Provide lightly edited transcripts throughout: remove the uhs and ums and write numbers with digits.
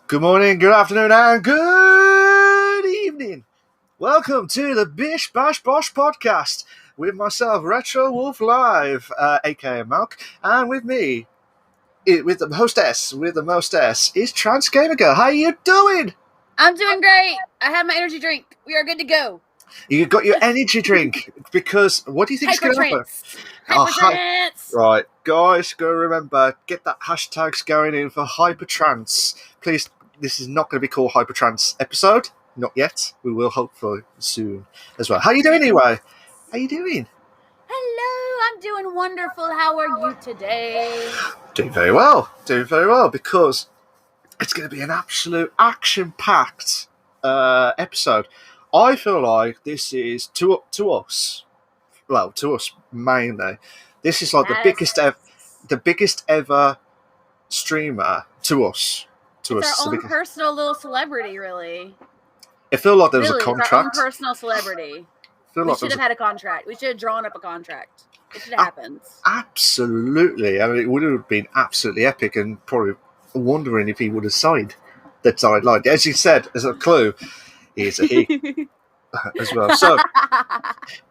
Good morning, good afternoon, and good evening. Welcome to the Bish, Bash, Bosh podcast with myself, Retro Wolf Live, aka Malk, and with me, with the hostess, with the mostess, is Trans Gamer Girl. How you doing? I'm doing great. I have my energy drink. We are good to go. You got your energy drink because what do you think is going to happen? Hypertrance. Right, guys, go remember, get that hashtags going in for Hypertrance. Please, this is not going to be called Hypertrance episode. Not yet. We will hopefully soon as well. How you doing anyway? How you doing? Hello, I'm doing wonderful. How are you today? Doing very well. Doing very well because it's going to be an absolute action-packed episode. I feel like this is to us. Well, to us mainly. This is like the biggest ever streamer to us. It's our own personal little celebrity, really. I feel like there was a contract. It's our own personal celebrity. We should have had a contract. We should have drawn up a contract. It should have happened. Absolutely. I mean, it would have been absolutely epic, and probably wondering if he would have signed the dotted line. As you said, as a clue, he is a he. As well. So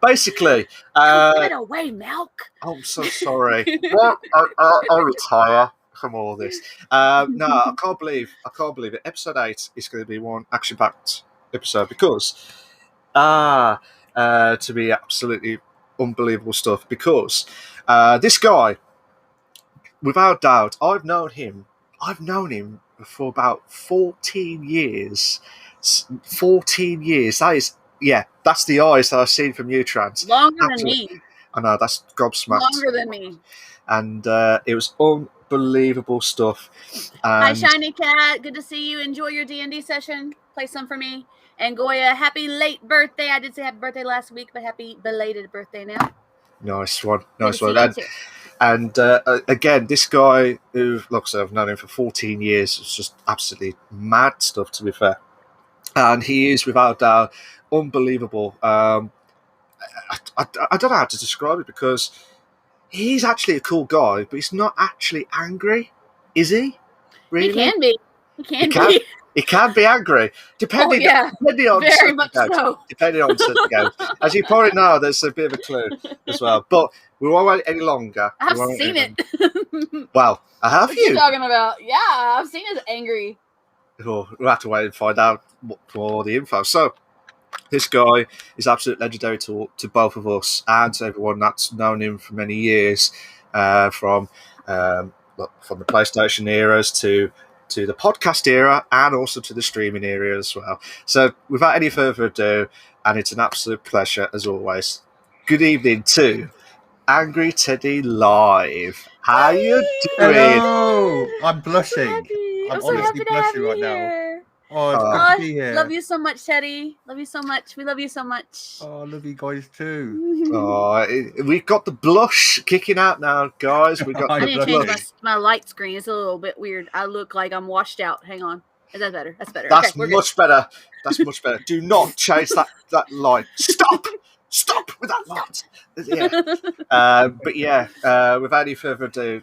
basically, give it away, Milk. I'm so sorry. Well, I'll retire from all this. No, I can't believe it. Episode 8 is going to be one action-packed episode because to be absolutely unbelievable stuff. Because this guy, without doubt, I've known him for about 14 years. 14 years. That is. Yeah, that's the eyes that I've seen from you, Trans. Longer than me. I know, that's gobsmacked. Longer than me. And it was unbelievable stuff. Hi, Shiny Cat. Good to see you. Enjoy your D&D session. Play some for me. And Goya, happy late birthday. I did say happy birthday last week, but happy belated birthday now. Nice one. And again, this guy who, like I said, I've known him for 14 years. It's just absolutely mad stuff, to be fair. And he is, without doubt, unbelievable. I don't know how to describe it because he's actually a cool guy, but he's not actually angry, is he? Really? He can be. He can be angry, depending on very much so. Depending on certain games. As you probably know, there's a bit of a clue as well. But we won't wait any longer. I've seen it. Well, have you? What are you talking about? Yeah, I've seen his angry. We'll have to wait and find out for the info. So, this guy is absolutely legendary to both of us and to everyone that's known him for many years, from the PlayStation eras to the podcast era and also to the streaming era as well. So, without any further ado, and it's an absolute pleasure as always, good evening to Angry Teddy Live. How you doing? Hello! I'm blushing. I'm so honestly blushing right now. Oh, it's good to be here. Love you so much, Teddy. Love you so much. We love you so much. Oh, I love you guys too. We've got the blush kicking out now, guys. We got. I need to change my light screen. It's a little bit weird. I look like I'm washed out. Hang on. Is that better? That's better. That's much better. That's much better. Do not change that light. Stop with that light. Yeah. But yeah, without any further ado,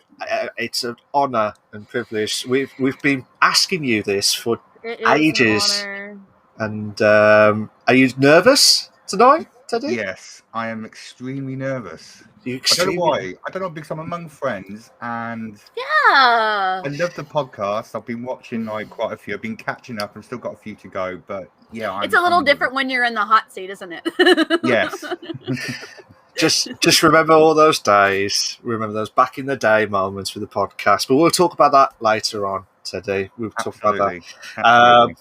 it's an honour and privilege. We've been asking you this for ages. And are you nervous tonight, Teddy? Yes, I am extremely nervous. I don't know why. I don't know, because I'm among friends and yeah, I love the podcast. I've been watching quite a few. I've been catching up. I've still got a few to go, but yeah, it's a little different when you're in the hot seat, isn't it? Yes. Just remember all those days. Remember those back in the day moments with the podcast. But we'll talk about that later on, Teddy. We'll talk about that.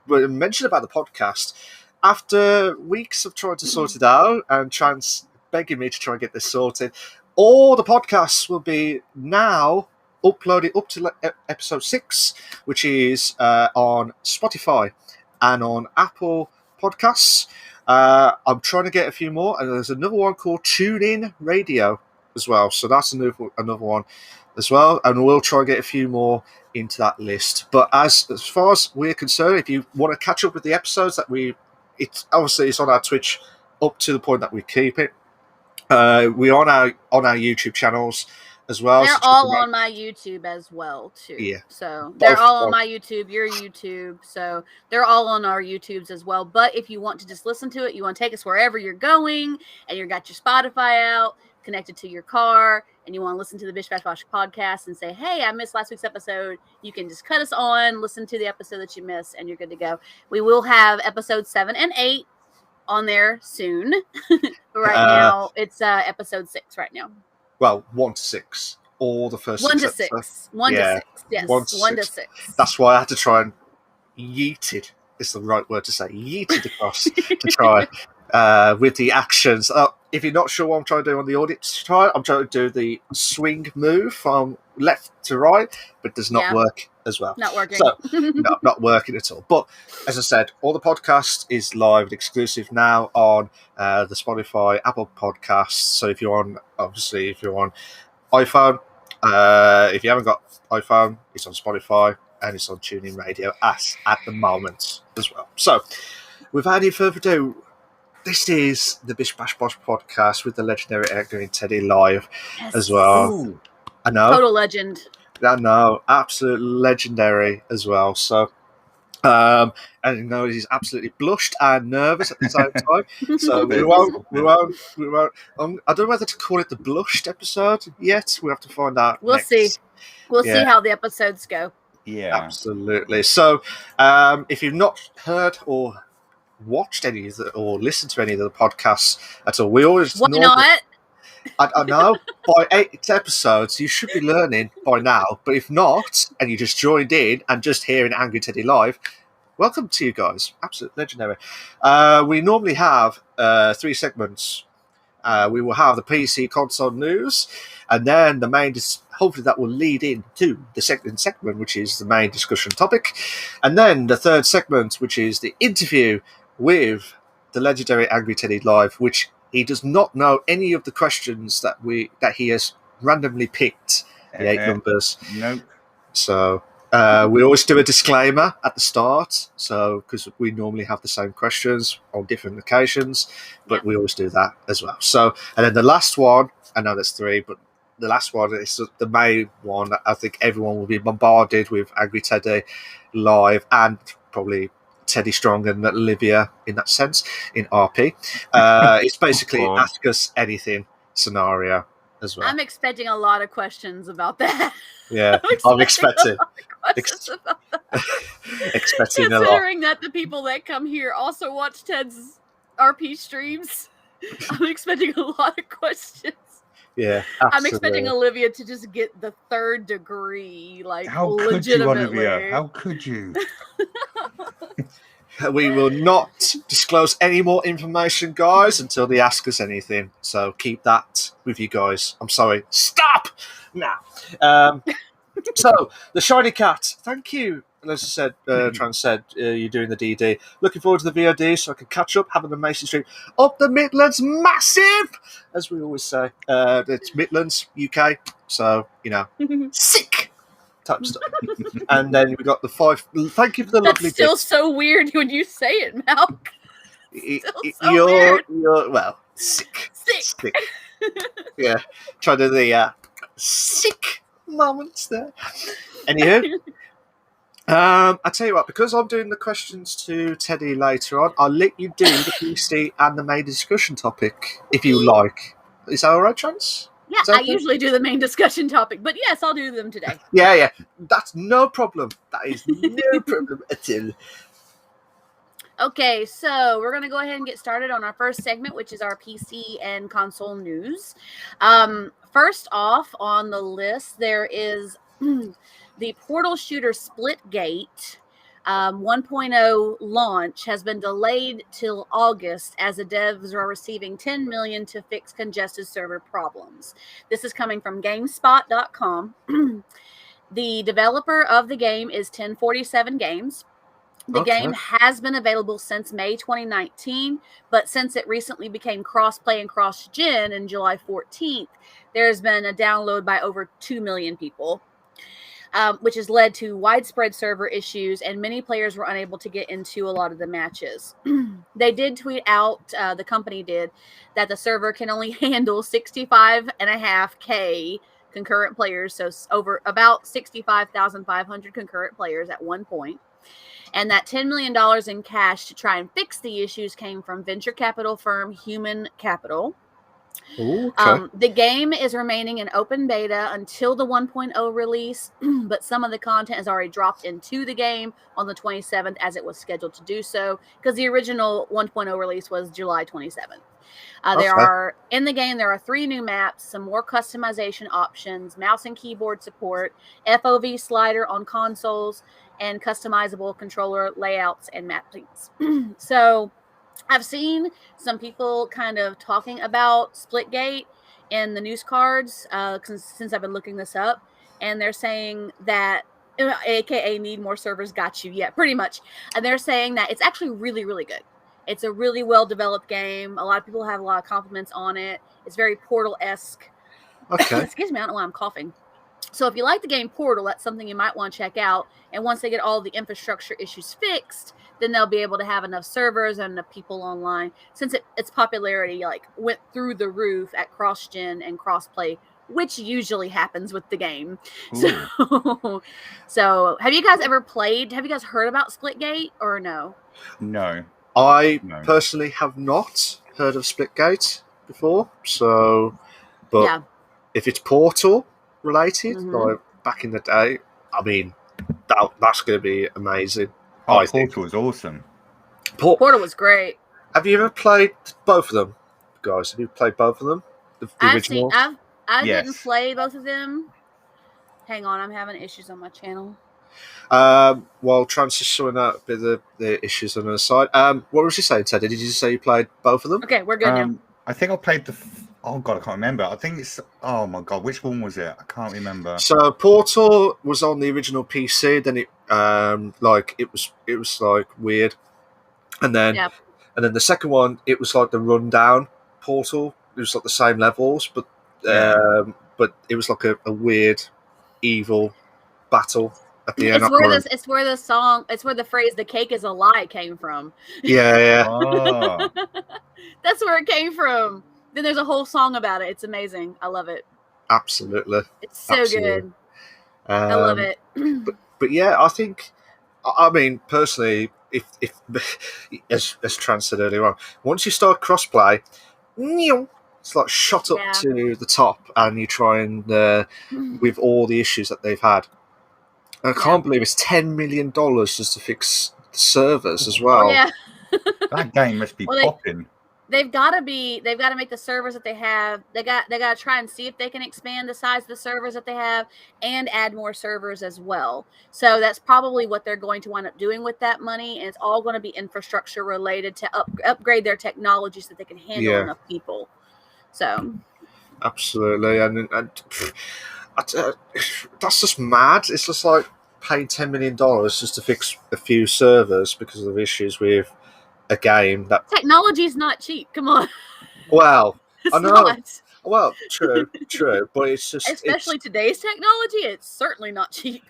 But mention about the podcast. After weeks of trying to sort it out and Trans begging me to try and get this sorted, all the podcasts will be now uploaded up to episode 6, which is on Spotify and on Apple Podcasts. I'm trying to get a few more, and there's another one called TuneIn Radio as well. So that's another one as well, and we'll try and get a few more into that list. But as far as we're concerned, if you want to catch up with the episodes that it's on our Twitch up to the point that we keep it. We're on our YouTube channels. as well. They're so all on my YouTube as well, too. Yeah. So they're all on my YouTube, your YouTube. So they're all on our YouTubes as well. But if you want to just listen to it, you want to take us wherever you're going, and you got your Spotify out, connected to your car, and you want to listen to the Bish Bash Bosh podcast and say, hey, I missed last week's episode, you can just cut us on, listen to the episode that you missed, and you're good to go. We will have episodes 7 and 8 on there soon. Right now, it's episode 6 right now. Well, 1 to 6. All the first 1 6 to 6. episodes. 1 to 6. Yes. 1 to 1 to 6. 6. That's why I had to try and yeet it. Is the right word to say. Yeet it across to try with the actions. If you're not sure what I'm trying to do on the audio try, I'm trying to do the swing move from left to right, but it does not work as well. Not working. So, no, not working at all. But as I said, all the podcast is live and exclusive now on the Spotify, Apple Podcasts. So if you're on iPhone, if you haven't got iPhone, it's on Spotify and it's on TuneIn Radio at the moment as well. So, without any further ado, this is the Bish Bash Bosh podcast with the legendary Angry Teddy live as well. Ooh. I know. Total legend. I know. Absolute legendary as well. So, and you know, he's absolutely blushed and nervous at the same time. So we won't. I don't know whether to call it the blushed episode yet. We have to find out. We'll see. We'll see how the episodes go. Yeah, absolutely. So, if you've not heard or watched any of or listened to any of the podcasts at all, we always not. I know by 8 episodes you should be learning by now, but if not, and you just joined in and just hearing Angry Teddy live, welcome to you guys. Absolutely legendary. We normally have 3 segments. We will have the PC console news, and then the main hopefully that will lead into the second segment, which is the main discussion topic, and then the third segment, which is the interview with the legendary Angry Teddy live, which he does not know any of the questions that he has randomly picked, the 8 numbers. Nope. So we always do a disclaimer at the start, so because we normally have the same questions on different occasions, but we always do that as well. So, and then the last one, I know there's 3, but the last one is the main one. I think everyone will be bombarded with Angry Teddy live, and probably Teddy Strong and Olivia in that sense in RP. It's basically ask us anything scenario as well. I'm expecting a lot of questions about that. Yeah, I'm expecting. Expecting considering that the people that come here also watch Ted's RP streams, I'm expecting a lot of questions. Yeah, absolutely. I'm expecting Olivia to just get the 3rd degree, like how could you, Olivia? How could you? We will not disclose any more information, guys, until they ask us anything. So keep that with you guys. I'm sorry. Stop now. So the shiny cat. Thank you. As I said, Trans said you're doing the DD. Looking forward to the VOD so I can catch up, have an amazing stream. Up the Midlands, massive, as we always say. It's Midlands, UK. So sick type stuff. And then we got the 5. Thank you for the lovely. That's still so weird when you say it, Malk. You're well, sick. Yeah, try to do the sick moments there. Anywho, I tell you what, because I'm doing the questions to Teddy later on, I'll let you do the PC and the main discussion topic if you like. Is that all right, Chance? Yeah, I usually do the main discussion topic, but yes, I'll do them today. Yeah, that's no problem. That is no problem at all. Okay, so we're going to go ahead and get started on our first segment, which is our PC and console news. First off on the list, there is the Portal Shooter Splitgate 1.0 launch has been delayed till August as the devs are receiving $10 million to fix congested server problems. This is coming from GameSpot.com. The developer of the game is 1047 Games. The game has been available since May 2019, but since it recently became cross-play and cross-gen in July 14th, there's been a download by over 2 million people. Which has led to widespread server issues, and many players were unable to get into a lot of the matches. They did tweet out, the company did, that the server can only handle 65.5K concurrent players, so over about 65,500 concurrent players at one point. And that $10 million in cash to try and fix the issues came from venture capital firm Human Capital. Ooh, okay. The game is remaining in open beta until the 1.0 release, but some of the content has already dropped into the game on the 27th as it was scheduled to do so, because the original 1.0 release was July 27th. There are in the game, there are 3 new maps, some more customization options, mouse and keyboard support, FOV slider on consoles, and customizable controller layouts and map themes. So I've seen some people kind of talking about Splitgate in the news cards since I've been looking this up, and they're saying that, aka need more servers, got you, yeah, pretty much. And they're saying that it's actually really, really good. It's a really well-developed game. A lot of people have a lot of compliments on it. It's very Portal-esque. Okay. Excuse me, I don't know why I'm coughing. So if you like the game Portal, that's something you might want to check out. And once they get all the infrastructure issues fixed, then they'll be able to have enough servers and enough people online. Since its popularity went through the roof at cross-gen and cross-play, which usually happens with the game. So have you guys ever played? Have you guys heard about Splitgate or no? No. I personally have not heard of Splitgate before, but if it's Portal related, like back in the day, I mean, that's going to be amazing. Portal was awesome. Portal was great. Have you ever played both of them, guys? Have you played both of them? The originals? I didn't play both of them. Hang on, I'm having issues on my channel. While transitioning out a bit of the issues on the side, what was you saying, Teddy? Did you say you played both of them? Okay, we're good now. I think I played oh god, I can't remember. I think it's, oh my god, which one was it? I can't remember. So Portal was on the original PC. Then it it was like weird, and then the second one, it was like the rundown Portal. It was like the same levels, but it was like a weird, evil battle at the end. It's where the phrase "the cake is a lie" came from. Yeah. Oh. That's where it came from. Then there's a whole song about it. It's amazing. I love it. Absolutely. It's so good. I love it. But yeah, I think, I mean, personally, if as Trans said earlier on, once you start crossplay, it's like shot up to the top, and you try and with all the issues that they've had. And I can't believe it's $10 million just to fix servers as well. Oh, yeah. That game must be popping. They've got to make the servers that they have. They got to try and see if they can expand the size of the servers that they have and add more servers as well. So that's probably what they're going to wind up doing with that money. And it's all going to be infrastructure related to upgrade their technology so that they can handle enough people. So absolutely, and that's just mad. It's just like paying $10 million just to fix a few servers because of issues with a game. That technology's not cheap. Come on. Well, I know. Not. Well, true, but it's just especially today's technology. It's certainly not cheap.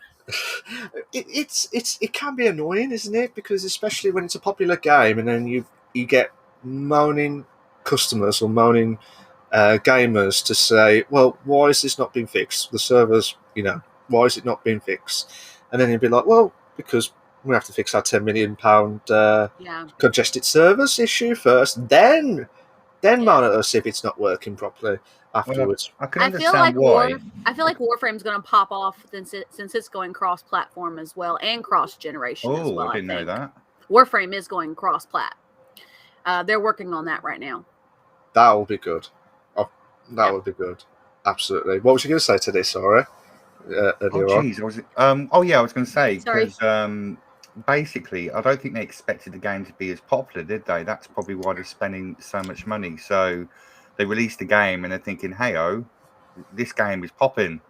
It can be annoying, isn't it? Because especially when it's a popular game, and then you get moaning customers or moaning gamers to say, well, why has this not been fixed? The servers, why is it not being fixed? And then you'd be like, well, because we have to fix our £10 million congested servers issue first, then moan at us if it's not working properly afterwards. Well, I can understand why. I feel like Warframe's going to pop off since it's going cross-platform as well and cross-generation as well. I didn't know that. Warframe is going cross-plat. They're working on that right now. That will be good. That would be good. Absolutely. What was you going to say today, sorry? I was going to say, because basically, I don't think they expected the game to be as popular, did they? That's probably why they're spending so much money. So they released the game and they're thinking, hey, this game is popping.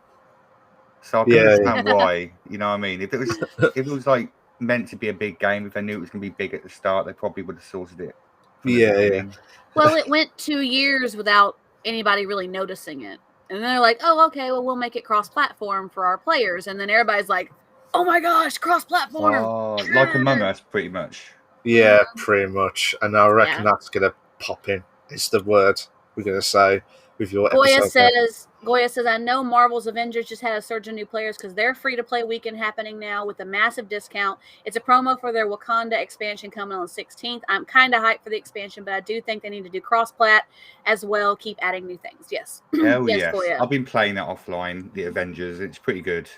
So I can understand why, you know what I mean? If it was like meant to be a big game, if they knew it was going to be big at the start, they probably would have sorted it. Yeah. Well, it went 2 years without anybody really noticing it. And they're like, oh, okay, well, we'll make it cross-platform for our players. And then everybody's like, oh my gosh, cross-platform. Oh, like Among Us, pretty much. Yeah, pretty much. And I reckon that's going to pop in. It's the word we're going to say. with your Goya episode. says, I know Marvel's Avengers just had a surge of new players because their free-to-play weekend happening now with a massive discount. It's a promo for their Wakanda expansion coming on the 16th. I'm kind of hyped for the expansion, but I do think they need to do cross-plat as well. Keep adding new things. Yes. Hell yes, yes. Goya. I've been playing that offline, the Avengers. It's pretty good.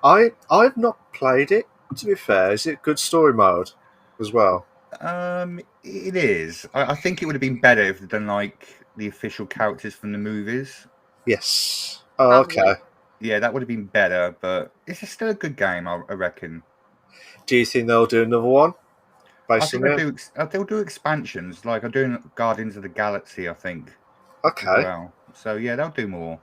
I've not played it, to be fair. Is it good story mode as well? It is. I think it would have been better if they'd done like the official characters from the movies. Yes. Oh, okay. Yeah, that would have been better, but it's still a good game, I reckon. Do you think they'll do another one? I think they'll do expansions, like I'm doing Guardians of the Galaxy, I think. Okay. Well, so yeah, they'll do more.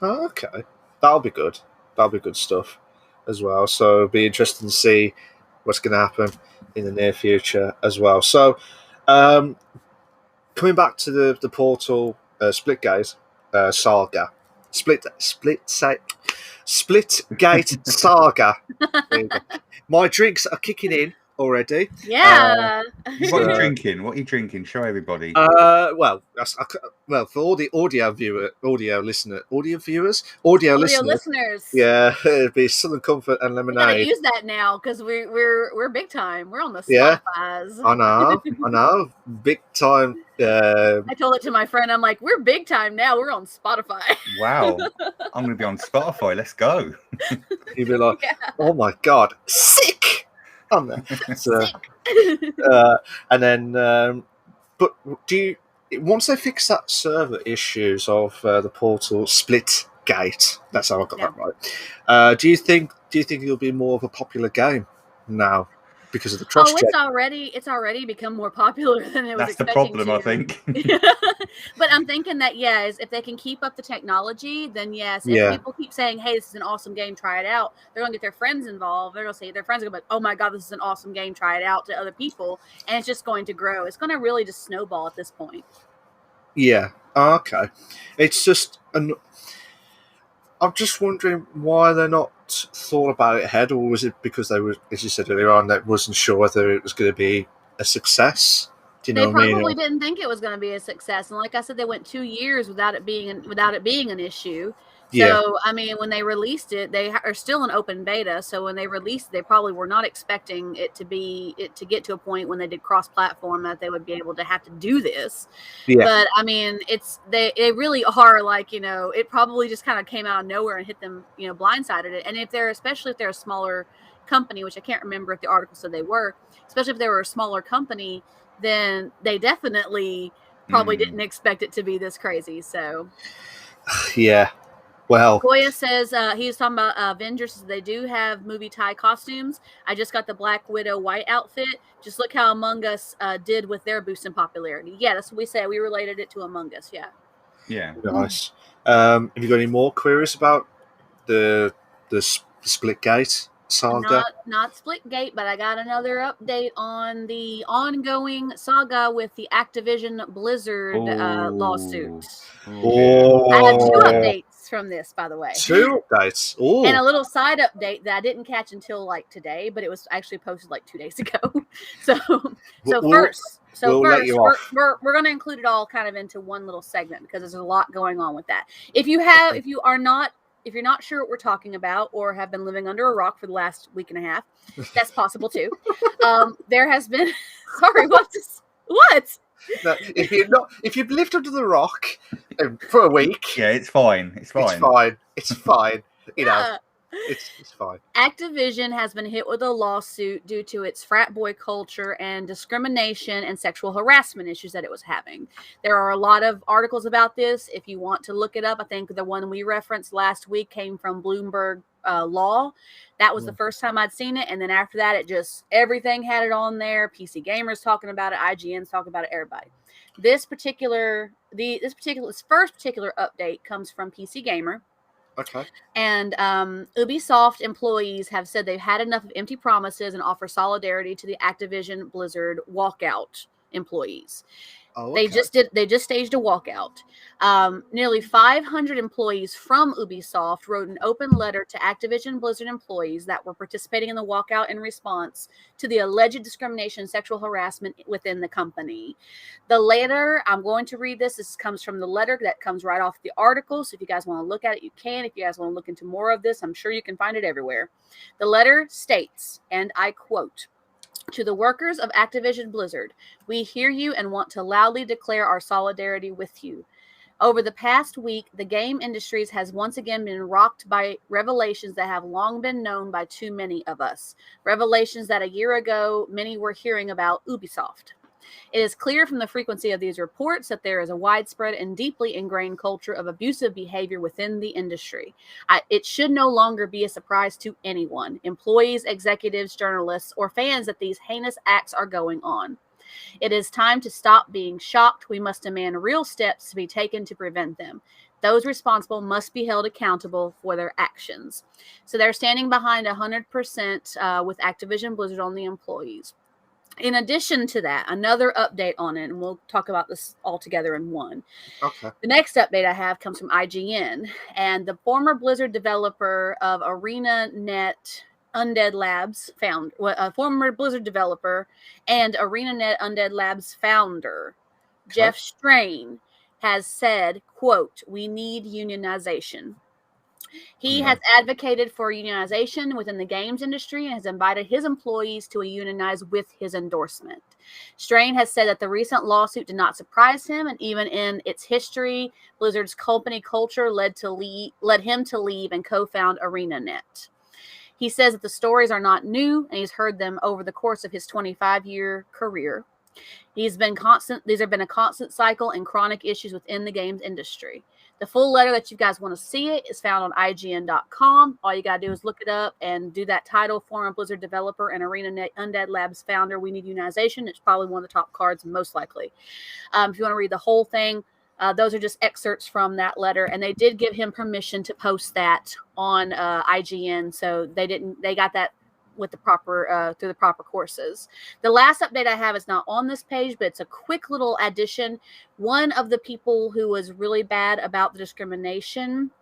Oh, okay. That'll be good. That'll be good stuff as well. So it'll be interesting to see what's going to happen in the near future as well. So, coming back to the Portal Splitgate saga, Splitgate saga. My drinks are kicking in already. Yeah. What are you drinking? What are you drinking? Show everybody. Well, for all the audio listeners, yeah, it'd be Southern Comfort and lemonade. We gotta use that now because we're big time. We're on the Spotify's. I know, big time. I told it to my friend. I'm like, we're big time now. We're on Spotify. Wow, I'm gonna be on Spotify. Let's go. You'd be like, oh my god, sick. On there. And then, but once they fix that server issues of the Portal Splitgate, that's how I got that right. Do you think it'll be more of a popular game now because of the trust check? It's already become more popular than it was That's expecting the problem, I think. But I'm thinking that if they can keep up the technology, then yes. If people keep saying, "Hey, this is an awesome game, try it out," they're gonna get their friends involved. They're gonna say their friends are gonna be, "Oh my god, this is an awesome game, try it out," to other people, and it's just going to grow. It's going to really just snowball at this point. Yeah. Okay. It's just I'm just wondering why they're not thought about it ahead, or was it because they were, as you said earlier on, that wasn't sure whether it was going to be a success? Do you know what I mean? They probably didn't think it was going to be a success, and like I said, they went 2 years without it being an issue. So, I mean, when they released it, they are still in open beta. So when they released it, they probably were not expecting it to get to a point when they did cross-platform that they would be able to have to do this. Yeah. But I mean, they really are like, it probably just kind of came out of nowhere and hit them, blindsided it. And especially if they're a smaller company, which I can't remember if the article said they were, especially if they were a smaller company, then they definitely probably didn't expect it to be this crazy. So, yeah. Well, Goya says he was talking about Avengers. They do have movie tie costumes. I just got the Black Widow white outfit. Just look how Among Us did with their boost in popularity. Yeah, that's what we said. We related it to Among Us. Yeah. Yeah. Nice. Have you got any more queries about the Splitgate saga? Not Splitgate, but I got another update on the ongoing saga with the Activision Blizzard lawsuit. Oh. I have 2 updates from this, by the way. 2 updates. Oh. And a little side update that I didn't catch until like today, but it was actually posted like 2 days ago. First, we're going to include it all kind of into one little segment because there's a lot going on with that. If you're not sure what we're talking about or have been living under a rock for the last week and a half, that's possible too. There has been sorry, what? No, if you've lived under the rock for a week, yeah, it's fine. It's fine. It's fine. It's fine. Activision has been hit with a lawsuit due to its frat boy culture and discrimination and sexual harassment issues that it was having. There are a lot of articles about this. If you want to look it up, I think the one we referenced last week came from Bloomberg Law. That was the first time I'd seen it, and then after that, everything had it on there. PC Gamer's talking about it, IGN's talking about it, everybody. This first particular update comes from PC Gamer. Okay. And Ubisoft employees have said they've had enough of empty promises and offer solidarity to the Activision Blizzard walkout employees. Oh, okay. They just staged a walkout. Nearly 500 employees from Ubisoft wrote an open letter to Activision Blizzard employees that were participating in the walkout in response to the alleged discrimination and sexual harassment within the company. The letter, I'm going to read this. This comes from the letter that comes right off the article. So if you guys want to look at it, you can. If you guys want to look into more of this, I'm sure you can find it everywhere. The letter states, and I quote, "To the workers of Activision Blizzard, we hear you and want to loudly declare our solidarity with you. Over the past week, the game industries has once again been rocked by revelations that have long been known by too many of us. Revelations that a year ago many were hearing about Ubisoft. It is clear from the frequency of these reports that there is a widespread and deeply ingrained culture of abusive behavior within the industry. It should no longer be a surprise to anyone, employees, executives, journalists, or fans, that these heinous acts are going on. It is time to stop being shocked. We must demand real steps to be taken to prevent them. Those responsible must be held accountable for their actions." So they're standing behind 100% with Activision Blizzard on the employees. In addition to that, another update on it, and we'll talk about this all together in one. Okay. The next update I have comes from IGN, and the former Blizzard developer of ArenaNet Undead Labs former Blizzard developer and ArenaNet Undead Labs founder, Jeff Strain, has said, quote, "We need unionization." He has advocated for unionization within the games industry and has invited his employees to unionize with his endorsement. Strain has said that the recent lawsuit did not surprise him, and even in its history, Blizzard's company culture led him to leave and co-found ArenaNet. He says that the stories are not new, and he's heard them over the course of his 25-year career. These have been a constant cycle and chronic issues within the games industry. The full letter that you guys want to see it is found on IGN.com. All you got to do is look it up and do that title, former Blizzard developer and ArenaNet Undead Labs founder, we need unionization. It's probably one of the top cards, most likely. If you want to read the whole thing, those are just excerpts from that letter, and they did give him permission to post that on IGN, so they got that with the proper through the proper courses. The last update I have is not on this page, but it's a quick little addition. One of the people who was really bad about the discrimination,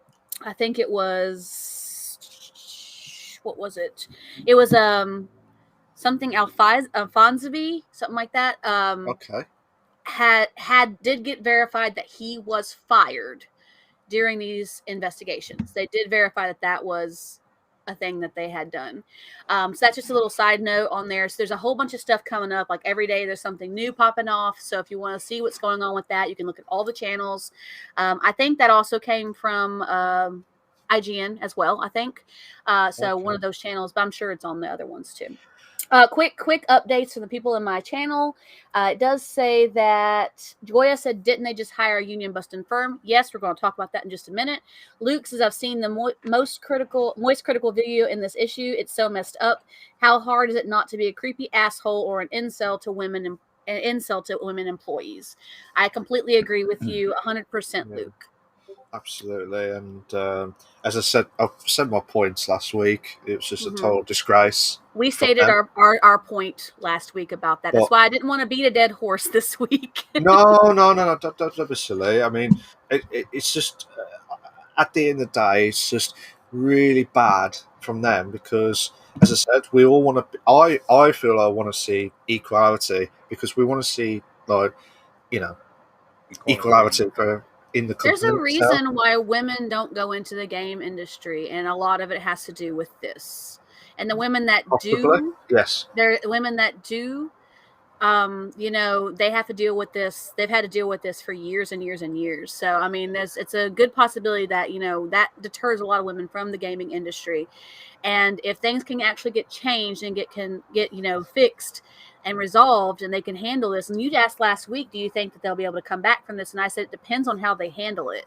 I think it was, what was it? It was something Alfonsovi, something like that. Okay. Did get verified that he was fired during these investigations. They did verify that was a thing that they had done. So that's just a little side note on there. So there's a whole bunch of stuff coming up. Like every day there's something new popping off. So if you want to see what's going on with that, you can look at all the channels. I think that also came from IGN as well, I think. One of those channels, but I'm sure it's on the other ones too. Quick updates for the people in my channel. It does say that Joya said, didn't they just hire a union busting firm? Yes, we're going to talk about that in just a minute. Luke says, I've seen the moist critical video in this issue. It's so messed up. How hard is it not to be a creepy asshole or an incel to women employees? I completely agree with you 100%, Luke. Absolutely, and as I said my points last week. It was just a total disgrace. We stated our point last week about that. That's why I didn't want to beat a dead horse this week. No, don't be silly. I mean, it's just at the end of the day, it's just really bad from them because, as I said, we all want to. I feel I want to see equality because we want to see equality for. There's a reason why women don't go into the game industry, and a lot of it has to do with this. And the women that do, yes, they're women that do. They have to deal with this. They've had to deal with this for years and years and years. So, I mean, it's a good possibility that that deters a lot of women from the gaming industry. And if things can actually get changed and get fixed and resolved, and they can handle this. And you asked last week, do you think that they'll be able to come back from this? And I said, it depends on how they handle it.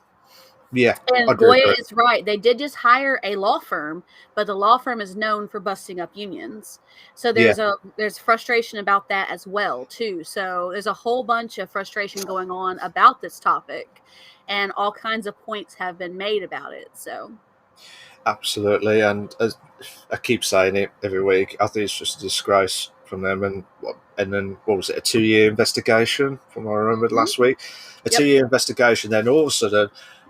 Yeah. And Goya is right. They did just hire a law firm, but the law firm is known for busting up unions. So there's frustration about that as well, too. So there's a whole bunch of frustration going on about this topic, and all kinds of points have been made about it. So. Absolutely. And as I keep saying it every week, I think it's just a disgrace from them, and then what was it? A 2-year investigation, from what I remembered last week. A 2-year investigation. Then all of a sudden,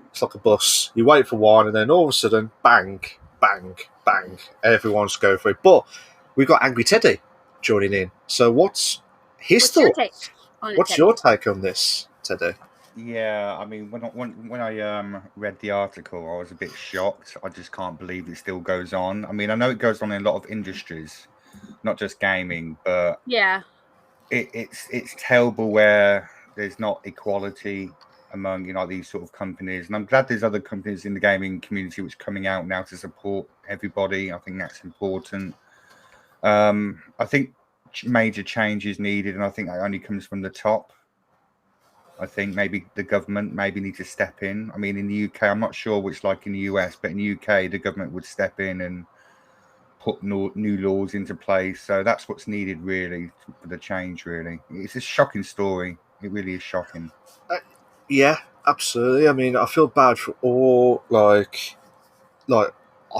it's like a bus. You wait for one, and then all of a sudden, bang, bang, bang. Everyone's going for it. But we've got Angry Teddy joining in. So what's his thought? What's your take on this, Teddy? Yeah, I mean, when I read the article, I was a bit shocked. I just can't believe it still goes on. I mean, I know it goes on in a lot of industries, not just gaming, but yeah, it's terrible where there's not equality among these sort of companies. And I'm glad there's other companies in the gaming community which are coming out now to support everybody. I think that's important. I think major change is needed, and I think that only comes from the top. I think maybe the government need to step in. I mean, in the UK, I'm not sure what it's like in the US, but in the UK, the government would step in and put new laws into place. So that's what's needed, really, for the change, really. It's a shocking story. It really is shocking. Yeah, absolutely. I mean, I feel bad for all, I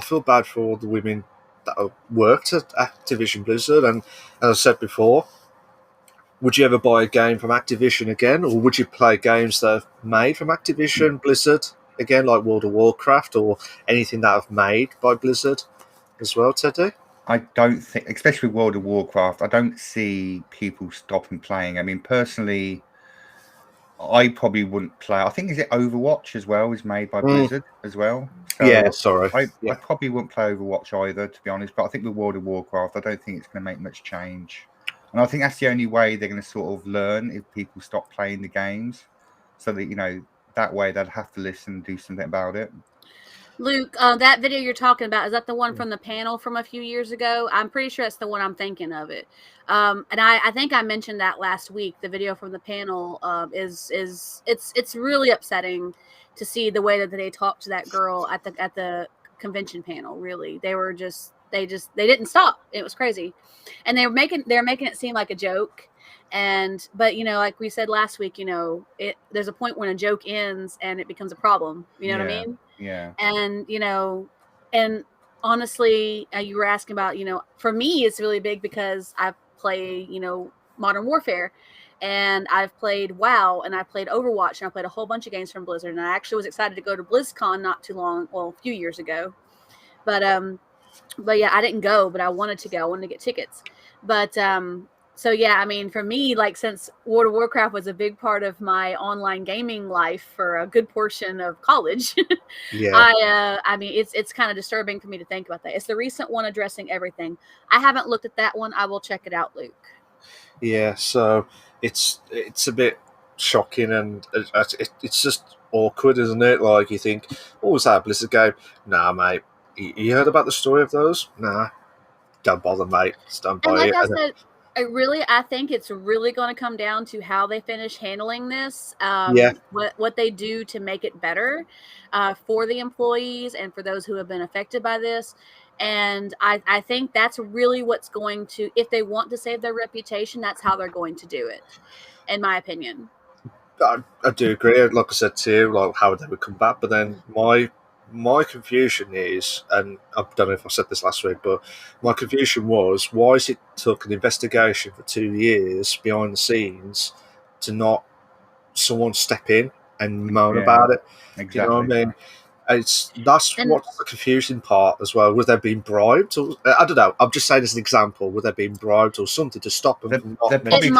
feel bad for all the women that have worked at Activision Blizzard. And as I said before, would you ever buy a game from Activision again, or would you play games that are made from Activision Blizzard again, like World of Warcraft or anything that I've made by Blizzard as well, Teddy? I don't think, especially World of Warcraft, I don't see people stopping playing. I mean, personally, I probably wouldn't play. I think, is it Overwatch as well, is made by Blizzard as well. So yeah, sorry. I probably wouldn't play Overwatch either, to be honest. But I think with World of Warcraft, I don't think it's going to make much change. And I think that's the only way they're going to sort of learn, if people stop playing the games, so that, that way they'd have to listen and do something about it. Luke, that video you're talking about, is that the one from the panel from a few years ago? I'm pretty sure that's the one I'm thinking of it. And I think I mentioned that last week. The video from the panel it's really upsetting to see the way that they talked to that girl at the convention panel. Really, they didn't stop. It was crazy, and they're making it seem like a joke. But like we said last week, there's a point when a joke ends and it becomes a problem. You know what I mean? Yeah. And and honestly, you were asking about, for me, it's really big because I play, Modern Warfare, and I've played WoW, and I've played Overwatch, and I played a whole bunch of games from Blizzard. And I actually was excited to go to BlizzCon not too long, a few years ago. But yeah, I didn't go, but I wanted to go. I wanted to get tickets. But so yeah, I mean, for me, since World of Warcraft was a big part of my online gaming life for a good portion of college, I mean, it's kind of disturbing for me to think about that. It's the recent one addressing everything. I haven't looked at that one. I will check it out, Luke. Yeah, so it's a bit shocking, and it's just awkward, isn't it? Like, you think, oh, was that a Blizzard game? Nah, mate. You heard about the story of those? Nah, don't bother, mate. Just don't buy it. I said, I think it's really going to come down to how they finish handling this. What they do to make it better for the employees and for those who have been affected by this. And I think that's really what's going to, if they want to save their reputation, that's how they're going to do it, in my opinion. I do agree. Like I said to you, like how they would come back. But then my confusion is, and I don't know if I said this last week, but my confusion was, why is it took an investigation for 2 years behind the scenes to not someone step in and moan about it? Exactly. You know what I mean? That's what's the confusing part as well. Would they been bribed? Or, I don't know. I'm just saying as an example. Would they been bribed or something to stop them from not? They're probably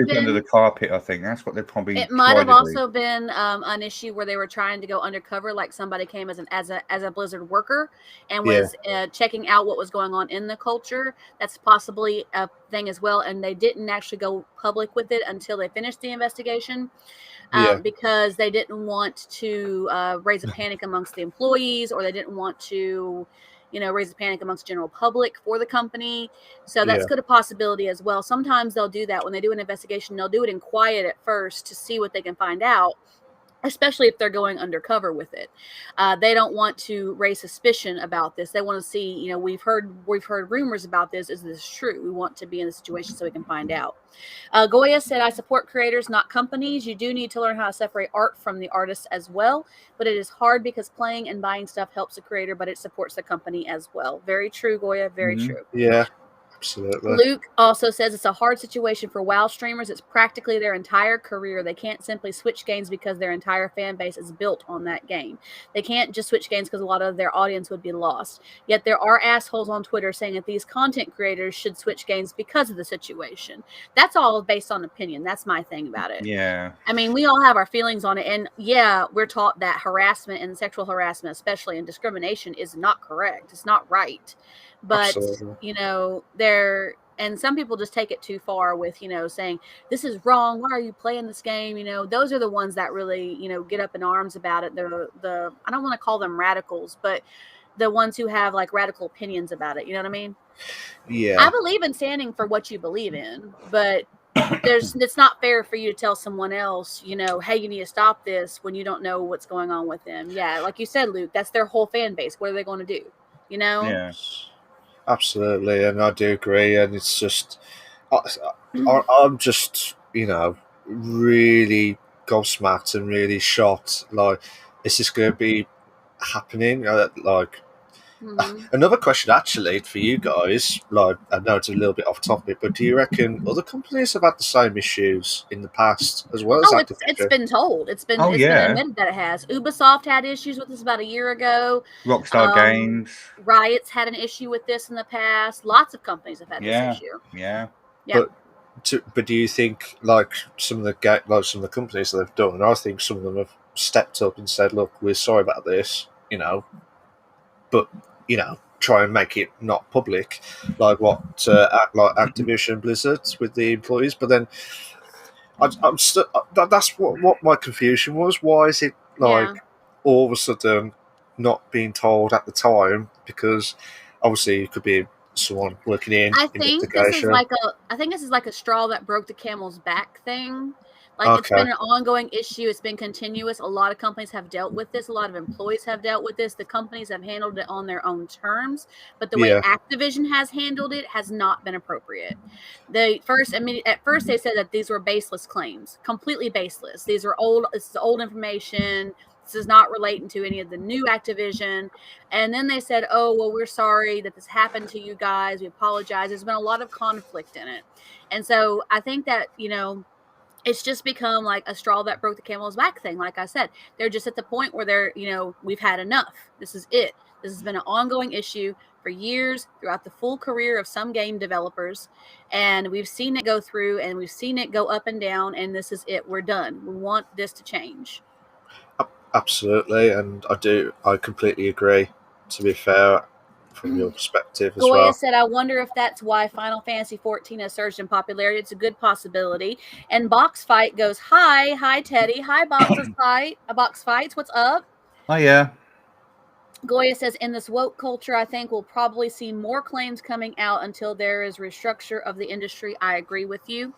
been under the carpet. I think that's what they're probably. It might have also been an issue where they were trying to go undercover, like somebody came as a Blizzard worker and was checking out what was going on in the culture. That's possibly a thing as well, and they didn't actually go public with it until they finished the investigation. Because they didn't want to raise a panic amongst the employees, or they didn't want to, raise a panic amongst the general public for the company. So that's good a possibility as well. Sometimes they'll do that when they do an investigation. They'll do it in quiet at first to see what they can find out, especially if they're going undercover with it. They don't want to raise suspicion about this. They want to see, we've heard rumors about this. Is this true? We want to be in the situation so we can find out. Goya said, I support creators, not companies. You do need to learn how to separate art from the artist as well. But it is hard because playing and buying stuff helps the creator, but it supports the company as well. Very true, Goya. Very true. Yeah. Absolutely. Luke also says it's a hard situation for WoW streamers. It's practically their entire career. They can't simply switch games because their entire fan base is built on that game. They can't just switch games because a lot of their audience would be lost. Yet there are assholes on Twitter saying that these content creators should switch games because of the situation. That's all based on opinion. That's my thing about it. Yeah. I mean, we all have our feelings on it. And yeah, we're taught that harassment and sexual harassment, especially, and discrimination is not correct. It's not right. But, Absolutely. and some people just take it too far with, saying, this is wrong. Why are you playing this game? Those are the ones that really, get up in arms about it. They're I don't want to call them radicals, but the ones who have like radical opinions about it. You know what I mean? Yeah. I believe in standing for what you believe in, but it's not fair for you to tell someone else, hey, you need to stop this when you don't know what's going on with them. Yeah. Like you said, Luke, that's their whole fan base. What are they going to do? Yeah. Absolutely, and I do agree. And it's just, I'm just, really gobsmacked and really shocked. Like, is this going to be happening? Another question, actually, for you guys. Like, I know it's a little bit off topic, but do you reckon other companies have had the same issues in the past as well as Activision? It's been told. It's been admitted that it has. Ubisoft had issues with this about a year ago. Rockstar Games. Riot's had an issue with this in the past. Lots of companies have had this issue. Yeah. But do you think like some of the companies that have done? I think some of them have stepped up and said, "Look, we're sorry about this," but try and make it not public, like what like Activision Blizzard with the employees. But then I'm still that's what my confusion was. Why is it like all of a sudden not being told at the time? Because obviously it could be someone working in investigation. I think this is like a straw that broke the camel's back thing. Like, it's been an ongoing issue. It's been continuous. A lot of companies have dealt with this. A lot of employees have dealt with this. The companies have handled it on their own terms. But the way Activision has handled it has not been appropriate. At first they said that these were baseless claims, completely baseless. This is old information. This is not relating to any of the new Activision. And then they said, oh, well, we're sorry that this happened to you guys. We apologize. There's been a lot of conflict in it. And so I think that, it's just become like a straw that broke the camel's back thing. Like I said, they're just at the point where they're, we've had enough. This is it. This has been an ongoing issue for years throughout the full career of some game developers. And we've seen it go through and we've seen it go up and down. And this is it. We're done. We want this to change. Absolutely. And I completely agree, to be fair, from your perspective as Goya well. said, I wonder if that's why Final Fantasy XIV has surged in popularity. It's a good possibility. And Box Fight goes, hi, Teddy. Hi, Box Fights. What's up? Oh, yeah. Goya says, in this woke culture, I think we'll probably see more claims coming out until there is restructure of the industry. I agree with you.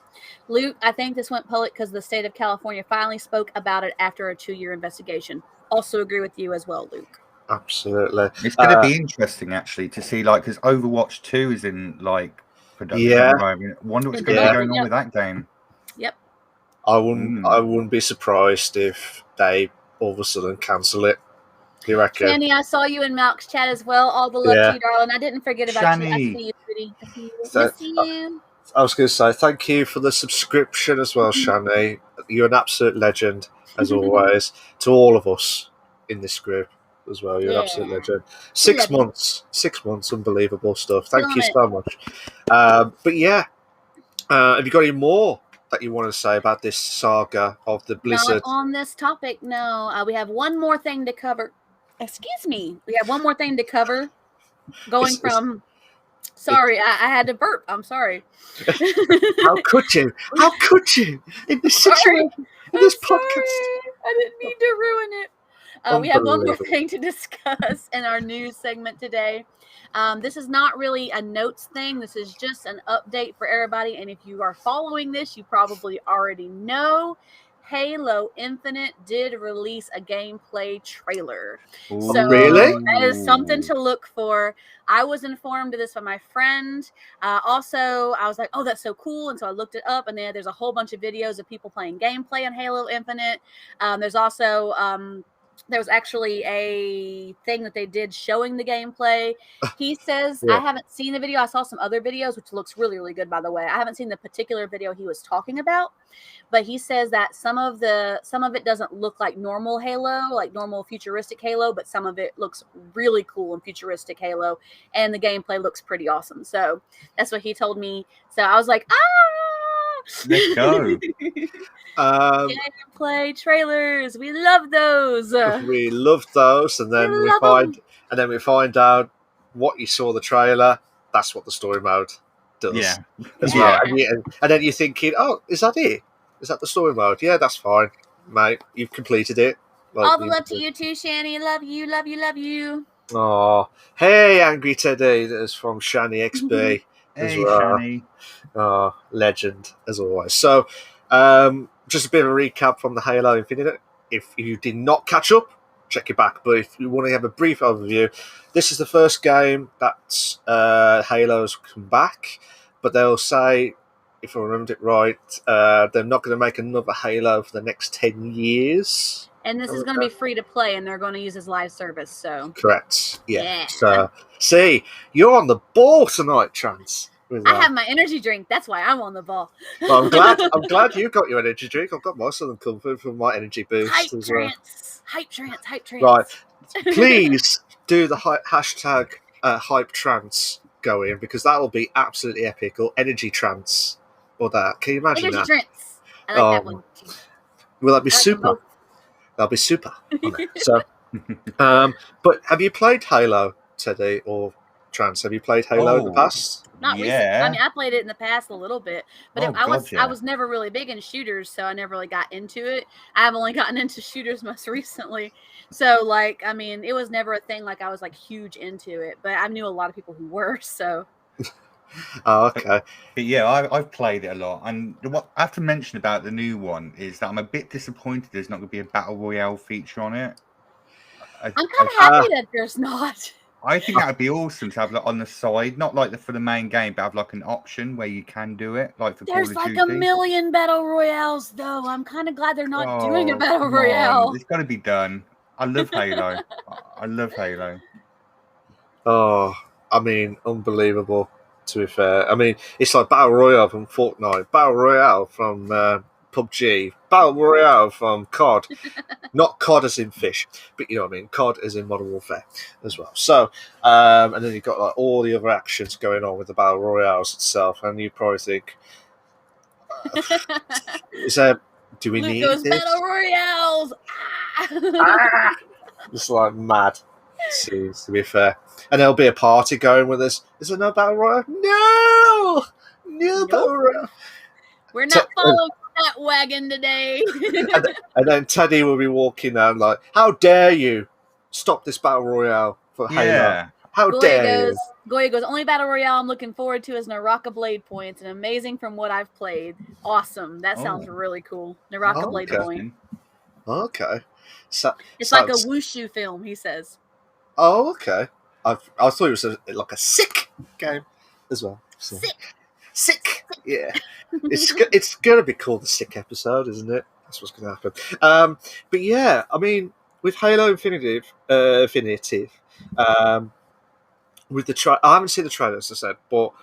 Luke, I think this went public because the state of California finally spoke about it after a 2-year investigation. Also agree with you as well, Luke. Absolutely. It's going to be interesting, actually, to see, like, because Overwatch 2 is in, like, production. Yeah. I wonder what's going to be going on with that game. Yep. I wouldn't be surprised if they all of a sudden cancel it. Do you reckon? Shani, I saw you in Malk's chat as well. All the love to you, darling. I didn't forget about you. I see you, sweetie. I see you. I was going to say thank you for the subscription as well, Shani. You're an absolute legend, as always, to all of us in this group as well. You're an absolute legend. 6 months, unbelievable stuff. Thank you so much. But yeah, have you got any more that you want to say about this saga of the Blizzard? Not on this topic, no. We have one more thing to cover. Excuse me. We have one more thing to cover. Sorry, I had to burp. I'm sorry. How could you? How could you? In this situation, in this podcast. I didn't mean to ruin it. We have one more thing to discuss in our news segment today. This is not really a notes thing. This is just an update for everybody. And if you are following this, you probably already know Halo Infinite did release a gameplay trailer. Ooh. So really? That is something to look for. I was informed of this by my friend. Also, I was like, oh, that's so cool. And so I looked it up, and there's a whole bunch of videos of people playing gameplay on Halo Infinite. There's also there was actually a thing that they did showing the gameplay. He says, I haven't seen the video. I saw some other videos, which looks really, really good, by the way. I haven't seen the particular video he was talking about, but he says that some of it doesn't look like normal Halo, like normal futuristic Halo, but some of it looks really cool in futuristic Halo, and the gameplay looks pretty awesome. So that's what he told me. So I was like, let's go. Gameplay trailers, we love those. We love those, and then we find out what you saw the trailer. That's what the story mode does, as well. And then you're thinking, oh, is that it? Is that the story mode? Yeah, that's fine, mate. You've completed it. All the love to you too, Shani. Love you, love you, love you. Oh, hey, Angry Teddy. That's from Shani XB. Hey, Shani. Oh, legend as always. So. Just a bit of a recap from the Halo Infinite. If you did not catch up, check it back. But if you want to have a brief overview, this is the first game that Halo's come back. But they'll say, if I remembered it right, they're not going to make another Halo for the next 10 years. And this is going to be free to play, and they're going to use his live service. So correct. Yeah. So, see, you're on the ball tonight, Trans. I have my energy drink. That's why I'm on the ball. Well, I'm glad you got your energy drink. I've got my Southern Comfort from my energy boost. Hype trance. Right. Please do the hashtag hype trance going, because that will be absolutely epic. Or energy trance. Or that. Can you imagine energy that? Trance. I like that one. Will that be super? That'll be super. So, but have you played Halo, Teddy, or Trance? Have you played Halo in the past? Not recently. I mean, I played it in the past a little bit, but I was never really big in shooters, so I never really got into it. I've only gotten into shooters most recently, so like, I mean, it was never a thing like I was like huge into it, but I knew a lot of people who were. So. Oh, okay. But yeah, I've played it a lot, and what I have to mention about the new one is that I'm a bit disappointed there's not going to be a battle royale feature on it. I'm kind of happy that there's not. I think that would be awesome to have like on the side, not like for the main game, but have like an option where you can do it, like for Call of Duty. There's like a million battle royales, though. I'm kind of glad they're not doing a battle royale. It's got to be done. I love Halo. I love Halo. Oh, I mean, unbelievable. To be fair, I mean, it's like battle royale from Fortnite, battle royale from PUBG, battle royale from COD. Not COD as in fish, but you know what I mean, COD as in Modern Warfare as well. So, and then you've got like all the other actions going on with the battle royales itself, and you probably think, is there? Do we need those this? battle royales? It's like mad. Seems to be fair, and there'll be a party going with us. Is there no battle royale? No battle royale. We're not following that wagon today. and then Teddy will be walking down like, "How dare you stop this battle royale for Halo? How dare you?" Goya goes, only battle royale I'm looking forward to is Naraka Blade Points, and amazing from what I've played. Awesome. That sounds really cool. Naraka Blade Point. Okay. It's like a wushu film, he says. Oh, okay. I thought it was like a sick game as well. So. Sick. Yeah. It's going to be called the sick episode, isn't it? That's what's going to happen. But yeah, I mean, with Halo Infinitive, with the I haven't seen the trailer, as I said, but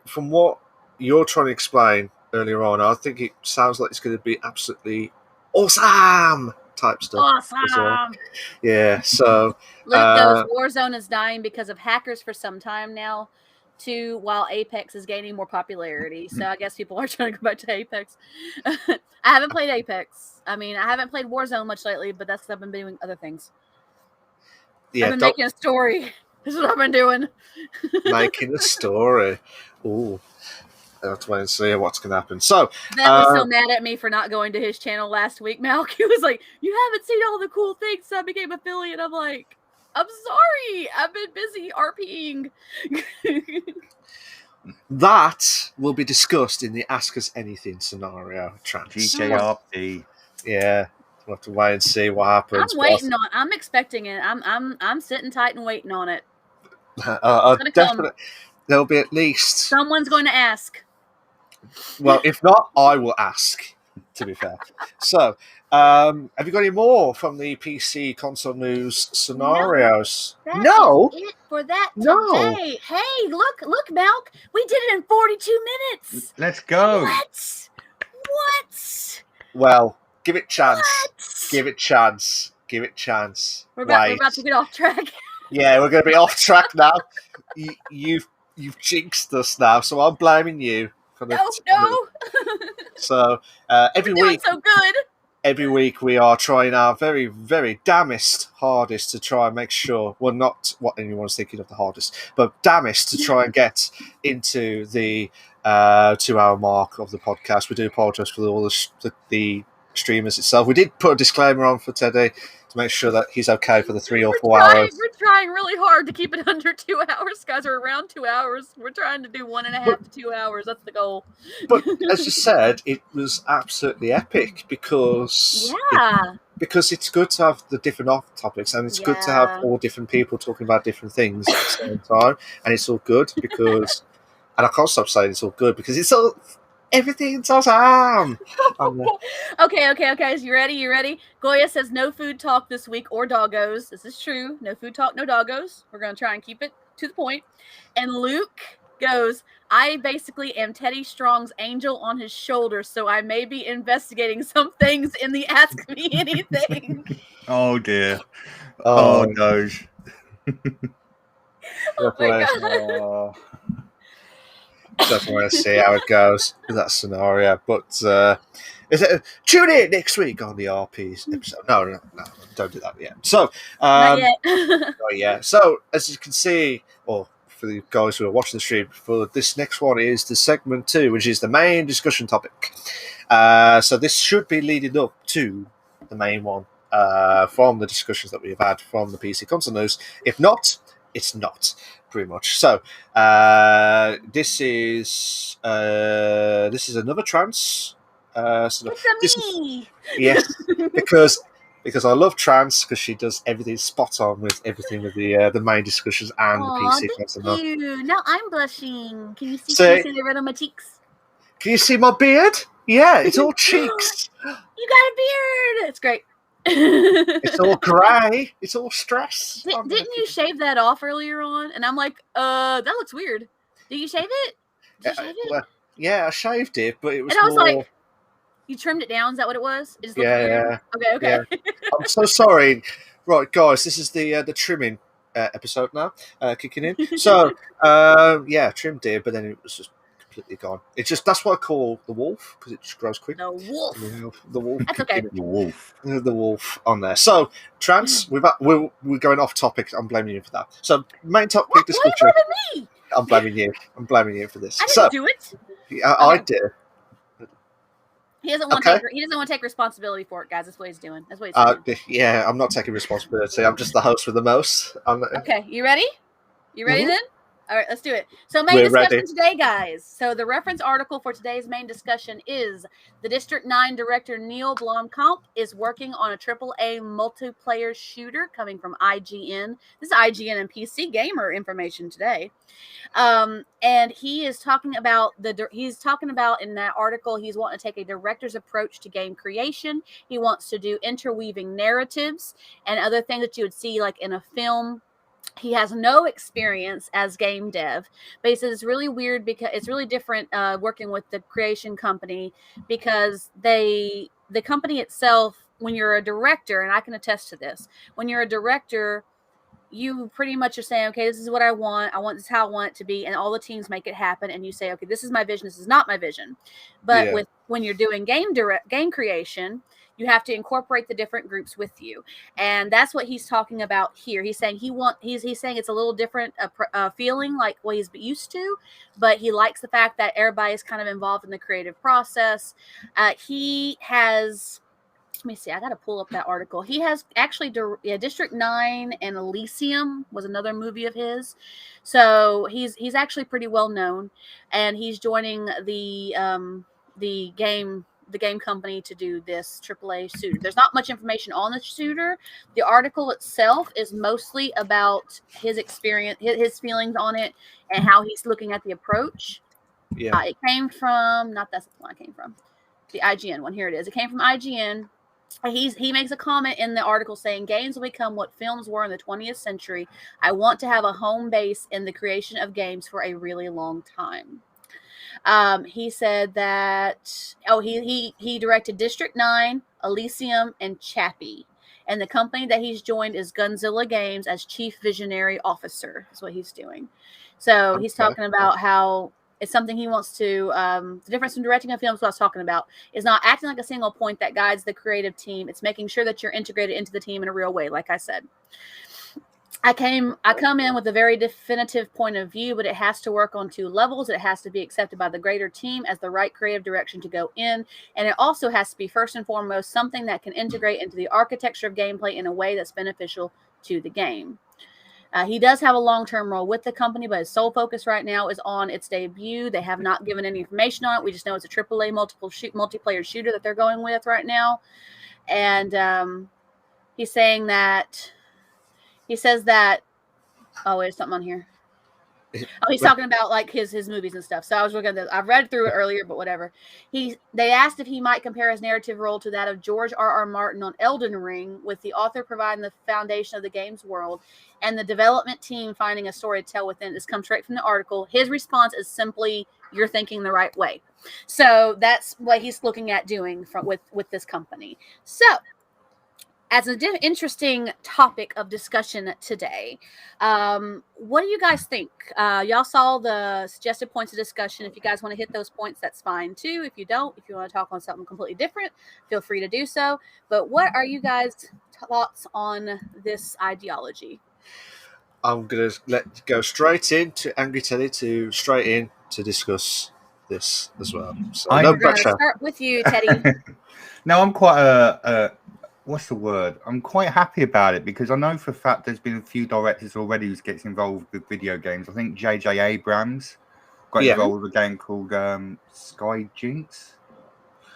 from what you're trying to explain earlier on, I think it sounds like it's going to be absolutely awesome type stuff. Awesome. Yeah, so Warzone is dying because of hackers for some time now, too, while Apex is gaining more popularity. So I guess people are trying to go back to Apex. I haven't played Apex. I mean, I haven't played Warzone much lately, but that's because I've been doing other things. Yeah, I've been making a story. This is what I've been doing. Making a story. Ooh. I'll have to wait and see what's going to happen. So Ben was so mad at me for not going to his channel last week, Malk. He was like, "You haven't seen all the cool things since I became affiliate." I'm like, "I'm sorry. I've been busy RPing." That will be discussed in the Ask Us Anything scenario. GKRP. Yeah. We'll have to wait and see what happens. I'm expecting it. I'm sitting tight and waiting on it. Definitely. There'll be at least someone's going to ask. Well, if not, I will ask to be fair. So, have you got any more from the PC console news scenarios? No. Is it for that today. Hey, look, Malk. We did it in 42 minutes. Let's go. What? Well, give it chance. Give it chance. We're about to get off track. Yeah, we're going to be off track now. You've jinxed us now, so I'm blaming you. No. So every week, so good. Every week we are trying our very, very damnest hardest to try and make sure, well, not what anyone's thinking of the hardest, but damnest to try and get into the 2-hour mark of the podcast. We do apologise for all the streamers itself. We did put a disclaimer on for Teddy to make sure that he's okay for the 3 or 4 hours. We're trying really hard to keep it under 2 hours, guys, or around 2 hours. We're trying to do 1.5 to 2 hours. That's the goal. But as you said, it was absolutely epic because it's good to have the different off topics, and it's good to have all different people talking about different things at the same time, and it's all good because, and I can't stop saying it's all good because it's all. Everything's awesome. Okay. You ready? Goya says no food talk this week or doggos. This is true. No food talk, no doggos. We're going to try and keep it to the point. And Luke goes, I basically am Teddy Strong's angel on his shoulder, so I may be investigating some things in the Ask Me Anything. Oh, dear. Oh no. Oh, my God. Definitely want to see how it goes with that scenario. But tune in next week on the RP's episode. No, don't do that yet. So, not yet. Not yet. So, as you can see, or for the guys who are watching the stream, for this next one is the segment 2, which is the main discussion topic. So this should be leading up to the main one from the discussions that we have had from the PC console news. If not, it's not. Pretty much. So this is another trans. Yes, because I love trans because she does everything spot on with everything with the main discussions and the PC console. Thank you. Now I'm blushing. Can you see the red on my cheeks? Can you see my beard? Yeah, it's all cheeks. You got a beard. It's great. It's all grey. It's all stress. Didn't you shave that off earlier on? And I'm like, that looks weird. Did you shave it? Well, yeah, I shaved it, but it was. And I was like, you trimmed it down. Is that what it was? It just looked weird. Okay. Yeah. I'm so sorry. Right, guys, this is the trimming episode now, kicking in. So, trimmed it, but then it was just completely gone. It's just, that's what I call the wolf, because it just grows quick. The wolf. The wolf. That's okay. The wolf on there. So, trans, we're going off topic. I'm blaming you for that. So, main topic discussion. Why are you blaming me? I'm blaming you for this. I didn't do it. I did. He doesn't want to take responsibility for it, guys. That's what he's doing. Doing. Yeah, I'm not taking responsibility. I'm just the host with the most. Okay, you ready? Then? All right, let's do it. So main discussion today, guys. So the reference article for today's main discussion is the District 9 director Neil Blomkamp is working on a AAA multiplayer shooter coming from IGN. This is IGN and PC Gamer information today. And he is talking about in that article, he's wanting to take a director's approach to game creation. He wants to do interweaving narratives and other things that you would see like in a film. He has no experience as game dev, but he says it's really weird because it's really different working with the creation company because the company itself, when you're a director, and I can attest to this, when you're a director, you pretty much are saying, okay, this is what I want. This is how I want it to be. And all the teams make it happen. And you say, okay, this is my vision. This is not my vision. But when you're doing game creation, you have to incorporate the different groups with you. And that's what he's talking about here. He's saying he's saying it's a little different feeling like what he's used to, but he likes the fact that everybody is kind of involved in the creative process. He has, let me see, I got to pull up that article. He has actually District 9 and Elysium was another movie of his. So he's actually pretty well known, and he's joining the game company to do this AAA shooter. There's not much information on the shooter. The article itself is mostly about his experience, his feelings on it, and how he's looking at the approach. Yeah. It came from, that's the one I came from. The IGN one. Here it is. It came from IGN. He makes a comment in the article saying games will become what films were in the 20th century. I want to have a home base in the creation of games for a really long time. He said that he directed District 9, Elysium, and Chappie. And the company that he's joined is Gunzilla Games as Chief Visionary Officer, is what he's doing. So he's talking about how it's something he wants to, the difference in directing a film is what I was talking about, is not acting like a single point that guides the creative team. It's making sure that you're integrated into the team in a real way, like I said. I come in with a very definitive point of view, but it has to work on 2 levels. It has to be accepted by the greater team as the right creative direction to go in. And it also has to be, first and foremost, something that can integrate into the architecture of gameplay in a way that's beneficial to the game. He does have a long-term role with the company, but his sole focus right now is on its debut. They have not given any information on it. We just know it's a AAA multiplayer shooter that they're going with right now. And he's saying that... He says that, oh, there's something on here. Oh, he's talking about like his movies and stuff. So I was looking at this. I've read through it earlier, but whatever. They asked if he might compare his narrative role to that of George R.R. Martin on Elden Ring, with the author providing the foundation of the game's world and the development team finding a story to tell within. This comes straight from the article. His response is simply, "You're thinking the right way." So that's what he's looking at doing with this company. So, as an interesting topic of discussion today, what do you guys think? Y'all saw the suggested points of discussion. If you guys want to hit those points, that's fine too. If you don't, if you want to talk on something completely different, feel free to do so. But what are you guys' thoughts on this ideology? I'm going to go straight into Angry Teddy to discuss this as well. So no pressure. Start with you, Teddy. No, I'm quite what's the word? I'm quite happy about it because I know for a fact there's been a few directors already who gets involved with video games. I think J.J. Abrams got involved with a game called Sky Jinx.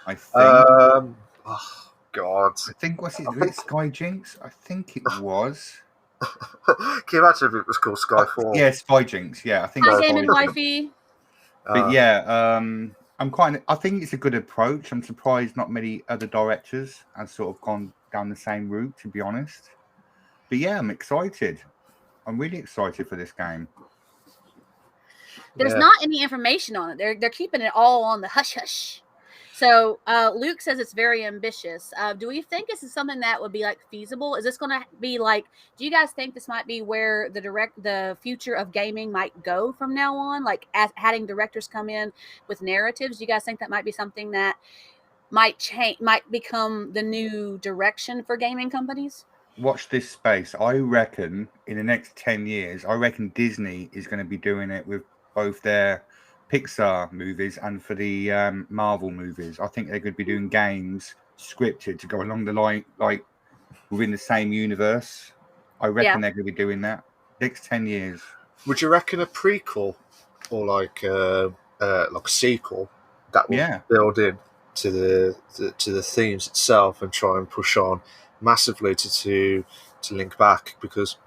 I think. Oh God! I think was it Sky Jinx? I think it was. Can you imagine if it was called Skyfall? Yeah, Sky Jinx. Yeah, I think. Hi, Gaming Wifey. But yeah, I think it's a good approach. I'm surprised not many other directors have sort of gone down the same route, to be honest. But yeah, I'm excited. I'm really excited for this game. There's not any information on it. They're keeping it all on the hush hush. So Luke says it's very ambitious. Do we think this is something that would be like feasible? Is this going to be like? Do you guys think this might be where the future of gaming might go from now on? Like having directors come in with narratives. Do you guys think that might be something that might change, might become the new direction for gaming companies? Watch this space. I reckon in the next 10 years, I reckon Disney is going to be doing it with both their Pixar movies and for the Marvel movies. I think they're going to be doing games scripted to go along the line, like within the same universe. I reckon they're going to be doing that next 10 years. Would you reckon a prequel or like a sequel that will build in to the themes itself and try and push on massively to link back? Because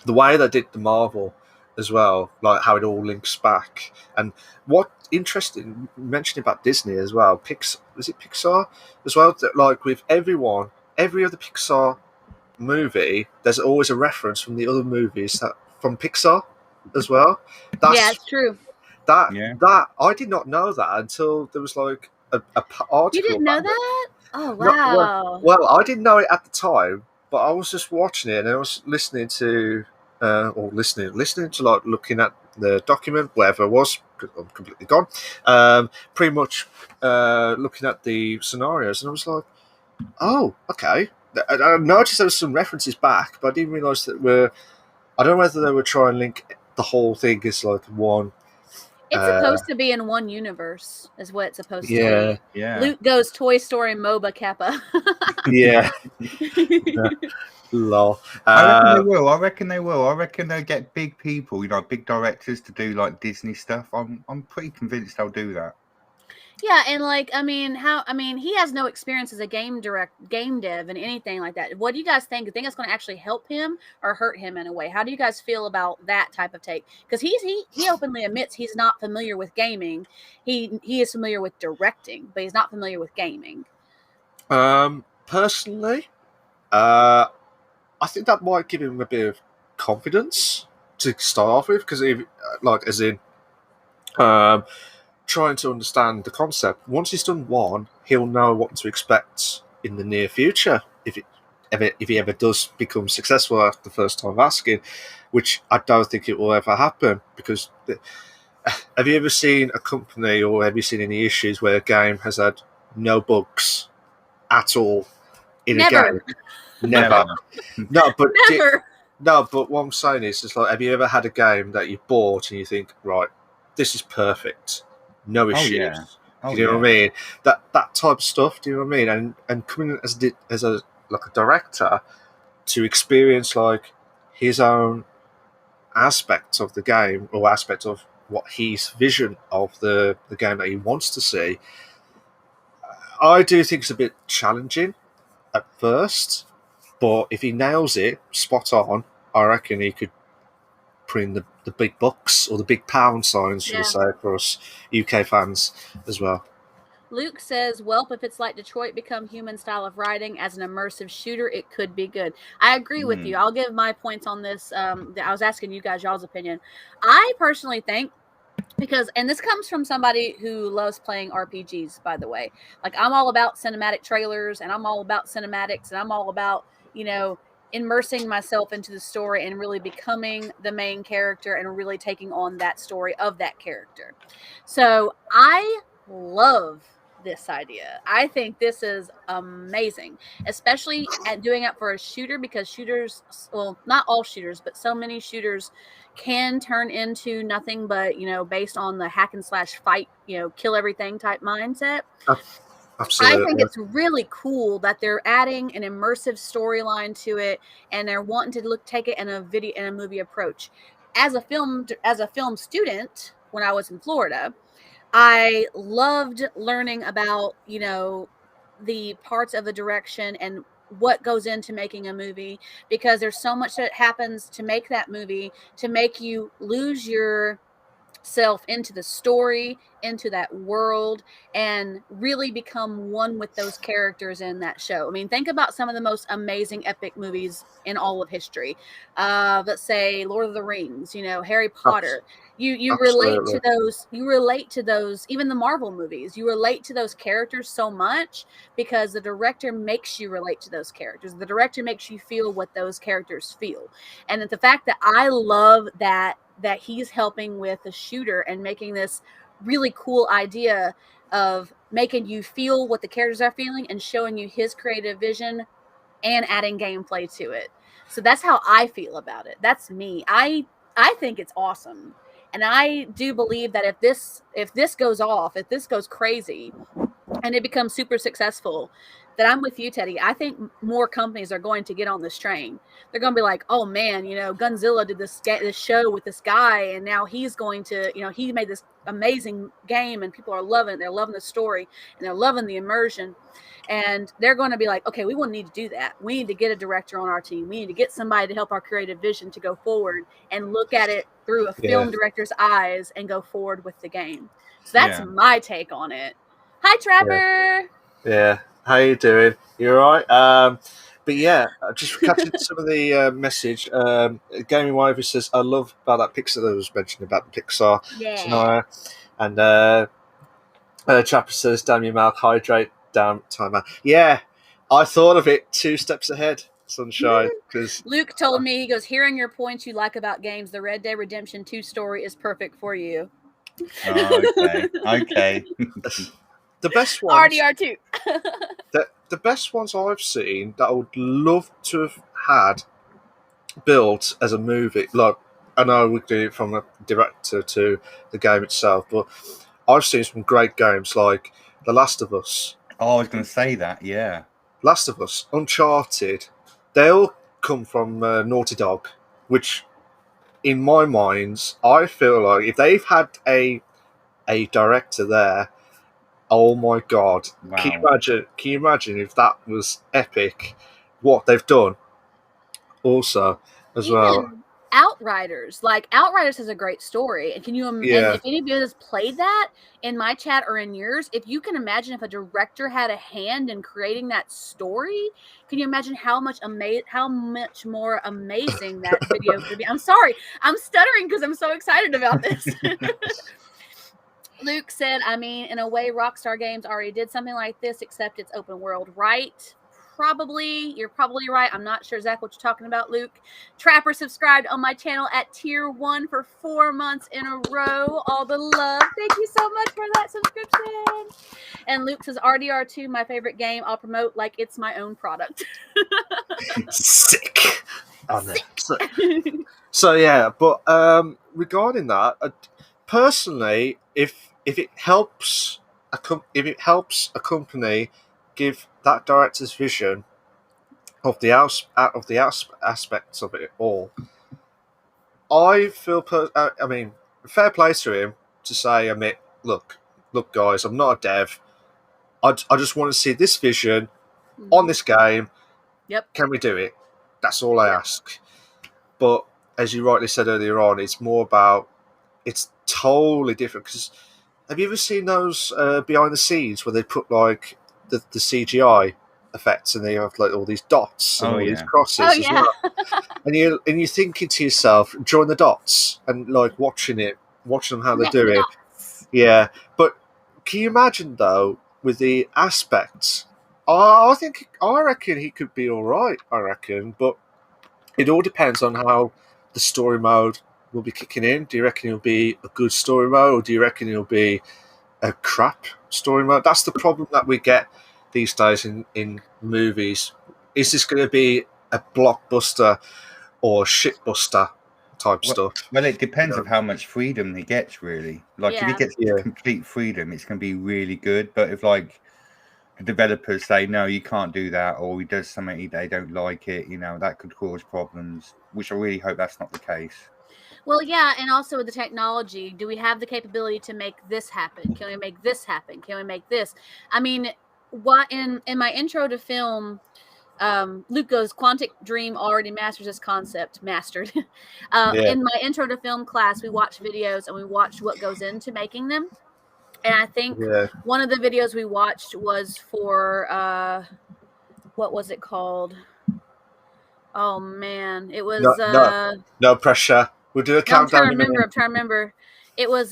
the way they did the Marvel as well, like how it all links back. And what interesting mentioning about Disney as well, is it Pixar as well? That like with every other Pixar movie, there's always a reference from the other movies from Pixar as well. It's true. That I did not know that until there was like a article. You didn't know that? Oh wow! Well, I didn't know it at the time, but I was just watching it and I was listening to like looking at the document, wherever it was, because I'm completely gone. Pretty much looking at the scenarios, and I was like, "Oh, okay." I noticed there was some references back, but I didn't realise that I don't know whether they were trying to link the whole thing as like one. It's supposed to be in one universe, is what it's supposed to be. Yeah. Luke goes Toy Story MOBA Kappa. Yeah. Lol. I reckon they will. I reckon they'll get big people, big directors to do like Disney stuff. I'm pretty convinced they'll do that. Yeah, and like he has no experience as a game dev and anything like that. What do you guys think? Do you think it's going to actually help him or hurt him in a way? How do you guys feel about that type of take? Because he openly admits he's not familiar with gaming. He is familiar with directing, but he's not familiar with gaming. Personally, I think that might give him a bit of confidence to start off with, because trying to understand the concept. Once he's done one, he'll know what to expect in the near future if he ever does become successful after the first time asking, which I don't think it will ever happen. Because have you ever seen a company, or have you seen any issues where a game has had no bugs at all in a game? Never. No, but never. No, but what I'm saying is, it's like, have you ever had a game that you bought and you think, right, this is perfect, no issues? Do you know what I mean? That type of stuff. Do you know what I mean? And coming as a director to experience like his own aspect of the game, or aspect of what his vision of the game that he wants to see, I do think it's a bit challenging at first. But if he nails it spot on, I reckon he could put in the big bucks, or the big pound signs, should I say, for us UK fans as well. Luke says, "Welp, if it's like Detroit Become Human style of writing as an immersive shooter, it could be good." I agree with you. I'll give my points on this. I was asking you guys y'all's opinion. I personally think, and this comes from somebody who loves playing RPGs, by the way. Like, I'm all about cinematic trailers, and I'm all about cinematics, and I'm all about, immersing myself into the story and really becoming the main character and really taking on that story of that character. So I love this idea. I think this is amazing, especially at doing it for a shooter, because shooters, well, not all shooters, but so many shooters can turn into nothing but, based on the hack and slash fight, kill everything type mindset. Absolutely. I think it's really cool that they're adding an immersive storyline to it, and they're wanting to take it in a movie approach. As a film student, when I was in Florida, I loved learning about, the parts of the direction and what goes into making a movie, because there's so much that happens to make that movie, to make you lose yourself into the story, into that world, and really become one with those characters in that show. I mean, think about some of the most amazing epic movies in all of history. Let's say Lord of the Rings, Harry Potter. You relate to those. You relate to those. Even the Marvel movies, you relate to those characters so much because the director makes you relate to those characters. The director makes you feel what those characters feel, and the fact that I love that he's helping with the shooter and making this really cool idea of making you feel what the characters are feeling and showing you his creative vision and adding gameplay to it. So that's how I feel about it. That's me. I think it's awesome. And I do believe that if this goes off, if this goes crazy and it becomes super successful, that I'm with you, Teddy. I think more companies are going to get on this train. They're going to be like, oh man, Gunzilla did this show with this guy, and now he's going to, he made this amazing game, and people are loving it. They're loving the story, and they're loving the immersion. And they're going to be like, okay, we won't need to do that. We need to get a director on our team. We need to get somebody to help our creative vision to go forward and look at it through a film director's eyes and go forward with the game. So that's my take on it. Hi, Trapper. Yeah. How you doing? You all right? But yeah, just catching some of the message. Gaming Wife says, I love about that Pixar that was mentioned about the Pixar. Yeah. And Trapper says, damn you, Mal, hydrate, damn timer. Yeah, I thought of it 2 steps ahead, Sunshine. Because Luke told me, he goes, hearing your points you like about games, the Red Dead Redemption 2 story is perfect for you. Okay. The best ones, RDR2. the best ones I've seen that I would love to have had built as a movie. Like, I know we do it from a director to the game itself, but I've seen some great games like The Last of Us. Oh, I was going to say that, yeah. Last of Us, Uncharted, they all come from Naughty Dog, which, in my mind, I feel like if they've had a director there, Oh my god! Wow. Can you imagine if that was epic? What they've done, also as well. Outriders, like Outriders has a great story, and can you? And if any of you has played that in my chat or in yours, if you can imagine if a director had a hand in creating that story, can you imagine how much more amazing that video could be? I'm sorry, I'm stuttering because I'm so excited about this. Luke said, I mean, in a way, Rockstar Games already did something like this, except it's open world, right? Probably. You're probably right. I'm not sure exactly what you're talking about, Luke. Trapper subscribed on my channel at tier 1 for 4 months in a row. All the love. Thank you so much for that subscription. And Luke says, RDR2, my favorite game. I'll promote like it's my own product. Sick. So yeah, but regarding that, personally, if it helps a company give that director's vision of the aspects of it all, I feel. I mean, fair play to him to say, look, guys, I'm not a dev. I just want to see this vision on this game. Yep. Can we do it? That's all I ask. But as you rightly said earlier on, it's more about. It's totally different because have you ever seen those behind the scenes where they put like the CGI effects and they have like all these dots and these crosses as well, and you're thinking to yourself, drawing the dots and like watching them how they do it. Yeah, but can you imagine though with the aspects? I reckon he could be all right. I reckon, but it all depends on how the story mode will be kicking in. Do you reckon it'll be a good story mode, or do you reckon it'll be a crap story mode? That's the problem that we get these days in movies. Is this going to be a blockbuster or shitbuster type stuff? Well, it depends of how much freedom he gets, really. Like, if he gets complete freedom, it's going to be really good. But if, like, the developers say, no, you can't do that, or he does something they don't like it, that could cause problems, which I really hope that's not the case. Well, yeah, and also with the technology, do we have the capability to make this happen? Can we make this happen? Can we make this? I mean, what in my intro to film, Luke goes, Quantic Dream already masters this concept. Mastered. In my intro to film class, we watched videos and we watched what goes into making them. And I think one of the videos we watched was for, what was it called? Oh, man. It was... No pressure. We'll do a countdown. I'm trying to remember. It was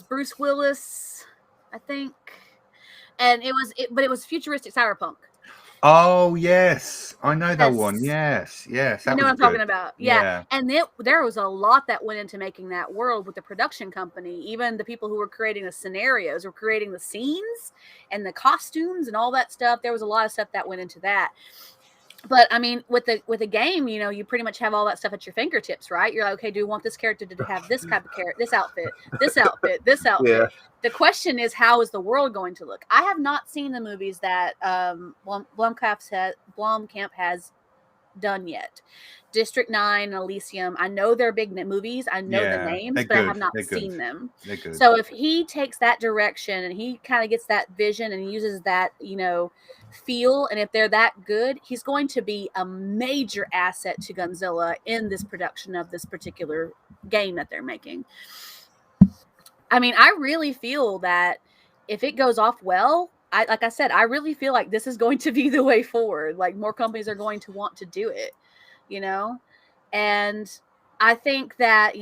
Bruce Willis, I think. And but it was futuristic cyberpunk. Oh yes, I know that one. Yes. You know what I'm talking about. Yeah. And there was a lot that went into making that world with the production company. Even the people who were creating the scenarios were creating the scenes and the costumes and all that stuff. There was a lot of stuff that went into that. But I mean, with a game, you pretty much have all that stuff at your fingertips, right? You're like, okay, do you want this character to have this type of character, this outfit, this outfit, this outfit? Yeah. The question is, how is the world going to look? I have not seen the movies that Blomkamp has done yet. District 9 and Elysium. I know they're big movies. I know the names, but I have not seen them. So if he takes that direction and he kind of gets that vision and uses that, feel, and if they're that good, he's going to be a major asset to Gunzilla in this production of this particular game that they're making. I mean, I really feel that if it goes off well, like I said, I really feel like this is going to be the way forward. Like, more companies are going to want to do it, and I think that,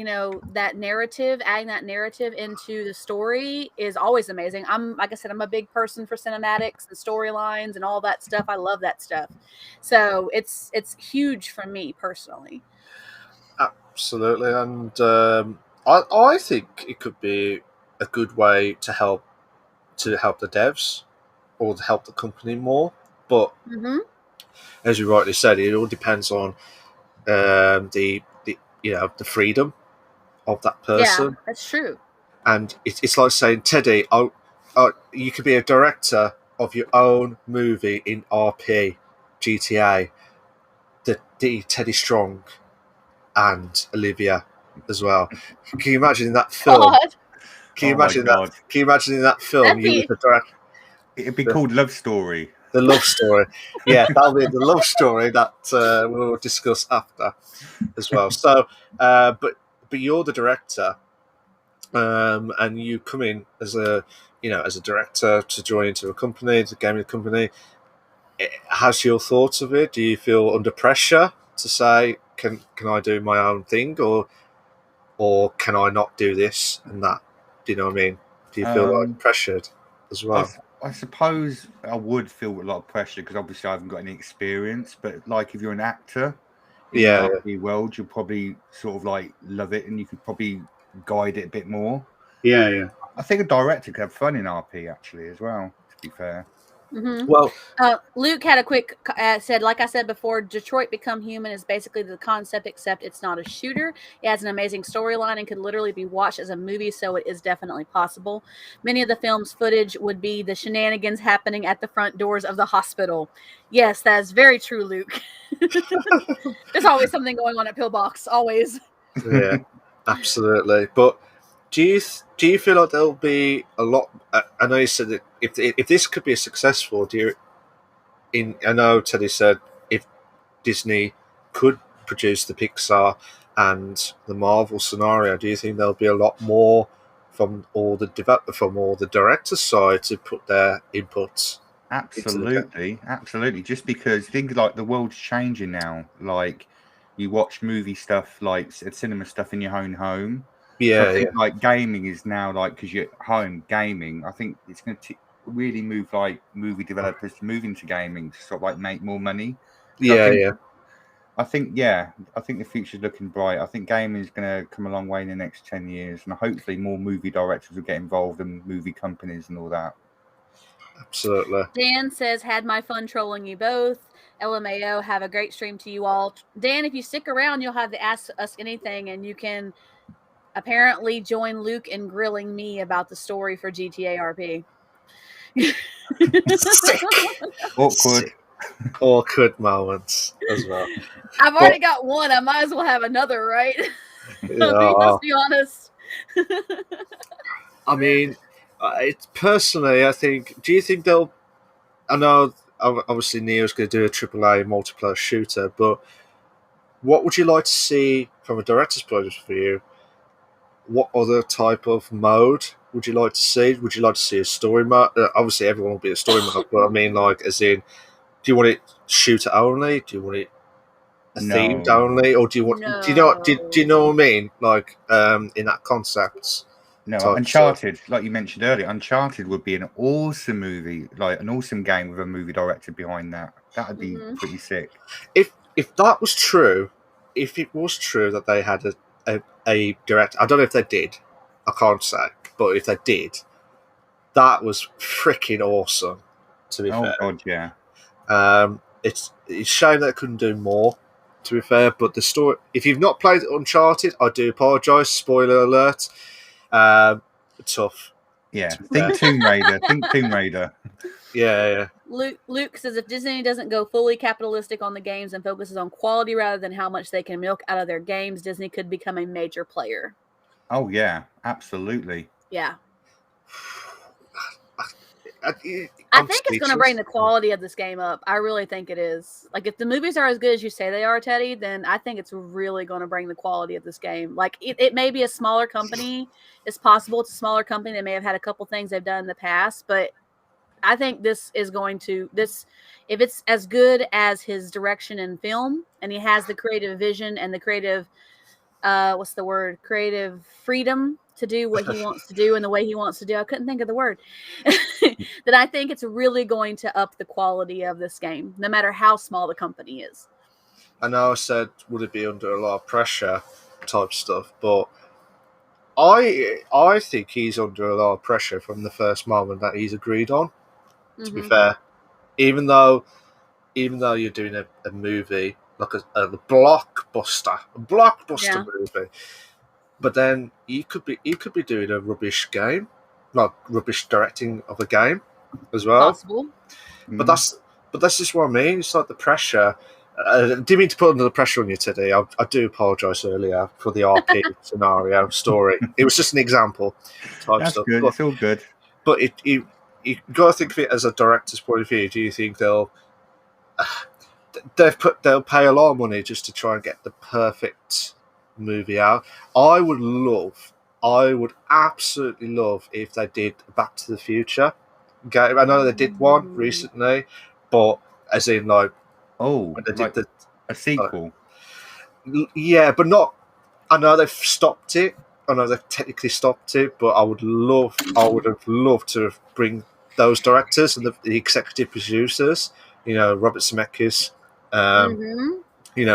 that narrative, adding that narrative into the story is always amazing. Like I said, I'm a big person for cinematics and storylines and all that stuff. I love that stuff. So it's huge for me personally. Absolutely. And I think it could be a good way to help the devs or to help the company more. But as you rightly said, it all depends on the freedom of that person. Yeah, that's true. And it's like saying, Teddy, you could be a director of your own movie in RP, GTA, the Teddy Strong and Olivia as well. Can you imagine that film? God. Can you imagine that? Can you imagine in that film you would direct? It'd be called Love Story. The love story. Yeah, that'll be the love story that we'll discuss after as well. So, but you're the director, and you come in as a director to join into a company, the gaming company. How's your thoughts of it? Do you feel under pressure to say, can I do my own thing, or can I not do this and that? Do you know what I mean? Do you feel like pressured as well? I suppose I would feel a lot of pressure because obviously I haven't got any experience. But like if you're an actor in the RP world, you'll probably sort of like love it, and you could probably guide it a bit more. Yeah. I think a director could have fun in RP actually as well. To be fair. Mm-hmm. Well, Luke had a quick said, like I said before, Detroit Become Human is basically the concept, except it's not a shooter. It has an amazing storyline and could literally be watched as a movie, so it is definitely possible. Many of the film's footage would be the shenanigans happening at the front doors of the hospital. Yes, that is very true, Luke. There's always something going on at Pillbox, always. Yeah, absolutely. But do you feel like there'll be a lot? I know you said that if this could be successful, I know Teddy said if Disney could produce the Pixar and the Marvel scenario, do you think there'll be a lot more from all the directors' side to put their inputs? Absolutely. Just because think like the world's changing now. Like you watch movie stuff, like cinema stuff in your own home. Yeah, so I think like gaming is now like because you're at home gaming. I think it's going to really move like movie developers to move into gaming to sort of like make more money. I think the future's looking bright. I think gaming is going to come a long way in the next 10 years, and hopefully more movie directors will get involved and movie companies and all that. Absolutely. Dan says, had my fun trolling you both. LMAO, have a great stream to you all. Dan, if you stick around, you'll have to ask us anything, and you can apparently join Luke in grilling me about the story for GTA RP. Awkward moments as well. I've already got one. I might as well have another, right? Let's be honest. I mean, personally, I think. Do you think they'll? I know, obviously, Neo's going to do a AAA multiplayer shooter, but what would you like to see from a director's point of view? What other type of mode would you like to see? Would you like to see a story mode? Obviously, everyone will be a story mode, but I mean, like, as in, do you want it shooter only? Do you want it themed only, or do you want? No. Do you know what I mean? Like, in that concept. No, Uncharted, like you mentioned earlier, Uncharted would be an awesome movie, like an awesome game with a movie director behind that. That would be pretty sick. If that was true, if it was true that they had a director, I don't know if they did, I can't say, but if they did, that was freaking awesome. To be fair, God, yeah. It's a shame that I couldn't do more. To be fair, but the story. If you've not played Uncharted, I do apologise. Spoiler alert. Tough. Yeah, think Tomb Raider. Yeah. Luke says if Disney doesn't go fully capitalistic on the games and focuses on quality rather than how much they can milk out of their games, Disney could become a major player. Oh yeah, absolutely. Yeah. I think it's going to bring the quality of this game up. I really think it is. Like, if the movies are as good as you say they are, Teddy, then I think it's really going to bring the quality of this game. Like, it may be a smaller company. It's possible it's a smaller company. They may have had a couple things they've done in the past, but I think this is going to if it's as good as his direction in film, and he has the creative vision and the creative creative freedom to do what he wants to do in the way he wants to do. I couldn't think of the word. That I think it's really going to up the quality of this game, no matter how small the company is. I know I said, would it be under a lot of pressure type stuff, but I think he's under a lot of pressure from the first moment that he's agreed on, to be fair. Even though you're doing a movie, like a blockbuster movie, but then you could be doing a rubbish game, like rubbish directing of a game as well. Possible. But that's just what I mean. It's like the pressure. didn't mean to put another pressure on you today. I do apologise earlier for the RP scenario story. It was just an example type That's stuff. good. It's all good. But you got to think of it as a director's point of view. Do you think they'll pay a lot of money just to try and get the perfect movie out? I would absolutely love if they did Back to the Future game. I know they did one recently, but as in like, when they did a sequel. Yeah, but not. I know they've stopped it. I know they've technically stopped it, but I would have loved to bring those directors and the executive producers. Robert Zemeckis,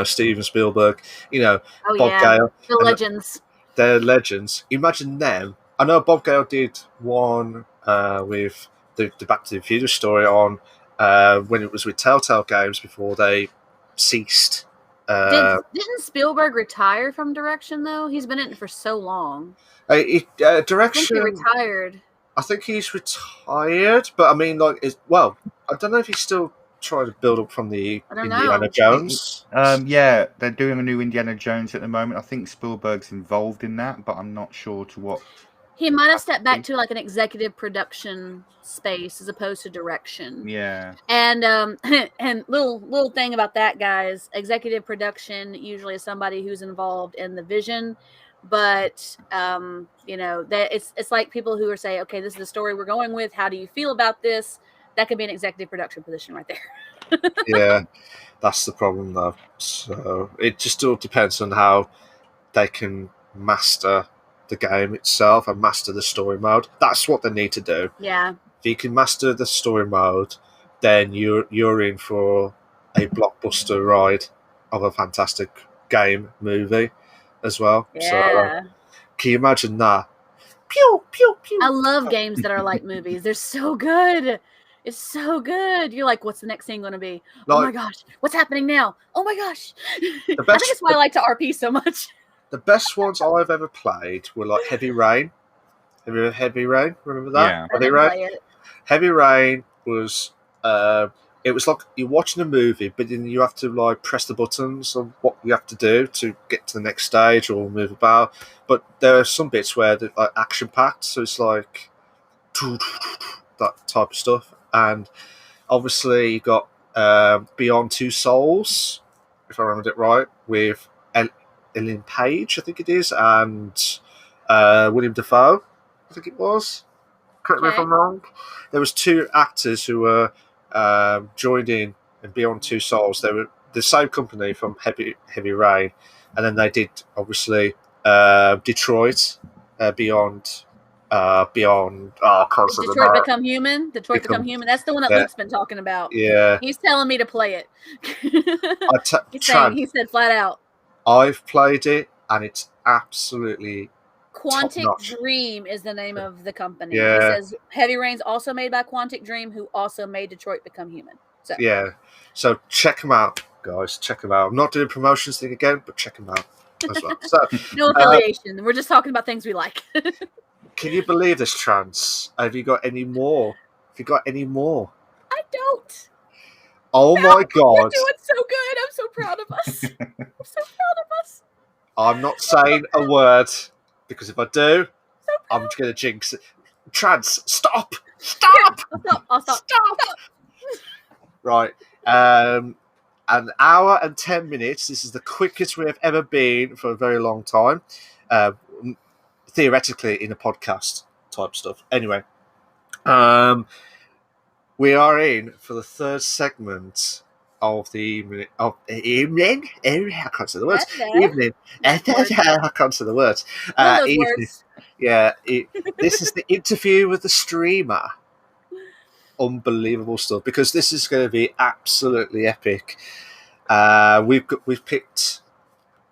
Steven Spielberg, Bob Gale. The legends. They're legends. Imagine them. I know Bob Gale did one with the Back to the Future story on when it was with Telltale Games before they ceased. Didn't Spielberg retire from direction though? He's been in it for so long. Direction. I think he retired. I think he's retired, but I mean, I don't know if he's still trying to build up from the Indiana Jones. Yeah, they're doing a new Indiana Jones at the moment. I think Spielberg's involved in that, but I'm not sure to what. He might have stepped back to like an executive production space as opposed to direction. Yeah. And and little thing about that, guys, executive production usually is somebody who's involved in the vision, but that it's like people who are saying, okay, this is the story we're going with. How do you feel about this? That could be an executive production position right there. Yeah, that's the problem though. So it just all depends on how they can master the game itself and master the story mode. That's what they need to do. Yeah. If you can master the story mode, then you're in for a blockbuster ride of a fantastic game movie as well. Yeah. So, can you imagine that? Pew pew pew. I love games that are like movies. They're so good. It's so good. You're like, what's the next thing going to be? Oh my gosh, what's happening now? Oh my gosh. I think that's why I like to RP so much. The best ones I've ever played were like Heavy Rain. Have you ever Heavy Rain? Remember that? Yeah. Heavy Rain. Heavy Rain was it was like you're watching a movie, but then you have to like press the buttons of what you have to do to get to the next stage or move about. But there are some bits where they're like action packed, so it's like that type of stuff. And obviously you got Beyond Two Souls, if I remembered it right, with Ellen Page, I think it is, and William Dafoe, I think it was. Correct me if I'm wrong. There was two actors who were joined in Beyond Two Souls. They were the same company from Heavy Rain, and then they did obviously Detroit, Beyond. I can't say Detroit Become Human. Detroit Become Human. That's the one that Luke's been talking about. Yeah, he's telling me to play it. He said flat out. I've played it, and it's absolutely Quantic Dream is the name of the company. Yeah. It says Heavy Rain's also made by Quantic Dream, who also made Detroit Become Human. So yeah, so check them out, guys. Check them out. I'm not doing promotions thing again, but check them out as well. So no affiliation. We're just talking about things we like. Can you believe this, Trance? Have you got any more? Have you got any more? I don't. Oh my God. We're doing so good. I'm so proud of us. I'm so proud of us. I'm not saying a word, because if I do, I'm going to jinx it. Trance, stop! Stop! I'll stop. Stop! Right. An hour and 10 minutes. This is the quickest we have ever been for a very long time. Theoretically, in a podcast type stuff. Anyway. We are in for the third segment of the evening. I can't say the words. Evening. I can't say the words. Evening. Yeah. This is the interview with the streamer. Unbelievable stuff, because this is going to be absolutely epic. We've picked.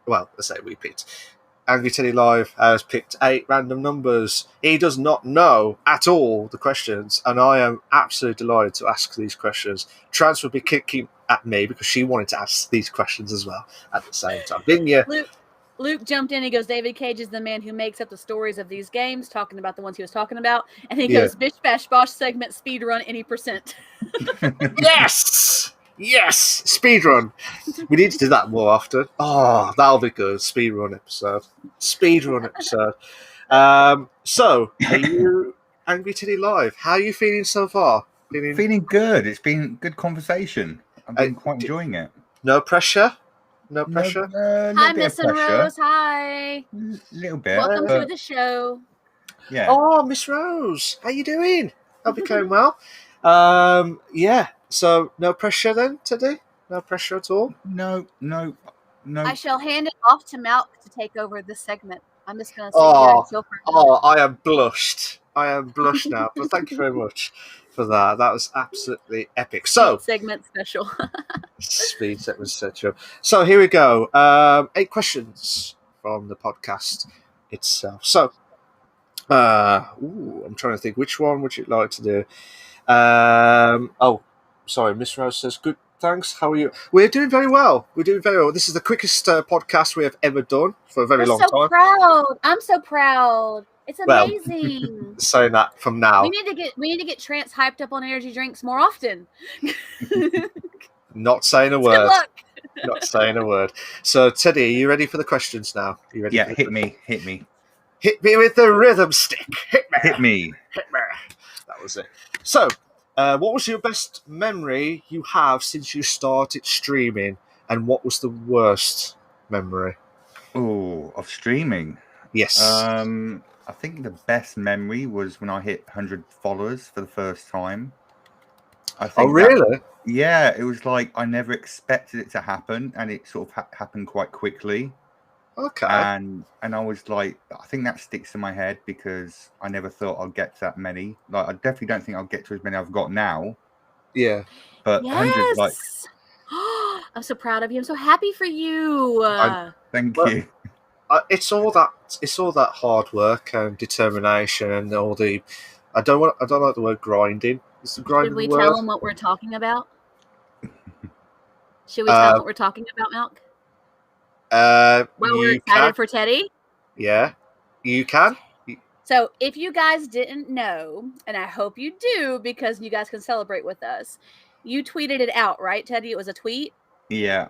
Well, let's say we picked. Angry Teddy Live has picked 8 random numbers. He does not know at all the questions, and I am absolutely delighted to ask these questions. Trance will be kicking at me because she wanted to ask these questions as well at the same time, didn't you? Luke jumped in. He goes, David Cage is the man who makes up the stories of these games, talking about the ones he was talking about. And he goes, Bish Bash Bosh segment speed run any %. Yes! Yes, speedrun. We need to do that more often. Oh, that'll be good. Speedrun episode. So, are you Angry Teddy Live? How are you feeling so far? Feeling good. It's been good conversation. I've been quite enjoying it. No pressure? No pressure? Hi, Miss and Rose. Hi. Little bit. Welcome to the show. Yeah. Oh, Miss Rose. How you doing? Hope you're going well. Yeah. So, no pressure then today? No pressure at all? No. I shall hand it off to Malk to take over this segment. I'm just going to sit here and chill for a minute. I am blushed. Now. But thank you very much for that. That was absolutely epic. So, segment special. Speed segment special. So here we go. 8 questions from the podcast itself. So, I'm trying to think which one would you like to do. Sorry, Miss Rose says good. Thanks. How are you? We're doing very well. This is the quickest podcast we have ever done for a very long time. I'm so proud. It's amazing. Well, saying that from now. We need to get Trance hyped up on energy drinks more often. Not saying a word. Not saying a word. So, Teddy, are you ready for the questions now? Are you ready? Yeah, hit me. Hit me with the rhythm stick. Hit me. That was it. So, what was your best memory you have since you started streaming, and what was the worst memory? Oh, of streaming? Yes. I think the best memory was when I hit 100 followers for the first time. Really? Yeah, it was like I never expected it to happen, and it sort of happened quite quickly. Okay. And I was like, I think that sticks in my head because I never thought I'd get to that many. Like, I definitely don't think I'll get to as many I've got now. Yeah. But 100, like, I'm so proud of you. I'm so happy for you. Thank you. It's all that hard work and determination and all the. I don't like the word grinding. Is the grinding Should we the word? tell them what we're talking about? Should we tell them what we're talking about, Milk? We're excited for Teddy. Yeah, you can. So if you guys didn't know, and I hope you do because you guys can celebrate with us, you tweeted it out, right, Teddy? It was a tweet? Yeah.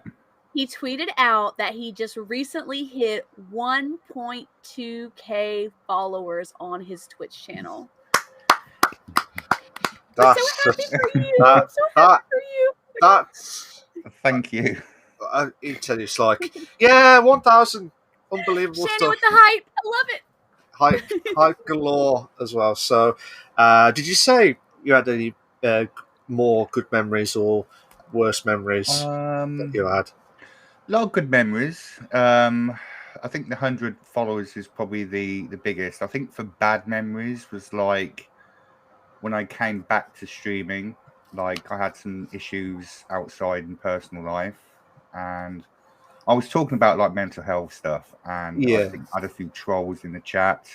He tweeted out that he just recently hit 1.2K followers on his Twitch channel. I'm so happy for you. Thank you. It's like, yeah, 1,000 unbelievable Shanny stuff. with the hype. I love it. Hype galore as well. So, did you say you had any more good memories or worse memories that you had? A lot of good memories. I think the 100 followers is probably the biggest. I think for bad memories was like when I came back to streaming, like I had some issues outside in personal life, and I was talking about like mental health stuff, and I think I had a few trolls in the chat,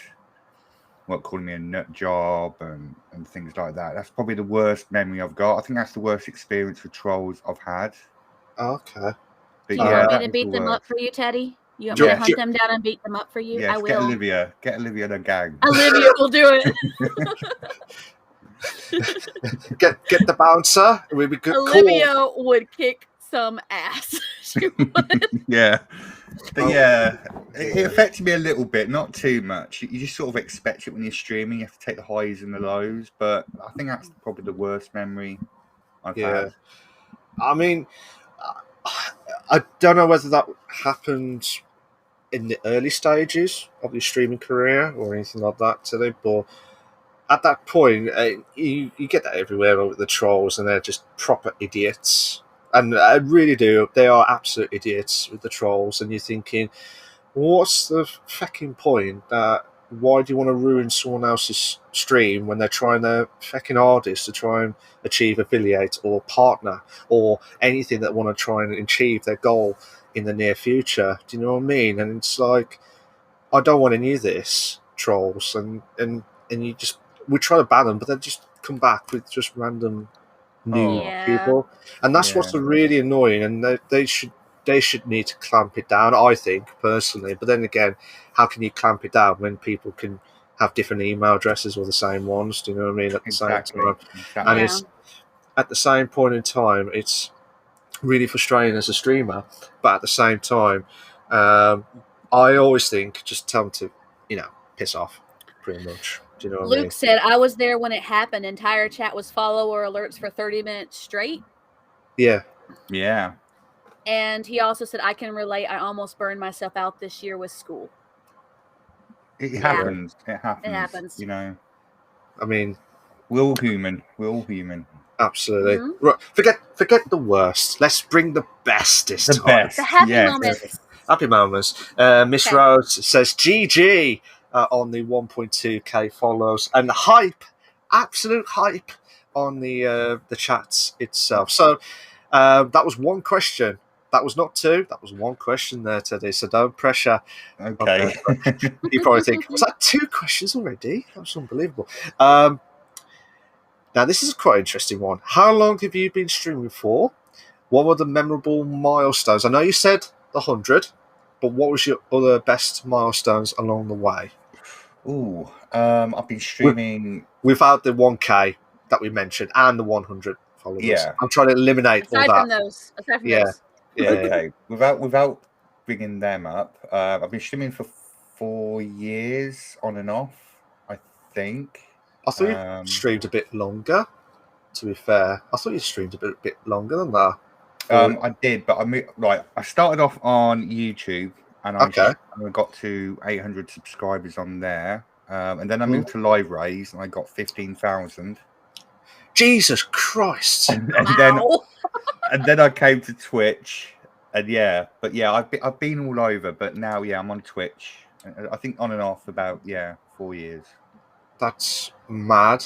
calling me a nut job and things like that. That's probably the worst memory I've got. I think that's the worst experience with trolls I've had. Okay. But you want me to beat them up for you, Teddy? You want me to hunt them down and beat them up for you? Yes, I will. Get Olivia the gag. Olivia will do it. get the bouncer. It would be good. Olivia would kick some ass. She would. Yeah. But yeah, it affected me a little bit, not too much. You just sort of expect it when you're streaming. You have to take the highs and the lows. But I think that's probably the worst memory I've had. I mean, I don't know whether that happened in the early stages of your streaming career or anything like that today, but at that point, you get that everywhere with the trolls, and they're just proper idiots. And I really do. They are absolute idiots with the trolls, and you're thinking, what's the fucking point? Why do you want to ruin someone else's stream when they're trying their fucking hardest to try and achieve affiliate or partner or anything that want to try and achieve their goal in the near future? Do you know what I mean? And it's like, I don't want any of this, trolls, and you just, we try to ban them, but they just come back with just random new people, and that's what's really annoying. And they should need to clamp it down, I think personally. But then again, how can you clamp it down when people can have different email addresses or the same ones? Do you know what I mean? At the same time, and it's at the same point in time, it's really frustrating as a streamer. But at the same time, I always think just tell them to, piss off, pretty much. Do you know what I mean? Luke said, I was there when it happened. Entire chat was follower alerts for 30 minutes straight. Yeah. Yeah. And he also said, I can relate. I almost burned myself out this year with school. It happens. It happens. It happens. You know. I mean, we're all human. We're all human. Absolutely. Mm-hmm. Right. Forget the worst. Let's bring the best this time. Best. The happy moments. Happy moments. Miss Rose says GG on the 1.2k follows and hype, absolute hype on the chats itself. So that was one question. That was not two. That was one question there, Teddy. So don't pressure. Okay. You probably think, was that two questions already? That was unbelievable. Now, this is quite an interesting one. How long have you been streaming for? What were the memorable milestones? I know you said the 100, but what was your other best milestones along the way? Ooh, I've been streaming without the 1K that we mentioned and the 100 followers. Yeah, I'm trying to eliminate aside all that. From those. Aside from yeah. those. Yeah. Okay. Without bringing them up, I've been streaming for 4 years on and off, I think. I thought you streamed a bit longer, to be fair. I thought you streamed a bit longer than that. I did, but I started off on YouTube and I got to 800 subscribers on there. And then I moved to Live Raise and I got 15,000. Jesus Christ. And then I came to Twitch and I've been all over, but now I'm on Twitch. I think on and off about 4 years. That's mad.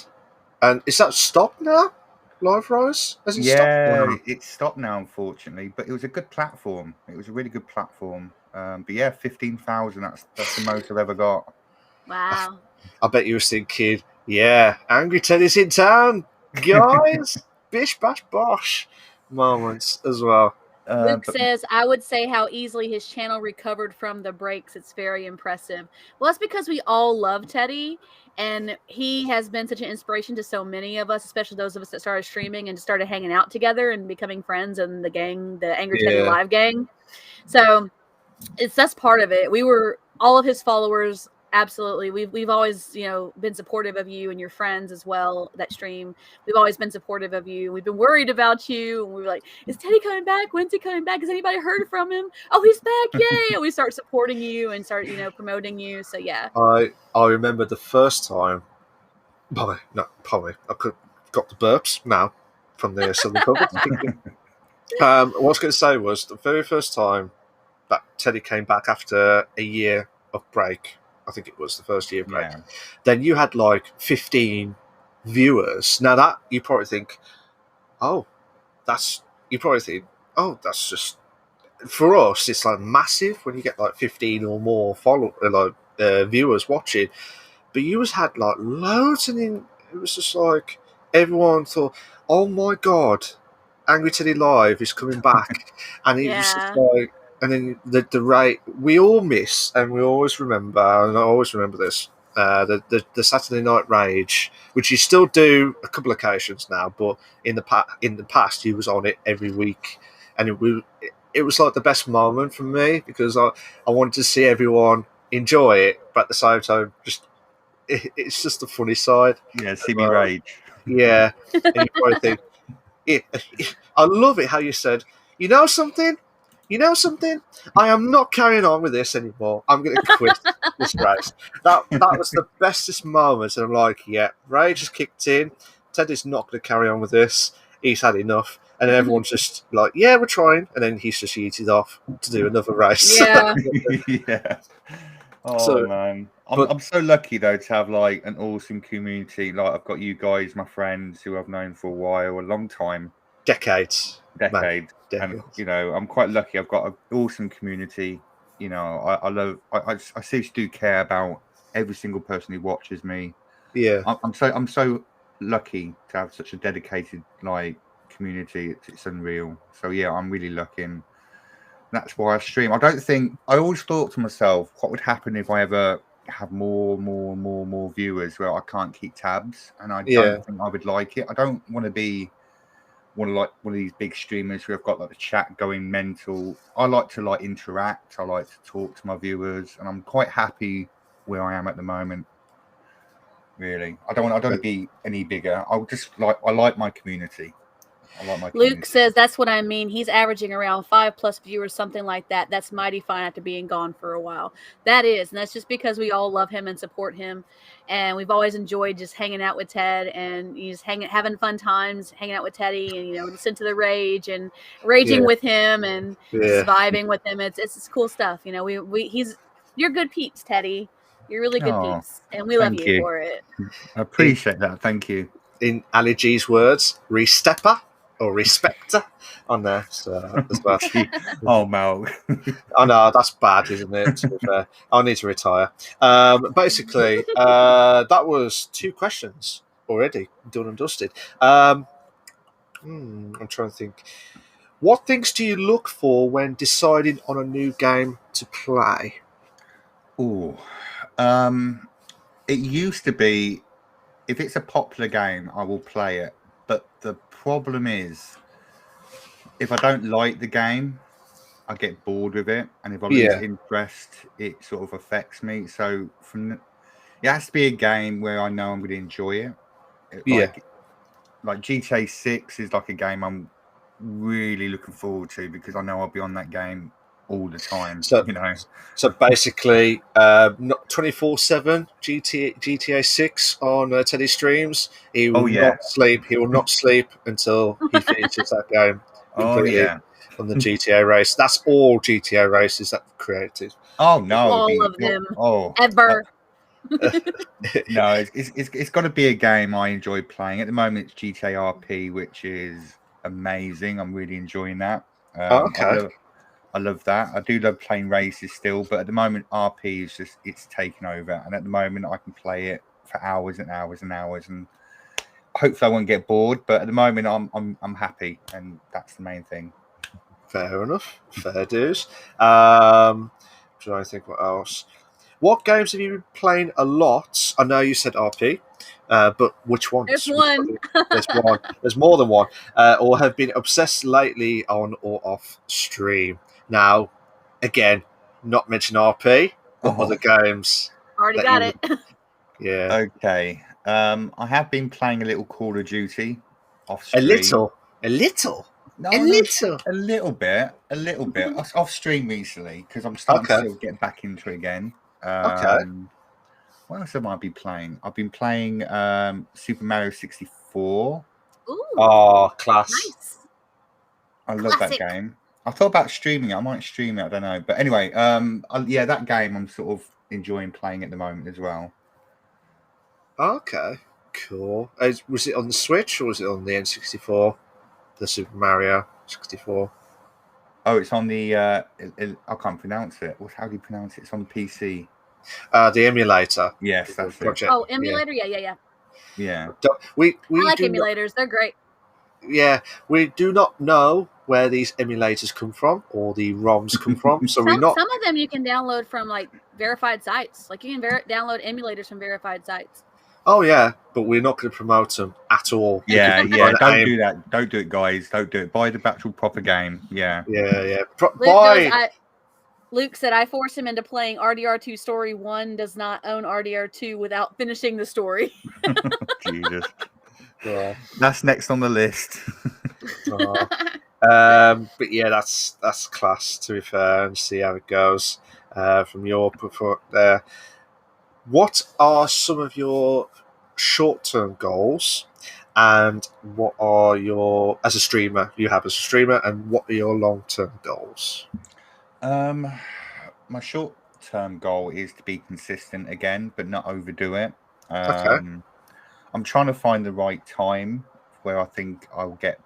And is that stopped now? Live Rise? Has it stopped? It's stopped now, unfortunately. But it was a good platform. It was a really good platform. But 15,000. That's the most I've ever got. Wow. I bet you were thinking, Angry Teddy's in town, guys. Bish, bash, bosh moments as well. Luke says, I would say how easily his channel recovered from the breaks. It's very impressive. Well, that's because we all love Teddy, and he has been such an inspiration to so many of us, especially those of us that started streaming and started hanging out together and becoming friends and the gang, the Angry Teddy Live gang. So that's part of it. We were all of his followers. Absolutely. We've always, been supportive of you and your friends as well that stream. We've always been supportive of you. We've been worried about you. And we were like, is Teddy coming back? When's he coming back? Has anybody heard from him? Oh, he's back. Yay. And we start supporting you and start, promoting you. So, yeah. I remember the first time. I got the burps now from the Southern Cover. What I was going to say was the very first time that Teddy came back after a year of break. I think it was the first year break. Yeah. Then you had like 15 viewers. Now that you probably think, that's just for us. It's like massive when you get like 15 or more viewers watching. But you had like loads, and then it was just like everyone thought, "Oh my god, Angry Teddy Live is coming back," and it was just like. And then the rate we all miss, and we always remember, and I always remember this, the Saturday Night Rage, which you still do a couple of occasions now, but in the past you was on it every week, and it was like the best moment for me because I wanted to see everyone enjoy it, but at the same time, it's just the funny side. Yeah, see me rage. Yeah, and you probably think, I love it how you said, you know something. I am not carrying on with this anymore. I'm going to quit this race. That was the bestest moment. And I'm like, Ray just kicked in. Teddy's not going to carry on with this. He's had enough. And then everyone's just like, we're trying. And then he's just yeeted off to do another race. Yeah. Yeah. Oh, man. I'm so lucky, though, to have, like, an awesome community. Like, I've got you guys, my friends, who I've known for a while, a long time. Decades. Man. And I'm quite lucky. I've got an awesome community. I love. I seriously do care about every single person who watches me. Yeah, I'm so lucky to have such a dedicated community. It's unreal. So I'm really lucky, and that's why I stream. I always thought to myself, what would happen if I ever have more viewers where I can't keep tabs, and I don't think I would like it. I don't want to be one of these big streamers who have got like the chat going mental. I like to like interact. I like to talk to my viewers, and I'm quite happy where I am at the moment. Really, I don't want to be any bigger. I like my community. Luke says that's what I mean. He's averaging around 5+ viewers, something like that. That's mighty fine after being gone for a while. And that's just because we all love him and support him, and we've always enjoyed just hanging out with Ted and he's having fun times, hanging out with Teddy, and listen to the rage and raging with him and just vibing with him. It's cool stuff. You're good peeps, Teddy. You're really good peeps, and we love you for it. I appreciate that. Thank you. In Ali G's words, re-stepper or respecter on there as well. Oh, Mel. Oh, no, that's bad, isn't it? To be fair, I'll need to retire. Basically, that was 2 questions already, done and dusted. I'm trying to think. What things do you look for when deciding on a new game to play? Oh, it used to be, if it's a popular game, I will play it. But the problem is, if I don't like the game, I get bored with it, and if I lose interest, it sort of affects me. So it has to be a game where I know I'm going to enjoy it. Like GTA 6 is like a game I'm really looking forward to because I know I'll be on that game all the time. So basically, not 24/7 GTA 6 on Teddy streams. He will not sleep. He will not sleep until he finishes that game. On the GTA race. That's all GTA races that created. Oh no, all of them. Ever. No, it's got to be a game I enjoy playing. At the moment, it's GTA RP, which is amazing. I'm really enjoying that. I love that. I do love playing races still, but at the moment, RP is it's taken over. And at the moment, I can play it for hours and hours and hours, and hopefully, I won't get bored. But at the moment, I'm happy, and that's the main thing. Fair enough. Fair dues. Trying to think what else. What games have you been playing a lot? I know you said RP, but which ones? There's one. There's one. There's more than one. Or have been obsessed lately on or off stream. Now, again, not mention RP, but other games. Already got it. Yeah. Okay. I have been playing a little Call of Duty off stream. A little. No, a little bit off stream recently because I'm starting to sort of get back into it again. What else have I been playing? I've been playing Super Mario 64. Ooh, oh, class! Nice. I love that game. I thought about streaming it. I might stream it. I don't know, but anyway, that game I'm sort of enjoying playing at the moment as well. Okay, cool. Was it on the Switch or was it on the N64? The Super Mario 64. Oh, it's on the. I can't pronounce it. How do you pronounce it? It's on PC. The emulator. Yes, that's it. Oh, emulator. Yeah. We I like emulators. They're great. Yeah, we do not know where these emulators come from or the ROMs come from. So some of them you can download from like verified sites. Like you can download emulators from verified sites. Oh yeah, but we're not going to promote them at all. Yeah. Don't do that. Don't do it, guys. Don't do it. Buy the actual proper game. Yeah. Luke said, I forced him into playing RDR2 Story 1, does not own RDR2 without finishing the story. Jesus. Yeah. That's next on the list. But yeah, that's class, to be fair, and see how it goes from your report there. What are some of your short-term goals, and what are your, as a streamer, and what are your long-term goals? My short-term goal is to be consistent again, but not overdo it. I'm trying to find the right time where I think I'll get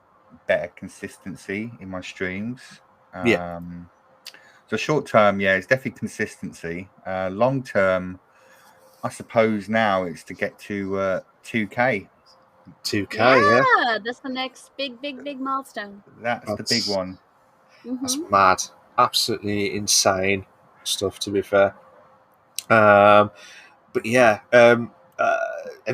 better consistency in my streams. So short-term, it's definitely consistency. Long-term, I suppose now it's to get to 2K. 2K, yeah. That's the next big milestone. That's the big one. That's mad. Absolutely insane stuff, to be fair. But yeah, have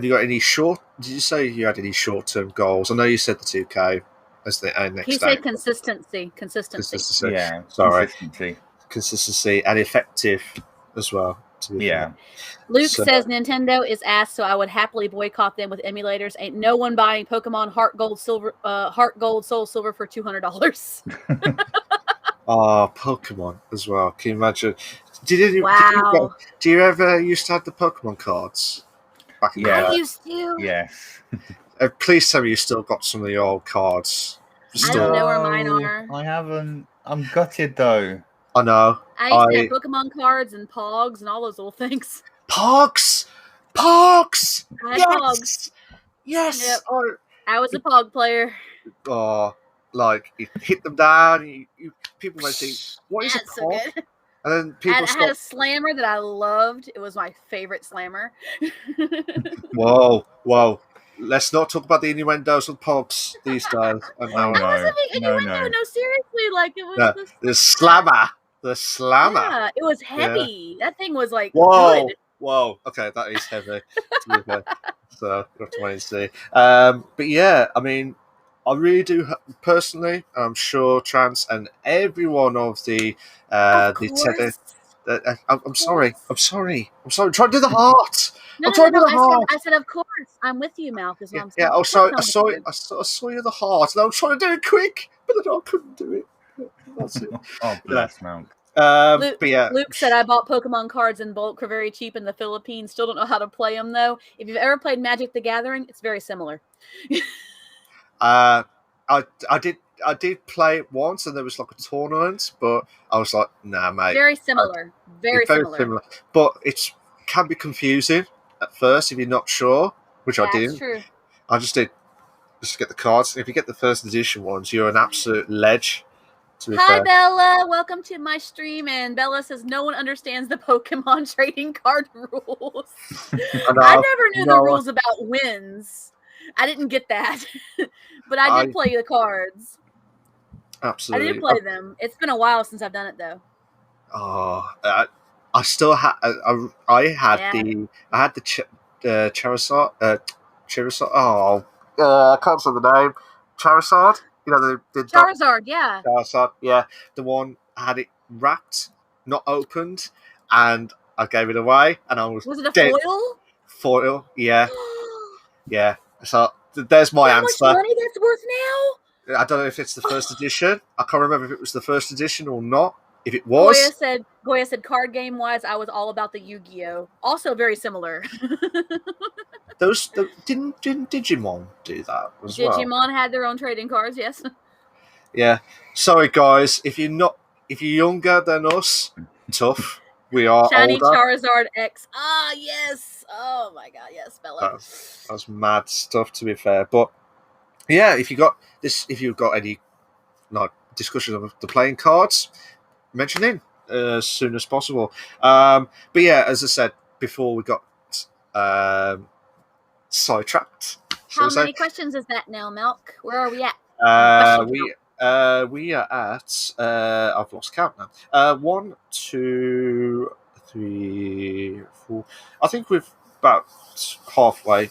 you got any did you say you had any short-term goals? I know you said the 2K. as the next He said consistency. Yeah, sorry, consistency and effective as well. Yeah. Luke says Nintendo is ass, so I would happily boycott them with emulators. Ain't no one buying Pokemon Heart Gold, Soul Silver for $200. Oh, Pokemon as well. Can you imagine? Do you ever used to have the Pokemon cards? Back in the day? I used to. Yes. Please tell me you still got some of the old cards. I don't know where mine are. I haven't. I'm gutted though. I know. I used to have Pokemon cards and Pogs and all those little things. Pogs! Yes! Pogs! Yes! Yep. I was a Pog player. Oh, like, you hit them down, people might think, what is a Pog? So good. And then people I had a slammer that I loved. It was my favorite slammer. Whoa. Let's not talk about the innuendos with Pogs these days. No, seriously. Like, it was the slammer. The slammer. Yeah, it was heavy. Yeah. That thing was like good. Good. Whoa. Okay, that is heavy. So, we'll have to wait and see. But yeah, I mean, I really do personally. I'm sure Trans and every one of the Teddy. I'm sorry. I'm trying to do the heart. I said, of course. I'm with you, Malcolm. Yeah. Oh, sorry. I saw you the heart, and I was trying to do it quick, but then I couldn't do it. That's it. Oh, bless Mount. Luke said, I bought Pokemon cards in bulk for very cheap in the Philippines. Still don't know how to play them, though. If you've ever played Magic the Gathering, it's very similar. I did play it once, and there was like a tournament, but I was like, nah, mate. Very similar. Very similar. But it can be confusing at first if you're not sure, which I didn't. True. I just did just get the cards. If you get the first edition ones, you're an absolute ledge. Hi, Bella. Welcome to my stream. And Bella says no one understands the Pokemon trading card rules. I never knew the rules about wins. I didn't get that. But I did play the cards. Absolutely. I did play them. It's been a while since I've done it, though. Oh, I still had. I had the Charizard. Oh, I can't say the name. Charizard. You know, the Charizard, yeah. Charizard, yeah. The one I had it wrapped, not opened, and I gave it away, and I was. Was it a foil? Foil, yeah, yeah. So there's my answer. How much money that's worth now? I don't know if it's the first edition. I can't remember if it was the first edition or not. If it was, Goya said, card game wise, I was all about the Yu-Gi-Oh. Also very similar. Didn't Digimon do that as well? Digimon had their own trading cards, yes. Yeah. Sorry, guys. If you're younger than us, tough. We are Shiny older. Charizard X. Ah, yes. Oh my God, yes, Bella. That's mad stuff, to be fair. But yeah, if you've got any discussion of the playing cards, mention in as soon as possible. But yeah, as I said before, we got sidetracked. How many questions is that now, Milk? Where are we at? We are at I've lost count now. 1, 2, 3, 4. I think we're about halfway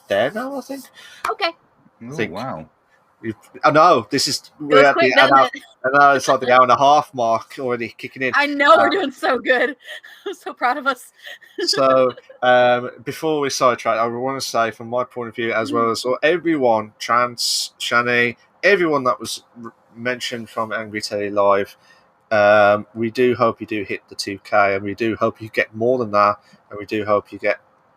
there now. I think. Okay. Oh, wow. I know this is we're at the hour. I know it's like the hour and a half mark already kicking in. I know we're doing so good. I'm so proud of us. So before we sidetrack, I want to say from my point of view, as well as everyone, Chance, Shani, everyone that was mentioned from Angry Teddy Live, we do hope you do hit the 2K, and we do hope you get more than that, and we do hope you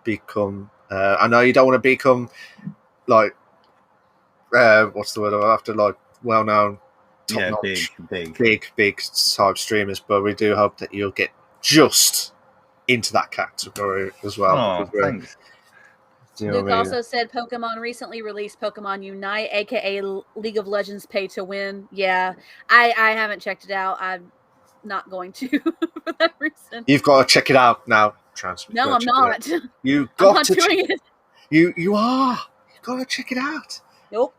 become. I know you don't want to become like. What's the word after like well-known, top-notch, big type streamers, but we do hope that you'll get just into that category as well. Oh, thanks. Luke also said Pokemon recently released Pokemon Unite, aka League of Legends Pay to Win. Yeah, I haven't checked it out. I'm not going to for that reason. You've got to check it out now, Trans. No, I'm not. You got to doing it. You are. You got to check it out. Nope.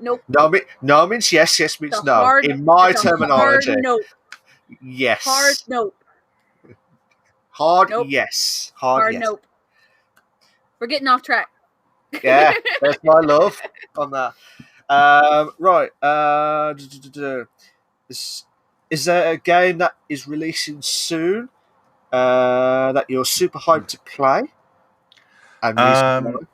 No means yes means no. In my terminology. Hard nope. Yes. Hard nope. Hard nope. Yes. Hard yes. Nope. We're getting off track. Yeah, there's my love on that. Right. Is there a game that is releasing soon that you're super hyped to play? And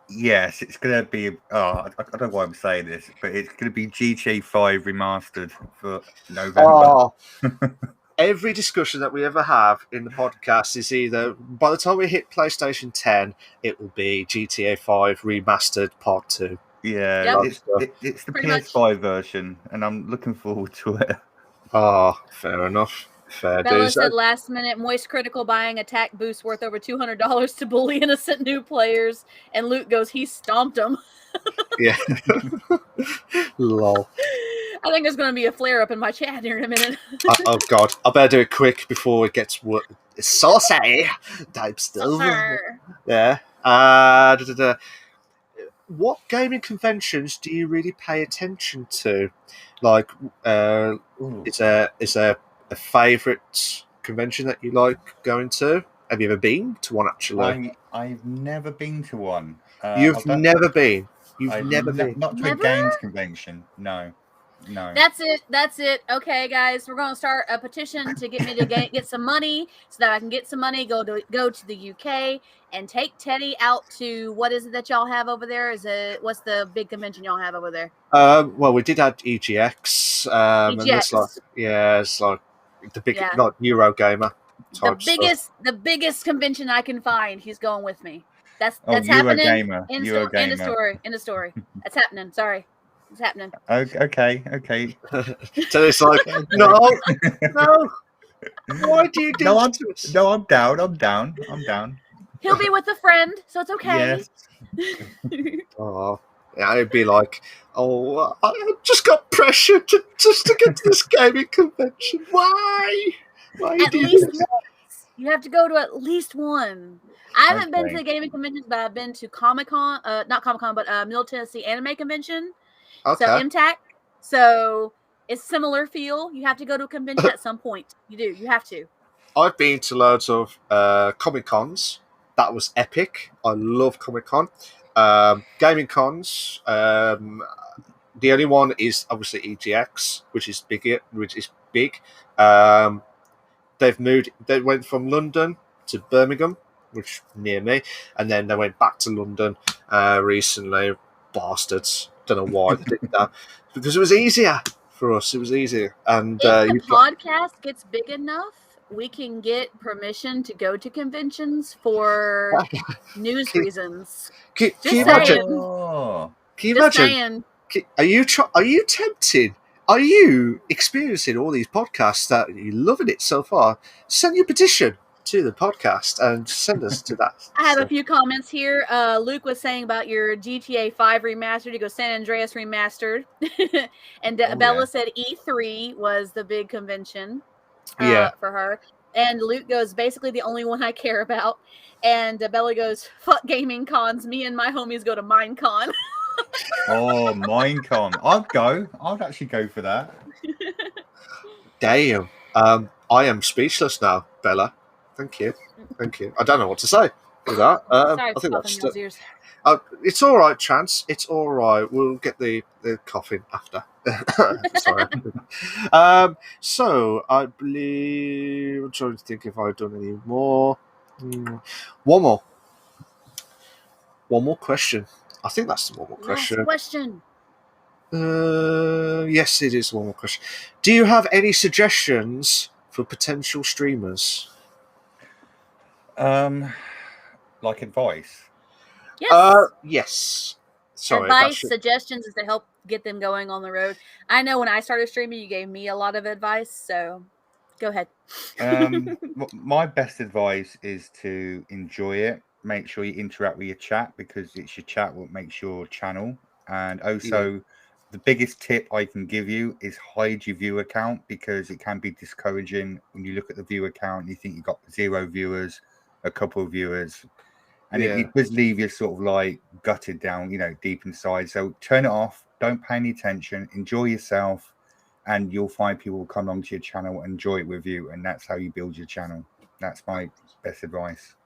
yes, it's going to be. I don't know why I'm saying this, but it's going to be GTA 5 remastered for November. Oh, every discussion that we ever have in the podcast is either by the time we hit PlayStation 10, it will be GTA 5 remastered Part 2. Yeah, it's the PS5 version, and I'm looking forward to it. Oh, fair enough. Fair Bella said last minute Moist Critical buying attack boost worth over $200 to bully innocent new players, and Luke goes, he stomped them. Yeah. Lol. I think there's going to be a flare up in my chat here in a minute. Oh god, I better do it quick before it gets saucy type stuff. Yeah. What gaming conventions do you really pay attention to? Like, is there a favourite convention that you like going to? Have you ever been to one, actually? I've never been to one. You've never been? You've never been? Not to a games convention, no. That's it. Okay, guys, we're going to start a petition to get me to get some money so that I can get some money, go to the UK and take Teddy out to, what is it that y'all have over there? What's the big convention y'all have over there? Well, we did have EGX. EGX. And it's like the big, not Eurogamer. The biggest convention I can find. He's going with me. That's happening. Eurogamer. In the story. That's happening. Sorry. It's happening. Okay. So it's like, no. Why do you do that? No, I'm down. He'll be with a friend, so it's okay. Yes. Oh, yeah, it'd be like, I just got pressured to get to this gaming convention. Why? At least once. You have to go to at least one. I haven't been to the gaming conventions, but I've been to Comic-Con, not Comic-Con, but Middle Tennessee Anime Convention. Okay. So MTAC. So it's similar feel. You have to go to a convention at some point. You do. You have to. I've been to loads of Comic-Cons. That was epic. I love Comic-Con. Gaming cons. The only one is obviously EGX, which is big. They went from London to Birmingham, which near me, and then they went back to London recently. Bastards. Don't know why they did that. Because it was easier for us. It was easier. And if the podcast gets big enough, we can get permission to go to conventions for news reasons. Can you imagine? Can you imagine? Are you tempted? Are you experiencing all these podcasts that you're loving it so far? Send your petition to the podcast and send us to that. I have a few comments here. Luke was saying about your GTA 5 remastered. He goes San Andreas remastered. And Bella said E3 was the big convention for her. And Luke goes, basically the only one I care about. And Bella goes, fuck gaming cons. Me and my homies go to Minecon. Oh, Minecon. I'd actually go for that. Damn. I am speechless now, Bella. Thank you. I don't know what to say with that. Sorry, I think that's ears. It's all right, Chance. It's all right. We'll get the coughing after. Sorry. So I believe I'm trying to think if I've done any more. One more question. I think that's the one more question. Last question. Yes, it is one more question. Do you have any suggestions for potential streamers? Like advice? Yes. Yes. Sorry. Advice, suggestions is to help get them going on the road. I know when I started streaming, you gave me a lot of advice, so go ahead. My best advice is to enjoy it. Make sure you interact with your chat, because it's your chat what makes your channel. And also, the biggest tip I can give you is hide your viewer account, because it can be discouraging when you look at the viewer account and you think you've got 0 viewers, a couple of viewers, and it does leave you sort of like gutted down, deep inside. So turn it off, don't pay any attention, enjoy yourself, and you'll find people will come onto your channel and enjoy it with you, and that's how you build your channel. That's my best advice.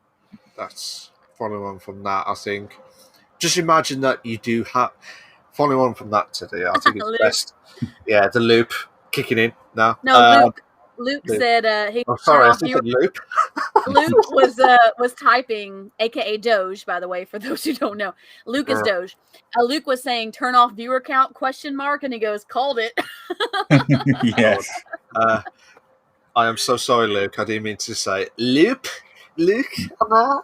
That's following on from that, I think. Just imagine that you do have following on from that today, I think it's best. Yeah, the loop kicking in now. No, Luke said he sorry, I think loop. Luke was typing, aka Doge, by the way, for those who don't know. Luke is Doge. Luke was saying turn off viewer count ? And he goes, called it. Yes. I am so sorry, Luke. I didn't mean to say Luke. I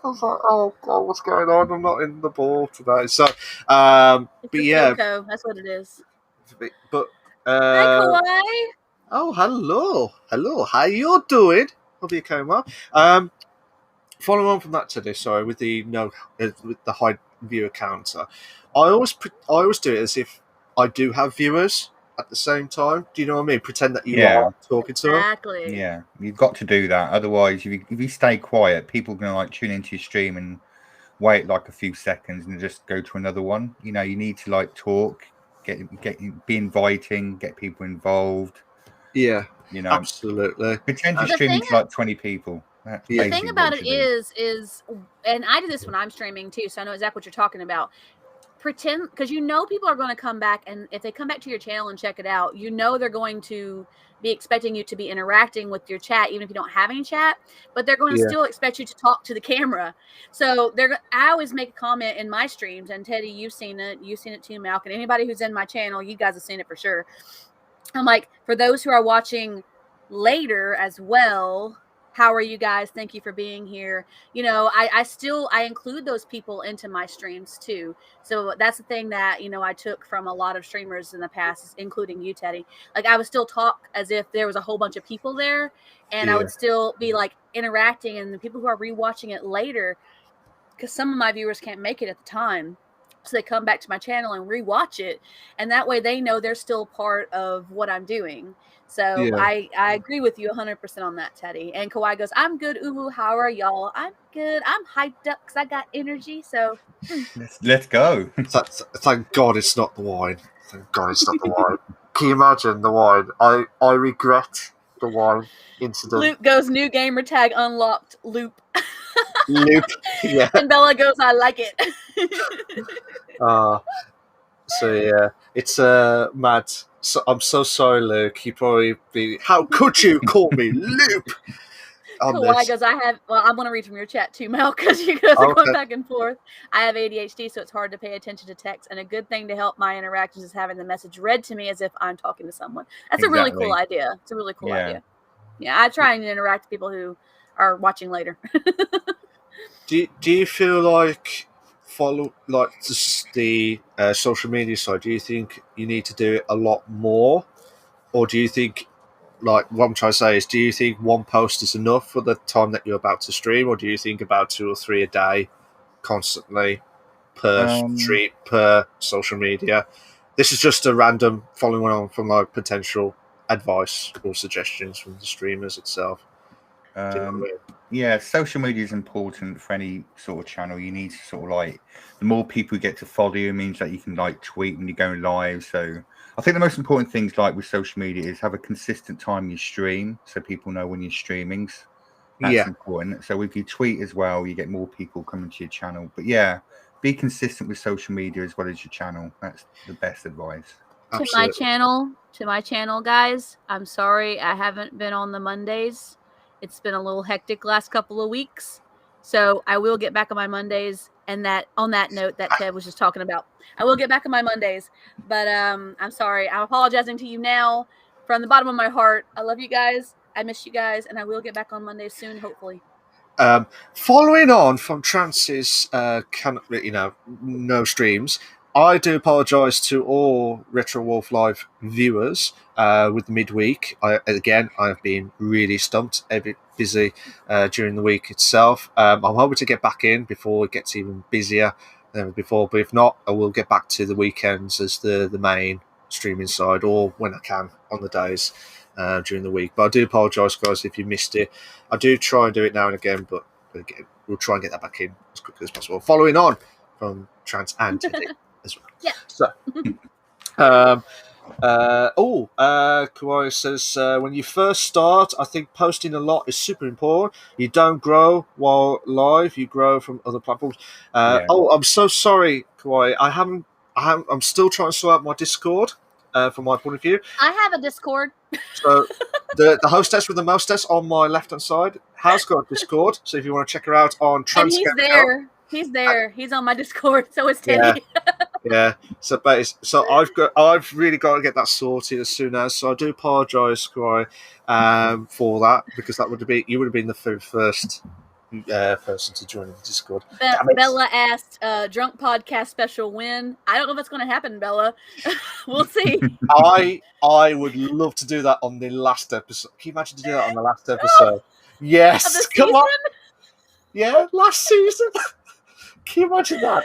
was like, oh God, what's going on? I'm not in the ball today. So, but yeah, that's what it is. But hi, Kawhi. Oh, hello. How you doing? Hope you came well. Following on from that today, sorry, with the high viewer counter, I always do it as if I do have viewers at the same time. Do you know what I mean? Pretend that you are talking to them. Exactly. Yeah, you've got to do that. Otherwise, if you stay quiet, people are going to tune into your stream and wait a few seconds and just go to another one. You need to talk, be inviting, get people involved. Yeah, absolutely. Pretend you're streaming to 20 people. The thing about it is, and I do this when I'm streaming too, so I know exactly what you're talking about. Pretend, because people are going to come back, and if they come back to your channel and check it out, they're going to be expecting you to be interacting with your chat, even if you don't have any chat, but they're going to still expect you to talk to the camera. So I always make a comment in my streams, and Teddy, you've seen it too, Malcolm, anybody who's in my channel, you guys have seen it for sure. I'm like, for those who are watching later as well, how are you guys? Thank you for being here. I include those people into my streams too. So that's the thing that, I took from a lot of streamers in the past, including you, Teddy. I would still talk as if there was a whole bunch of people there, and I would still be interacting, and the people who are rewatching it later, because some of my viewers can't make it at the time, so they come back to my channel and rewatch it, and that way they know they're still part of what I'm doing. So I agree with you 100% on that, Teddy. And Kawhi goes, I'm good, Uwu. How are y'all? I'm good. I'm hyped up because I got energy. So let's go. Thank God it's not the wine. Thank God it's not the wine. Can you imagine the wine? I regret the wine incident. Luke goes, new gamer tag unlocked. Loop. Yeah. And Bella goes, I like it. So yeah, it's mad. So I'm so sorry, Luke. You probably be. How could you call me Loop? Kawhi goes, I'm going to read from your chat too, Mel, because you guys are going back and forth. I have ADHD, so it's hard to pay attention to text. And a good thing to help my interactions is having the message read to me as if I'm talking to someone. That's a really cool idea. It's a really cool idea. Yeah, I try and interact with people who are watching later. Do you feel like follow just the social media side? Do you think you need to do it a lot more, or do you think what I'm trying to say is, do you think one post is enough for the time that you're about to stream, or do you think about 2 or 3 a day constantly per stream, per social media? This is just a random following on from potential advice or suggestions from the streamers itself. Yeah, social media is important for any sort of channel. You need to the more people get to follow you means that you can tweet when you're going live. So I think the most important things with social media is have a consistent time you stream, so people know when you're streaming. That's important. So if you tweet as well, you get more people coming to your channel. But yeah, be consistent with social media as well as your channel. That's the best advice. Absolutely. To my channel, guys, I'm sorry I haven't been on the Mondays. It's been a little hectic last couple of weeks, so I will get back on my Mondays. And that on that note that Ted was just talking about, I will get back on my Mondays. But I'm sorry. I'm apologizing to you now from the bottom of my heart. I love you guys. I miss you guys, and I will get back on Mondays soon, hopefully. Following on from Trance's, no streams. I do apologise to all Retro Wolf Live viewers with the midweek. I have been really stumped, a bit busy during the week itself. I'm hoping to get back in before it gets even busier than before, but if not, I will get back to the weekends as the main streaming side, or when I can on the days during the week. But I do apologise, guys, if you missed it. I do try and do it now and again, but again, we'll try and get that back in as quickly as possible. Following on from Trans and Teddy as well. Yeah. So, Kawhi says, when you first start, I think posting a lot is super important. You don't grow while live, you grow from other platforms. I'm so sorry, Kawhi. I haven't I'm still trying to sort out my Discord. From my point of view, I have a Discord. So the hostess with the mostess on my left hand side has got Discord. So if you want to check her out on and he's there. He's there. He's on my Discord. So is Teddy. Yeah. So I've really got to get that sorted as soon as. So I do apologise, Sky, for that, because you would have been the first person to join the Discord. Bella asked, "Drunk podcast special when?" I don't know if that's going to happen, Bella. We'll see. I would love to do that on the last episode. Can you imagine to do that on the last episode? Yes, come on. Yeah, last season. Can you imagine that?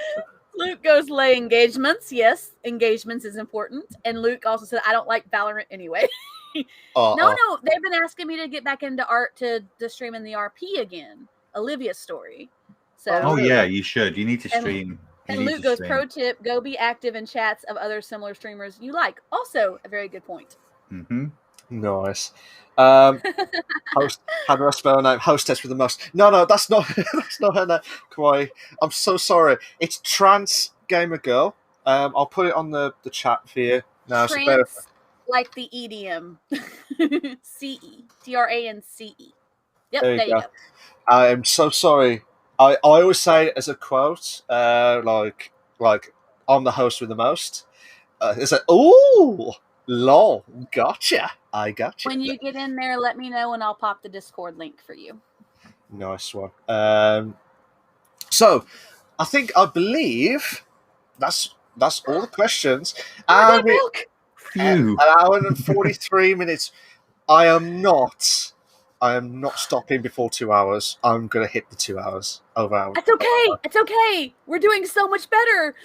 Luke goes lay engagements. Yes, engagements is important. And Luke also said, "I don't like Valorant anyway." No, they've been asking me to get back into art to stream in the RP again. Olivia's story. So yeah, you should. You need to stream. And Luke goes, pro tip, go be active in chats of other similar streamers you like. Also a very good point. Mm-hmm. Nice. Host, how do I spell her name? Hostess with the most. No, that's not her name. Kawaii. I'm so sorry. It's Trans Gamer Girl. I'll put it on the chat for you now. Trans, like the EDM. CE. TRANCE. Yep, there you go. I am so sorry. I always say it as a quote, like I'm the host with the most. It's like, ooh, lol, gotcha. I gotcha. When you get in there, let me know and I'll pop the Discord link for you. Nice one. So, I believe that's all the questions. An hour and 43 minutes. I am not stopping before 2 hours. I'm going to hit the 2 hours over hours. It's okay. It's okay. We're doing so much better.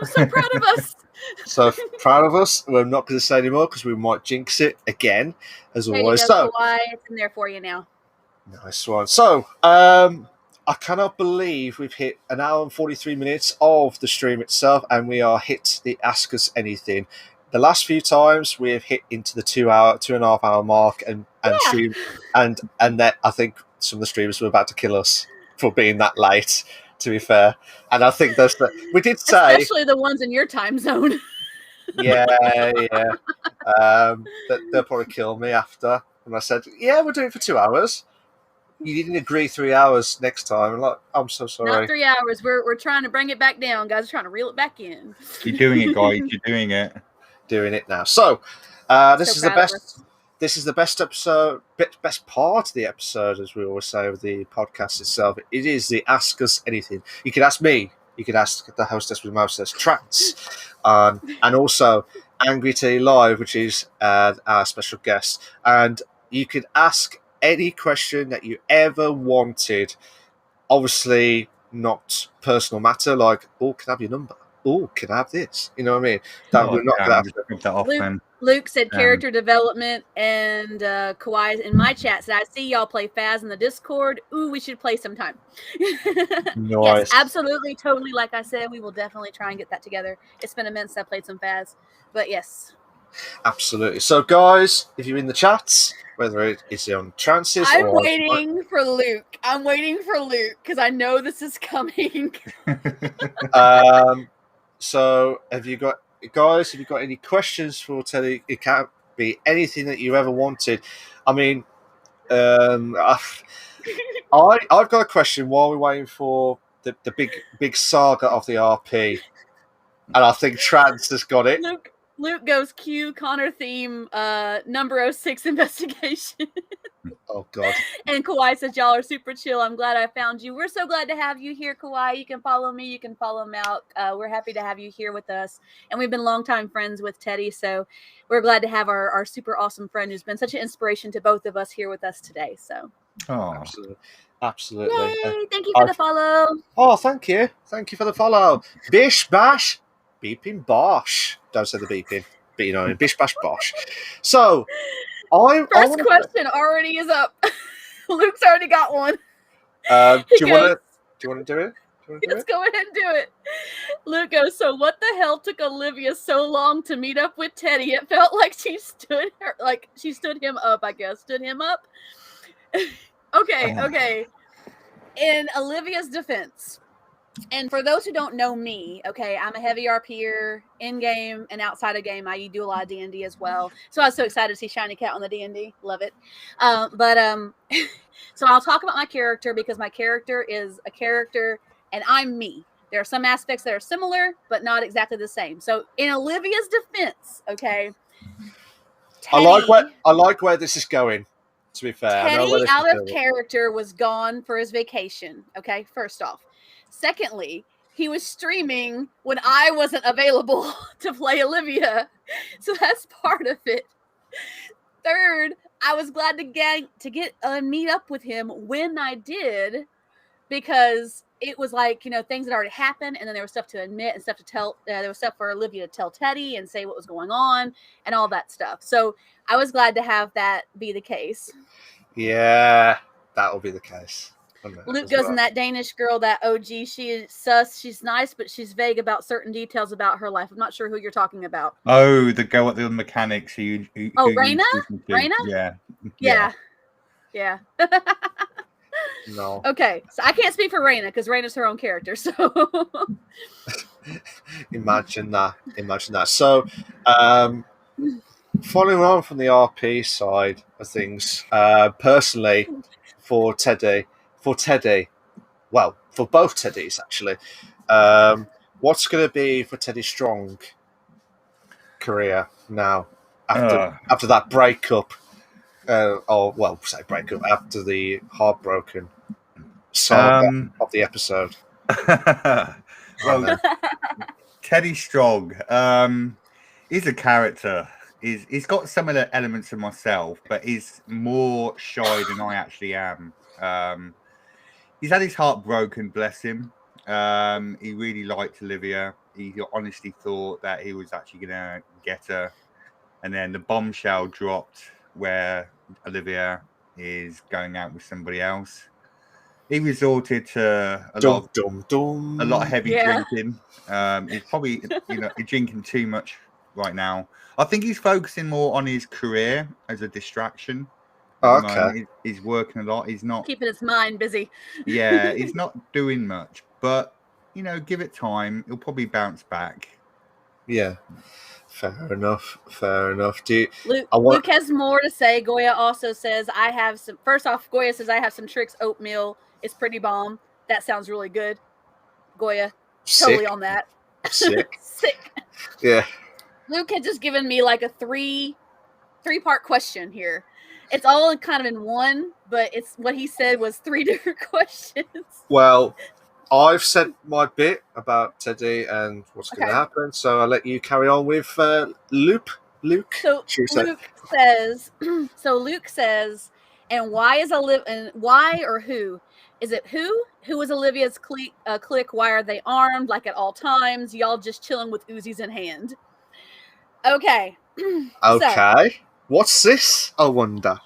I'm so proud of us. So proud of us. We're not going to say anymore because we might jinx it again, as always. So it's in there for you now. Nice one. So I cannot believe we've hit an hour and 43 minutes of the stream itself, and we are hit the Ask Us Anything. The last few times we have hit into the 2.5 hour mark and stream, and that I think some of the streamers were about to kill us for being that late, to be fair. And I think we did say, especially the ones in your time zone. Yeah. They'll probably kill me after. And I said, yeah, we'll do it for 2 hours. You didn't agree 3 hours next time. I'm so sorry. Not 3 hours. We're trying to bring it back down, guys. We're trying to reel it back in. You're doing it, guys. You're doing it. Doing it now. So this is the best. This is the best episode, best part of the episode, as we always say, of the podcast itself. It is the Ask Us Anything. You could ask me. You could ask the hostess with mostess, Trance, and also Angry T Live, which is our special guest. And you could ask any question that you ever wanted. Obviously, not personal matter, like, oh, can I have your number? Oh, can I have this? You know what I mean? We're not going to have Luke said character development, and Kawhi in my chat said, I see y'all play Faz in the Discord. Ooh, we should play sometime. Nice. Yes, absolutely, totally. Like I said, we will definitely try and get that together. It's been a minute since I played some Faz, but yes. Absolutely. So, guys, if you're in the chats, whether it's on Trances I'm waiting for Luke. I'm waiting for Luke because I know this is coming. So, have you got any questions for Teddy? It can't be anything that you ever wanted. I mean, I've got a question while we're waiting for the big saga of the RP, and I think Trans has got it. Luke goes Q Connor theme number 06 investigation. Oh God. And Kawhi says y'all are super chill. I'm glad I found you. We're so glad to have you here, Kawhi. You can follow me, you can follow him out. We're happy to have you here with us. And we've been longtime friends with Teddy, so we're glad to have our super awesome friend who's been such an inspiration to both of us here with us today. So Absolutely. Yay, thank you for the follow. Oh, thank you for the follow. Bish Bash beeping Bosh. Don't say the beeping, but you know, Bish Bash Bosh. So First question already is up. Luke's already got one. Do you want to do it? Let's go ahead and do it. Luke goes, so what the hell took Olivia so long to meet up with Teddy? It felt like she stood him up, I guess. Stood him up? Okay. In Olivia's defense, And for those who don't know me, okay, I'm a heavy RPer in game and outside of game. I do a lot of D&D as well. So I was so excited to see Shiny Cat on the D&D. Love it. So I'll talk about my character because my character is a character and I'm me. There are some aspects that are similar, but not exactly the same. So in Olivia's defense, okay, Teddy, I like where this is going. To be fair, Teddy out of character was gone for his vacation. Okay, first off. Secondly, he was streaming when I wasn't available to play Olivia, so that's part of it. Third, I was glad to get meet up with him when I did, because it was like, you know, things had already happened, and then there was stuff to admit and stuff to tell. There was stuff for Olivia to tell Teddy and say what was going on and all that stuff. So I was glad to have that be the case. Yeah, that will be the case. Luke goes in that Danish girl, that OG. She is sus. She's nice, but she's vague about certain details about her life. I'm not sure who you're talking about. Oh, the girl at the mechanics. Raina? Raina? Yeah. No. Okay, so I can't speak for Raina because Raina's her own character. So imagine that. So, following on from the RP side of things, personally, for Teddy, well, for both Teddys actually, what's going to be for Teddy's strong career now after that breakup? After the heartbroken song of the episode. Well, Teddy Strong, he's a character. He's got some of the elements of myself, but he's more shy than I actually am. He's had his heart broken, bless him. He really liked Olivia. He honestly thought that he was actually going to get her. And then the bombshell dropped where Olivia is going out with somebody else. He resorted to a lot of heavy drinking. He's probably he's drinking too much right now. I think he's focusing more on his career as a distraction. Okay. He's working a lot. He's not keeping his mind busy. Yeah, he's not doing much, but give it time. He'll probably bounce back. Yeah. Fair enough. Luke has more to say. Goya also says, I have some. First off, Goya says, I have some tricks. Oatmeal is pretty bomb. That sounds really good. Goya, totally on that. Sick. Sick. Yeah. Luke had just given me like a three-part question here. It's all kind of in one, but it's what he said was 3 different questions. Well, I've said my bit about Teddy and what's going to happen, so I'll let you carry on with Luke. So Luke says, and why is why or who? Is it who? Who is Olivia's clique? Why are they armed like at all times? Y'all just chilling with Uzis in hand. Okay. Okay. What's this? I wonder.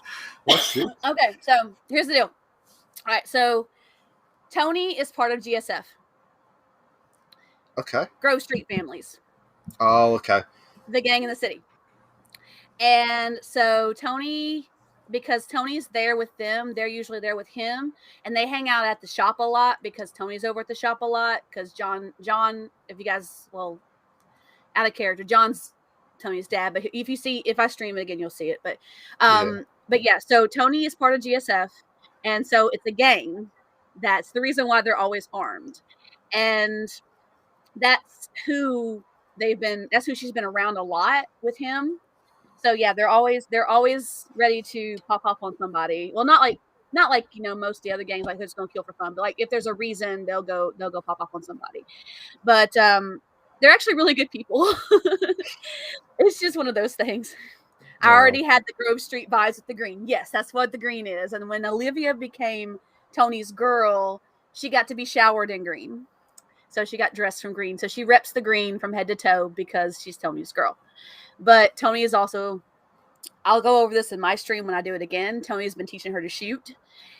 What's this? Okay, so here's the deal. All right, so Tony is part of GSF. Okay. Grove Street Families. Oh, okay. The gang in the city. And so Tony, because Tony's there with them, they're usually there with him, and they hang out at the shop a lot because Tony's over at the shop a lot. Because John, if you guys, out of character, John's Tony's dad. But if I stream it again, you'll see it. But yeah, so Tony is part of GSF, and so it's a gang. That's the reason why they're always armed, and that's who she's been around a lot with him. So yeah, they're always ready to pop off on somebody. Well, not like most of the other gangs, like they're just gonna kill for fun, but like if there's a reason, they'll go pop off on somebody. But they're actually really good people. It's just one of those things. Wow. I already had the Grove Street vibes with the green. Yes, that's what the green is. And when Olivia became Tony's girl, she got to be showered in green. So she got dressed from green. So she reps the green from head to toe because she's Tony's girl. But Tony is also, I'll go over this in my stream when I do it again. Tony's been teaching her to shoot,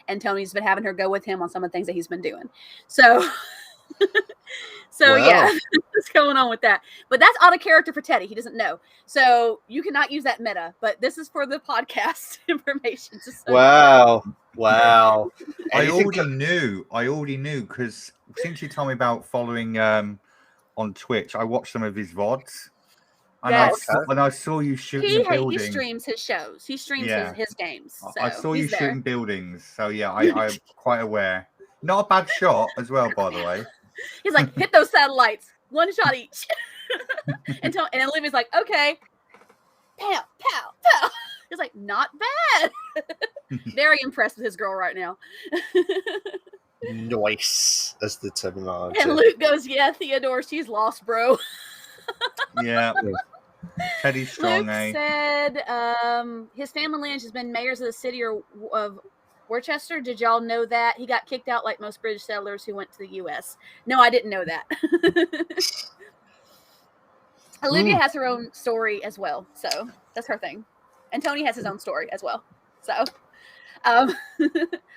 and Tony's been having her go with him on some of the things that he's been doing. So yeah, what's going on with that? But that's out of character for Teddy. He doesn't know. So you cannot use that meta, but this is for the podcast information. Wow. Wow. I already knew because since you told me about following on Twitch, I watched some of his VODs. And I saw you shooting a building. He streams his shows. He streams his games. So I saw you shooting buildings. So yeah, I'm quite aware. Not a bad shot as well, by the way. He's like, hit those satellites. One shot each. and Olivia's like, okay. Pow, pow, pow. He's like, not bad. Very impressed with his girl right now. Nice, as the terminology. And Luke goes, yeah, Theodore, she's lost, bro. Yeah. Teddy Strong, Luke said his family lineage has been mayors of the city of Worcester. Did y'all know that? He got kicked out like most British settlers who went to the U.S. No, I didn't know that. Olivia has her own story as well, so that's her thing. And Tony has his own story as well. So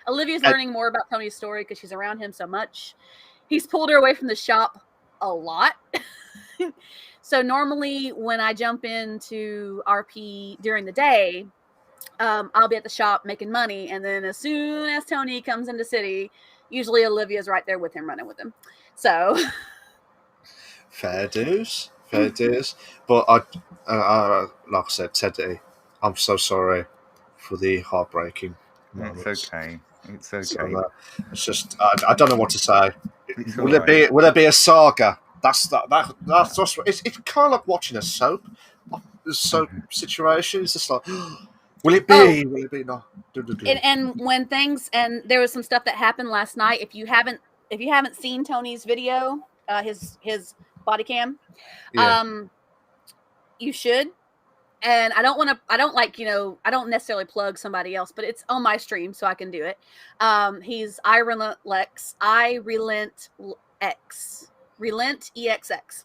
Olivia's learning more about Tony's story because she's around him so much. He's pulled her away from the shop a lot. So normally when I jump into RP during the day, I'll be at the shop making money. And then as soon as Tony comes into city, usually Olivia's right there with him, running with him. So fair dues. But like I said, Teddy, I'm so sorry for the heartbreaking moments. It's okay. So, it's just I don't know what to say. Will it be a saga? That's just it's kind of like watching a soap situation. It's just like, will it be? Will it be? No. And when things and there was some stuff that happened last night. If you haven't seen Tony's video, his body cam, you should. And I don't necessarily plug somebody else, but it's on my stream, so I can do it. He's Relent EXX.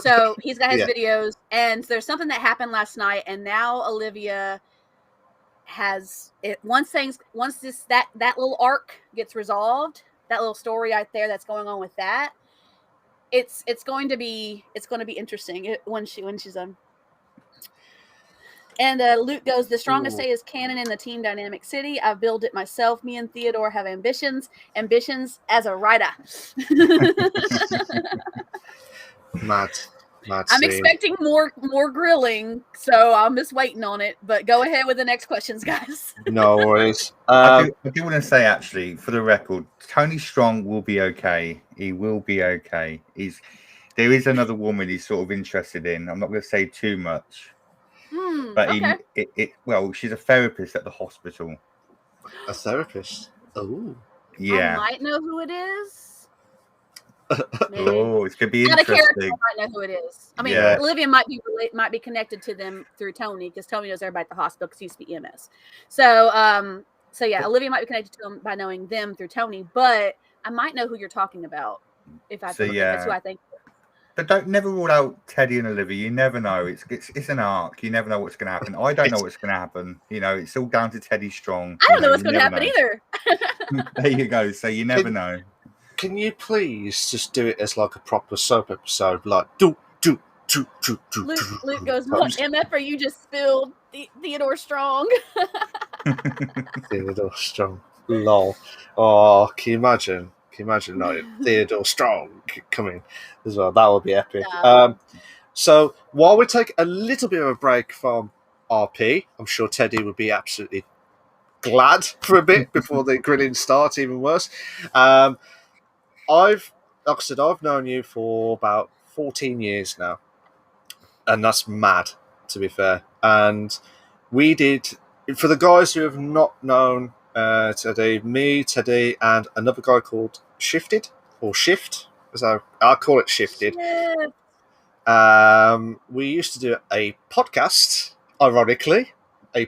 So he's got his videos, and there's something that happened last night, and now Olivia has it. Once that little arc gets resolved, that little story right there that's going on with that, it's going to be interesting when she's done. And Luke goes, the strongest say is canon in the Team Dynamic City. I've built it myself. Me and Theodore have ambitions as a writer. Mad. I'm expecting more grilling, so I'm just waiting on it. But go ahead with the next questions, guys. No worries. I do want to say, actually, for the record, Tony Strong will be okay. He will be okay. There is another woman he's sort of interested in. I'm not going to say too much. But she's a therapist at the hospital. A therapist? Oh. Yeah. I might know who it is. Oh, it's going to be Not interesting. A character, I might know who it is. I mean, Olivia might be connected to them through Tony, because Tony knows everybody at the hospital because he used to be EMS. So Olivia might be connected to them by knowing them through Tony, but I might know who you're talking about if that's who I think. But never rule out Teddy and Olivia. You never know. It's an arc. You never know what's going to happen. I don't know what's going to happen. It's all down to Teddy Strong. I don't know what's going to happen either. There you go. So you never know. Can you please just do it as like a proper soap episode, like do. Luke goes, what MF are you just spilled? Theodore Strong. Theodore Strong. Lol. Oh, can you imagine? Like Theodore Strong coming as well? That would be epic. No. So while we take a little bit of a break from RP, I'm sure Teddy would be absolutely glad for a bit before the grilling starts, even worse. I've known you for about 14 years now, and that's mad, to be fair. And we did, for the guys who have not known Teddy, and another guy called Shifted, or Shift, as I call it Shifted. Yeah. We used to do a podcast, ironically,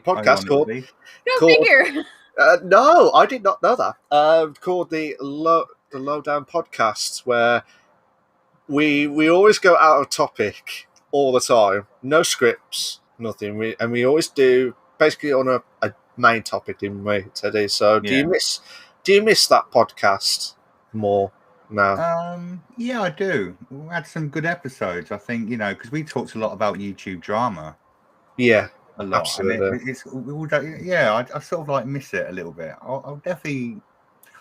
called... Go figure! No, I did not know that. Called the Lowdown Podcast, where we always go out of topic all the time. No scripts, nothing. We always do basically on a main topic, didn't we, Teddy? So do you miss that podcast more now? Yeah, I do. We had some good episodes, I think, because we talked a lot about YouTube drama. Yeah. a lot. Absolutely. And it's I sort of like miss it a little bit. I'll definitely.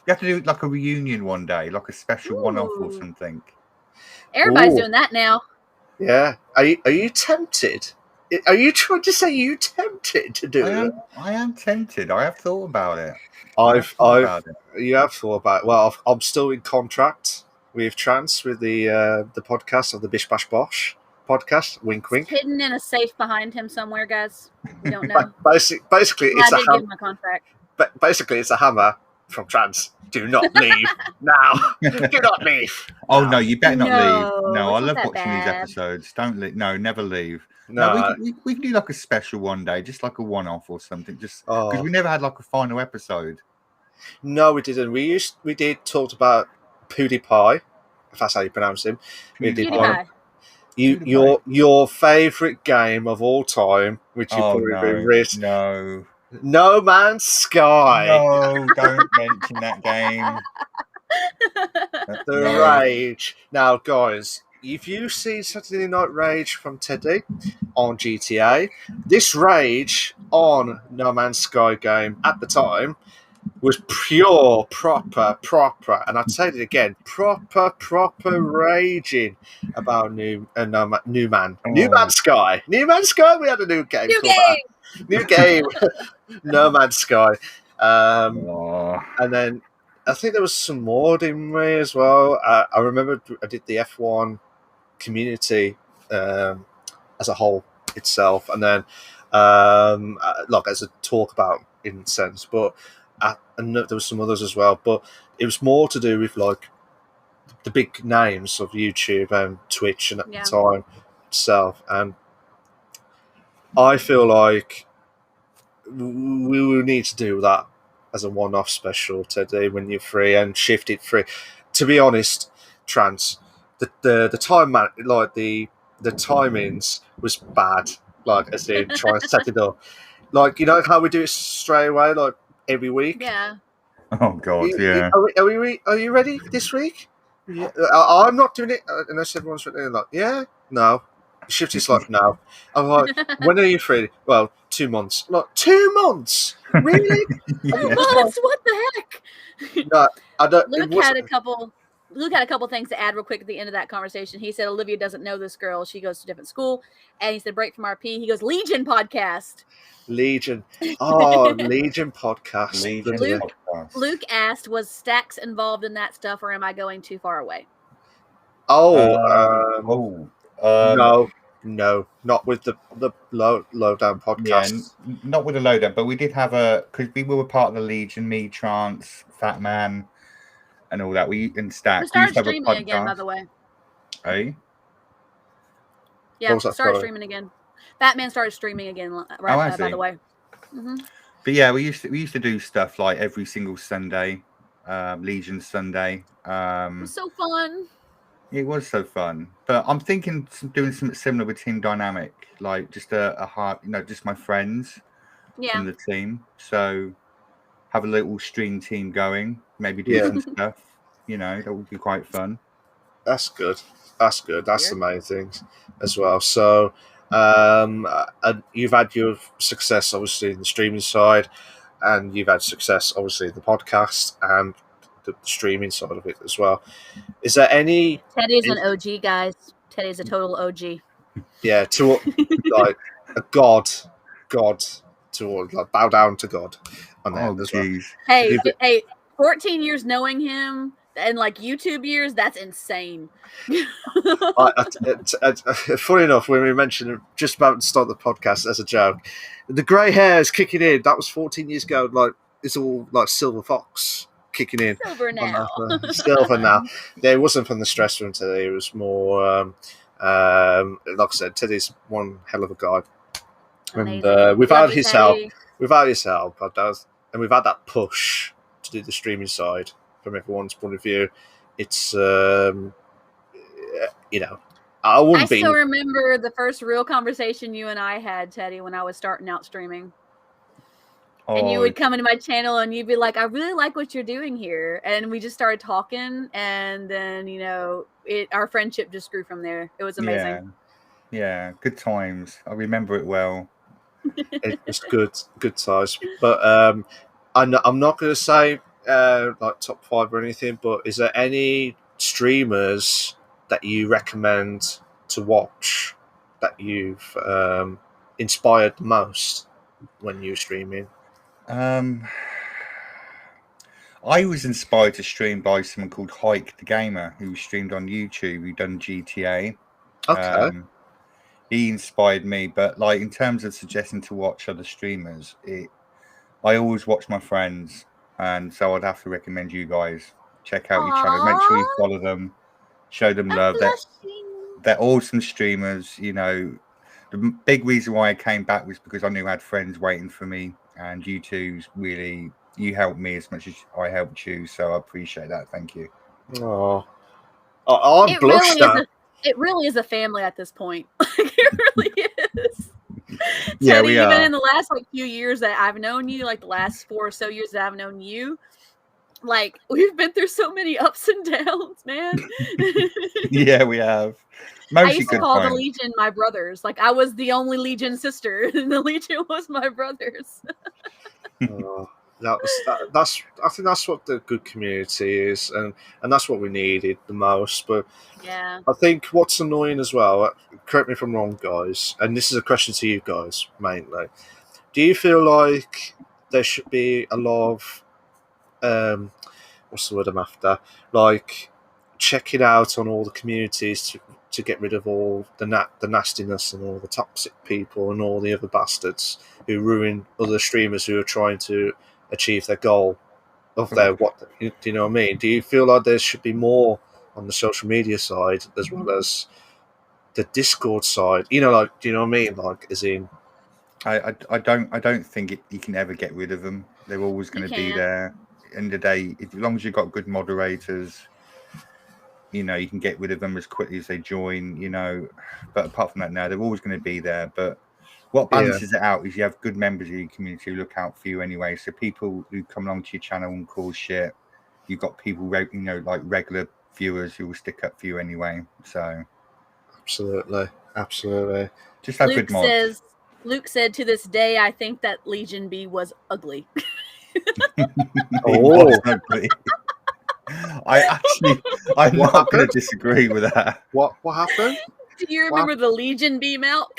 We have to do like a reunion one day, like a special one-off or something. Everybody's doing that now. Yeah. Are you tempted? Are you trying to say you tempted to do it? I am tempted. I have thought about it. You have thought about it. Well, I'm still in contract with Trance with the podcast of the Bish Bash Bosh podcast. Wink, wink. It's hidden in a safe behind him somewhere, guys. We don't know. Basically, it's a hammer. Give him a contract. Basically, it's a hammer from Trance. Do not leave now. Do not leave. Oh no, you better not leave. No, I love watching these episodes. Don't leave. No, never leave. No, we can do like a special one day, just like a one-off or something. Just because we never had like a final episode. No, we didn't. We did talk about PewDiePie, if that's how you pronounce him. PewDiePie. Your favourite game of all time, which you probably raised. No Man's Sky. No, don't mention that game. The Rage. Now, guys, if you see Saturday Night Rage from Teddy on GTA, this Rage on No Man's Sky game at the time was pure, proper, and I'd say it again, proper raging about New Man's Sky. New Man's Sky, we had a new game. New game. No Man's Sky. And then I think there was some more, didn't we, as well? I remember I did the F1 community as a whole itself, and then like as a talk about in a sense, but and there was some others as well, but it was more to do with like the big names of YouTube and Twitch and at the time itself. And I feel like we will need to do that as a one-off special today when you're free and shift it free. To be honest, Trance, the time like the timings was bad. Like as in trying to set it up, like you know how we do it straight away, like every week. Yeah. Oh God, yeah. Are you ready this week? Yeah. I'm not doing it unless everyone's ready. Like, yeah, no. Shift is like no. I'm like, when are you free? Well, 2 months. Like 2 months? Really? 2 months? What the heck? No, I don't. Luke had a couple things to add real quick at the end of that conversation. He said Olivia doesn't know this girl. She goes to a different school. And he said break from RP. He goes Legion podcast. Legion. Oh, Legion podcast. Luke asked, was Stacks involved in that stuff, or am I going too far away? No, not with the lowdown podcast. Yeah, not with the lowdown, but we did have because we were part of the Legion, me, Trance, Fat Man, and all that. And Stacks. We started streaming again, by the way. Hey? Yeah, started streaming again. Batman started streaming again, by the way. Mm-hmm. But yeah, we used to do stuff like every single Sunday, Legion Sunday. It was so fun. It was so fun. But I'm thinking doing something similar with Team Dynamic, like just a hard, just my friends from the team. So have a little stream team going, maybe do some stuff. That would be quite fun. That's good. That's the main things as well. So you've had your success obviously in the streaming side, and you've had success obviously in the podcast and the streaming side of it as well. Is there any? Teddy's an OG, guys. Teddy's a total OG. Yeah, to like a god to like bow down to God on that as well. Hey, 14 years knowing him. And like YouTube years, that's insane. Funny enough, when we mentioned just about to start the podcast as a joke, the grey hair is kicking in. That was 14 years ago. Like it's all like Silver Fox kicking in. Silver now. Silver now. Yeah, it wasn't from the stress room today. It was more, like I said, Teddy's one hell of a guy. Amazing. And without his help, and we've had that push to do the streaming side. From everyone's point of view, it's I still remember the first real conversation you and I had, Teddy, when I was starting out streaming. And you would come into my channel and you'd be like, I really like what you're doing here. And we just started talking, and then our friendship just grew from there. It was amazing. Yeah, good times. I remember it well. It's good size. But I'm not going to say like top 5 or anything. But is there any streamers that you recommend to watch that you've inspired the most when you're streaming? I was inspired to stream by someone called Hike the Gamer, who streamed on YouTube, who done GTA. Okay. He inspired me, but like in terms of suggesting to watch other streamers, I always watch my friends, and so I'd have to recommend you guys. Check out your channel. Make sure you follow them, show them love. They're awesome streamers. You know, the big reason why I came back was because I knew I had friends waiting for me, and you two's really, you helped me as much as I helped you, so I appreciate that. Thank you. Oh, I'm blushed now. It really is a family at this point. It really is. Yeah, Teddy, we are. even in the last few years that I've known you, like the last 4 or so years that I've known you, like we've been through so many ups and downs, man. Yeah, we have. Mostly I used to call the Legion my brothers. Like I was the only Legion sister, and the Legion was my brothers. I think that's what the good community is, and that's what we needed the most. But yeah, I think what's annoying as well, correct me if I'm wrong, guys, and this is a question to you guys mainly. Do you feel like there should be a lot of what's the word I'm after? Like checking out on all the communities to get rid of all the nastiness and all the toxic people and all the other bastards who ruin other streamers who are trying to achieve their goal of their do you know what I mean? Do you feel like there should be more on the social media side as well as the Discord side? You know, like, do you know what I mean? Like, as in, I don't think you can ever get rid of them. They're always going to be there. End of the day, as long as you've got good moderators, you know, you can get rid of them as quickly as they join. You know, but apart from that, now they're always going to be there. But what balances it out is you have good members of your community who look out for you anyway. So people who come along to your channel and cause shit, you've got people, you know, like regular viewers who will stick up for you anyway. So absolutely. Just have good mods. Luke said, to this day, I think that Legion B was ugly. Was ugly. I'm not going to disagree with that. What happened? Do you remember the Legion B milk?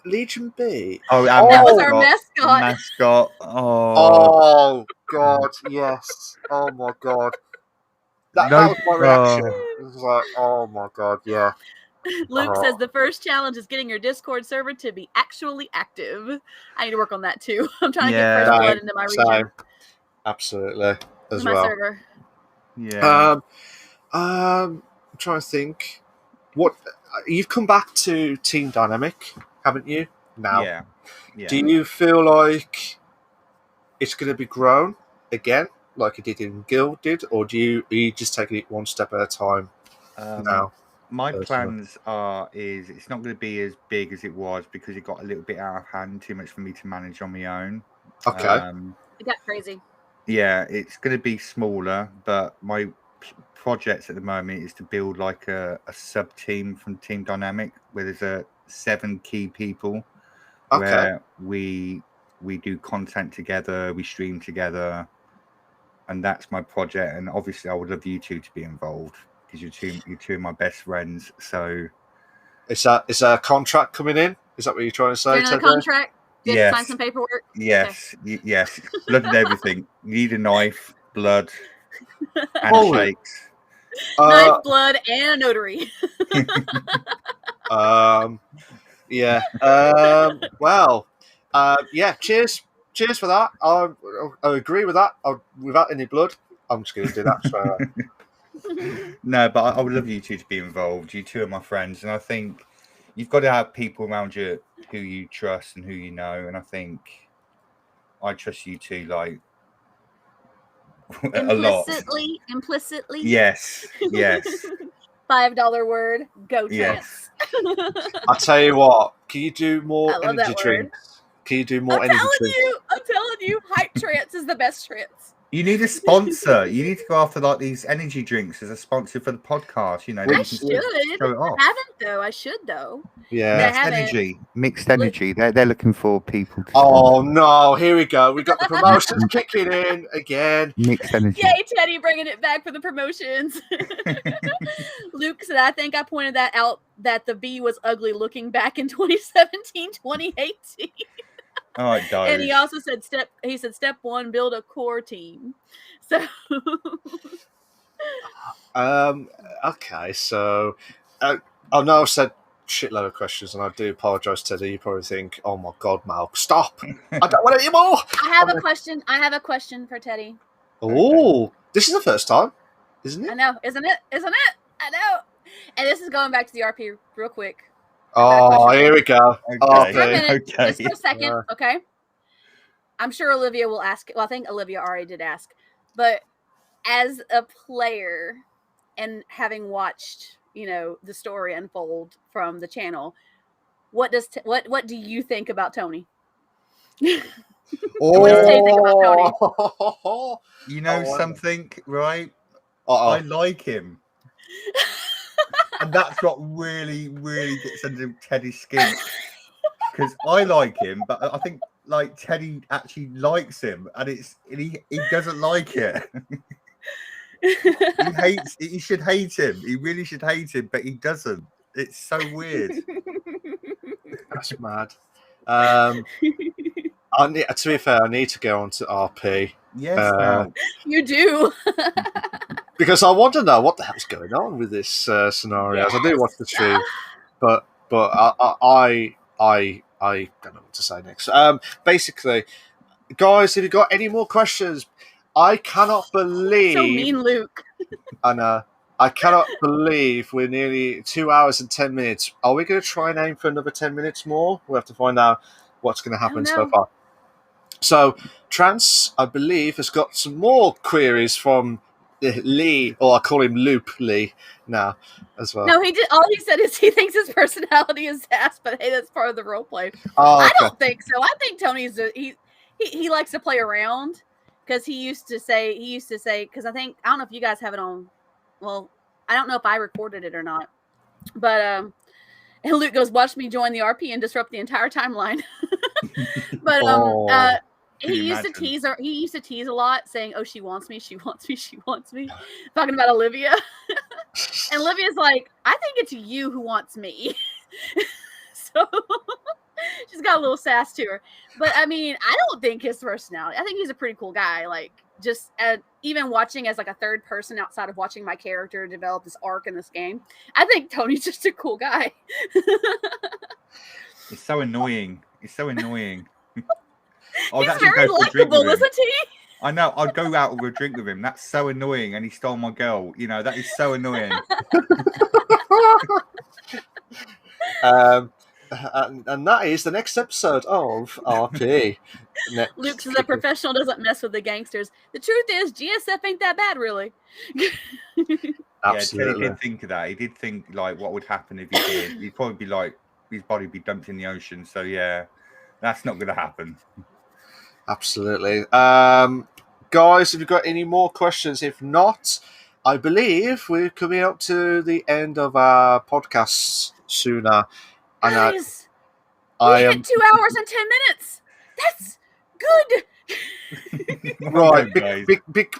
Legion B? Oh, that was our mascot. Oh God, yes. Oh my God. That was my reaction. It was like, oh my God, yeah. Luke says the first challenge is getting your Discord server to be actually active. I need to work on that too. I'm trying to get first blood into my region. Absolutely, as my well. Server. Yeah. I'm trying to think. What you've come back to Team Dynamic, haven't you? Now, yeah. Do you feel like it's going to be grown again, like it did in Guild did, or are you just taking it one step at a time now? My plans is it's not going to be as big as it was because it got a little bit out of hand, too much for me to manage on my own. Okay. It got crazy. Yeah, it's going to be smaller, but my project at the moment is to build like a sub team from Team Dynamic where there's 7 key people where we do content together, we stream together, and that's my project. And obviously, I would love you two to be involved because you're two of my best friends. So, is that a contract coming in? Is that what you're trying to say? Another contract? Yes. Sign some paperwork? Yes. Okay. Yes. Blood and everything. You need a knife, blood, handshakes. Knife, blood, and a notary. Yeah. Well. Yeah. Cheers for that. I agree with that. Without any blood, I'm just going to do that. So. No, but I would love you two to be involved. You two are my friends, and I think you've got to have people around you who you trust and who you know. And I think I trust you two like a lot. Implicitly. Yes. $5 word. Go Trance. I'll tell you what. Can you do more energy drinks? Can you do more energy drinks? I'm telling you, hype trance is the best trance. You need a sponsor. You need to go after like these energy drinks as a sponsor for the podcast. You know, I should. I haven't though. I should though. Yeah, mixed energy. They're looking for people. Oh no! Here we go. We got the promotions kicking in again. Mixed energy. Yay, Teddy, bringing it back for the promotions. Luke said, "I think I pointed that out that the V was ugly looking back in 2017, 2018." Oh, it does. And he also said step 1, build a core team. So okay, so I know I've said shitload of questions, and I do apologise, Teddy. You probably think, "Oh my God, Mal, stop! I don't want any more." I have a question. I have a question for Teddy. Oh, this is the first time, isn't it? I know, isn't it? I know. And this is going back to the RP real quick. Oh, here we go. Okay. Just for a second, okay? I'm sure Olivia will ask. Well, I think Olivia already did ask. But as a player and having watched, the story unfold from the channel, what do you think about Tony? What do you think about Tony? You know something, right? I like him. And that's what really, really gets under Teddy's skin. Because I like him, but I think like Teddy actually likes him, and he doesn't like it. He should hate him. He really should hate him, but he doesn't. It's so weird. That's mad. To be fair, I need to go on to RP. Yes, you do. Because I want to know what the hell's going on with this scenario. Yes. I do watch the stream, but I don't know what to say next. Basically, guys, if you've got any more questions, I cannot believe. So mean, Luke. I know. I cannot believe we're nearly 2 hours and 10 minutes. Are we going to try and aim for another 10 minutes more? We'll have to find out what's going to happen so far. So, Trance, I believe, has got some more queries from Lee, or I call him Loop Lee now as well. No, he did. All he said is he thinks his personality is sass, but hey, that's part of the role play. Oh, okay. I don't think so. I think Tony's he likes to play around because he used to say because I don't know if you guys have it on. Well, I don't know if I recorded it or not, but and Luke goes, "Watch me join the RP and disrupt the entire timeline." But he used to tease her. He used to tease a lot, saying, "Oh, she wants me. She wants me. She wants me." Talking about Olivia, and Olivia's like, "I think it's you who wants me." So she's got a little sass to her. But I mean, I don't think his personality. I think he's a pretty cool guy. Like just even watching as like a third person outside of watching my character develop this arc in this game, I think Tony's just a cool guy. It's so annoying. It's so annoying. He's very likable, isn't he? I know. I'd go out with a drink with him. That's so annoying. And he stole my girl. That is so annoying. And that is the next episode of RP. Luke says a professional doesn't mess with the gangsters. The truth is, GSF ain't that bad, really. Absolutely. Yeah, Teddy did think of that. He did think like what would happen if he did. He'd probably be like his body would be dumped in the ocean. So yeah, that's not going to happen. Absolutely. Guys, have you got any more questions? If not, I believe we're coming up to the end of our podcast sooner. Guys, we hit 2 hours and 10 minutes. That's good. Right.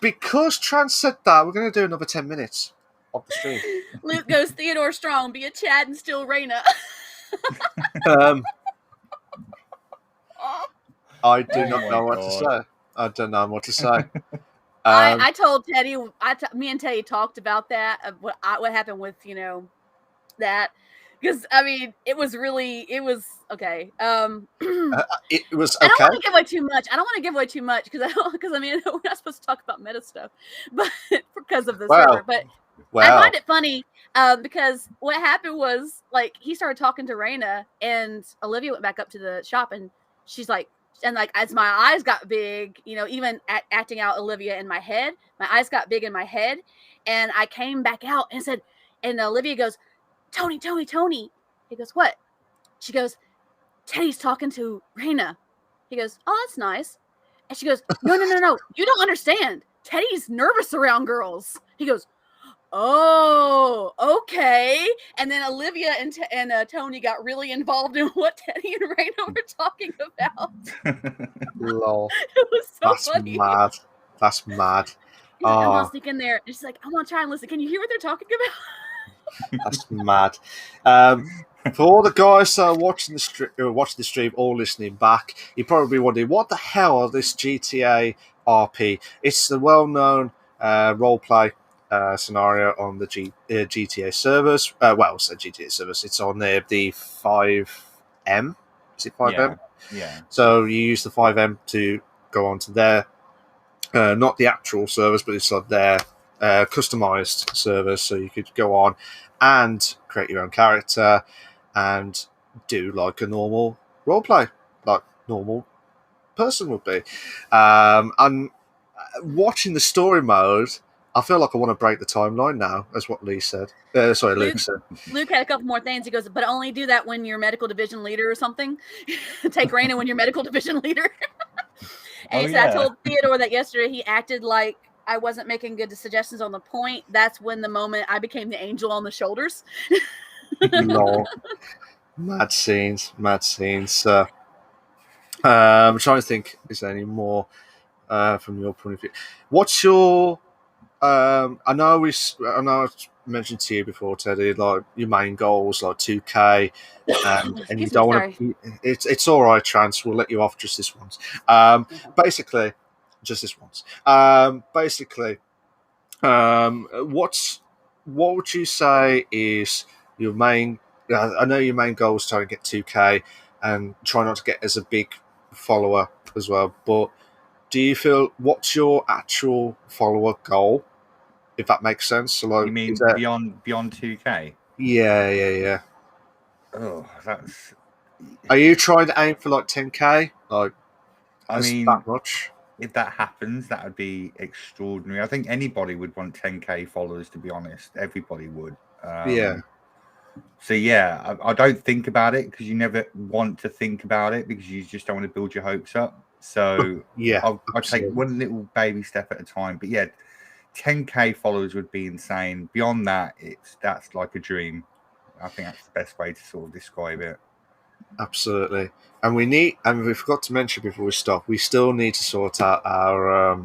Because Trans said that, we're going to do another 10 minutes of the stream. Luke goes, Theodore Strong, be a Chad and still Raina. I do not know what to say. I don't know what to say. I told Teddy, me and Teddy talked about that, what happened with, that. Because, I mean, it was okay. It was okay. I don't want to give away too much because I mean, we're not supposed to talk about meta stuff, but because of the server. But I find it funny because what happened was, like, he started talking to Raina, and Olivia went back up to the shop, and she's like, as my eyes got big, even acting out Olivia in my head, my eyes got big in my head, and I came back out and said, and Olivia goes, Tony. He goes, what? She goes, Teddy's talking to Raina. He goes, oh, that's nice. And she goes, no, you don't understand. Teddy's nervous around girls. He goes, oh, okay. And then Olivia and Tony got really involved in what Teddy and Raina were talking about. Lol. It was so That's funny. mad. That's mad. He's like, I'm gonna sneak in there. And she's like, I'm gonna try and listen. Can you hear what they're talking about? That's mad. For all the guys that are watching the stream or listening back, you're probably wondering, what the hell is this GTA RP? It's the well-known role-play scenario on the GTA servers. So GTA servers. It's on the 5M. Is it 5M? Yeah. So you use the 5M to go onto their, not the actual servers, but it's like their customized servers. So you could go on and create your own character and do like a normal roleplay, like normal person would be. And watching the story mode, I feel like I want to break the timeline now, as what Luke said. Luke said. Luke had a couple more things. He goes, but only do that when you're medical division leader or something. Take Raina when you're medical division leader. And he said, I told Theodore that yesterday he acted like I wasn't making good suggestions on the point. That's when the moment I became the angel on the shoulders. No. Mad scenes. I'm trying to think, is there any more from your point of view? What's your I know I mentioned to you before, Teddy, like your main goals like 2K and you don't want to it's all right, Trans, we'll let you off just this once. Basically just this once. What would you say is your main? I know your main goal is trying to get 2K and try not to get as a big follower as well. But do you feel, what's your actual follower goal, if that makes sense? So like, you mean beyond 2K? Yeah. Oh, that's. Are you trying to aim for like 10K? Like, I mean, that much. If that happens, that would be extraordinary. I think anybody would want 10K followers, to be honest. Everybody would. Yeah. So, yeah, I don't think about it because you never want to think about it because you just don't want to build your hopes up. So, yeah, I'll take one little baby step at a time. But, yeah, 10K followers would be insane. Beyond that, that's like a dream. I think that's the best way to sort of describe it. Absolutely. And we forgot to mention before we stop, we still need to sort out our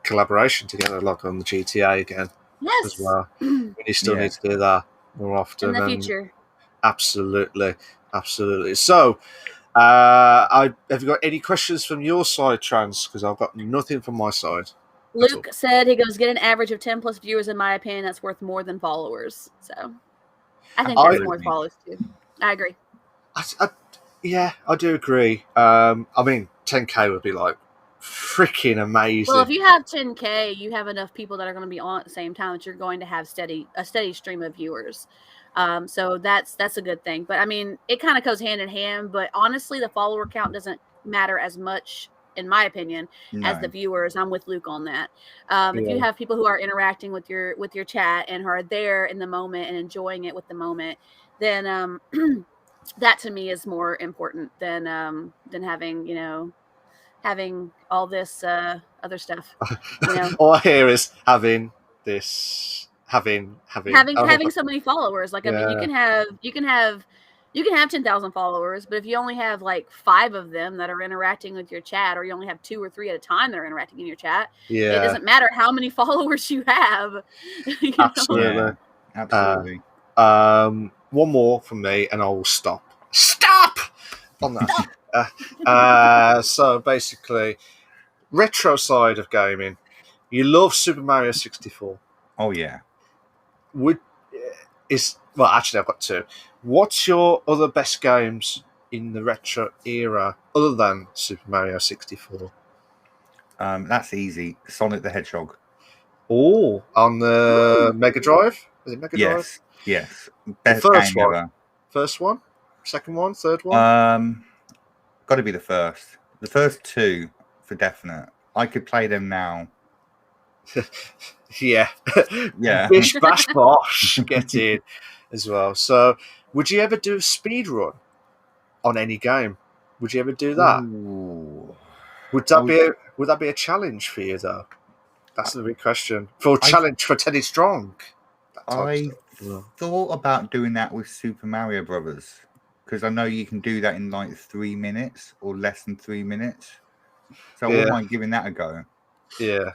collaboration together, like on the GTA again. Yes. As well. We still need to do that more often. In the future. Absolutely. So, have you got any questions from your side, Trans? Because I've got nothing from my side. Luke said, he goes, get an average of 10 plus viewers. In my opinion, that's worth more than followers. So, I think that's more than followers too. I agree. I do agree. I mean, 10K would be like freaking amazing. Well, if you have 10K, you have enough people that are going to be on at the same time that you're going to have a steady stream of viewers. So that's a good thing. But I mean, it kind of goes hand in hand. But honestly, the follower count doesn't matter as much, in my opinion, as the viewers. I'm with Luke on that. If you have people who are interacting with your chat and who are there in the moment and enjoying it with the moment, then that to me is more important than having all this other stuff. All I hear is having so many followers. Like, I mean, you can have 10,000 followers, but if you only have like 5 of them that are interacting with your chat, or you only have 2 or 3 at a time that are interacting in your chat, it doesn't matter how many followers you have. Absolutely. One more from me and I will stop on that. So basically, retro side of gaming, you love Super Mario 64. Oh yeah. Actually I've got 2. What's your other best games in the retro era other than Super Mario 64? That's easy. Sonic the Hedgehog. Oh, on the Mega Drive? Is it Mega Drive? Yes. Best first game one. Ever. First one? Second one? Third one? Got to be the first. The first 2 for definite. I could play them now. Yeah. Bish, Bash, Bosh get in as well. So, would you ever do a speed run on any game? Would you ever do that? Ooh. Would that be a challenge for you though? That's the big question. For a challenge for Teddy Strong. I thought about doing that with Super Mario Brothers because I know you can do that in like 3 minutes or less than 3 minutes. So I wouldn't mind giving that a go. Yeah.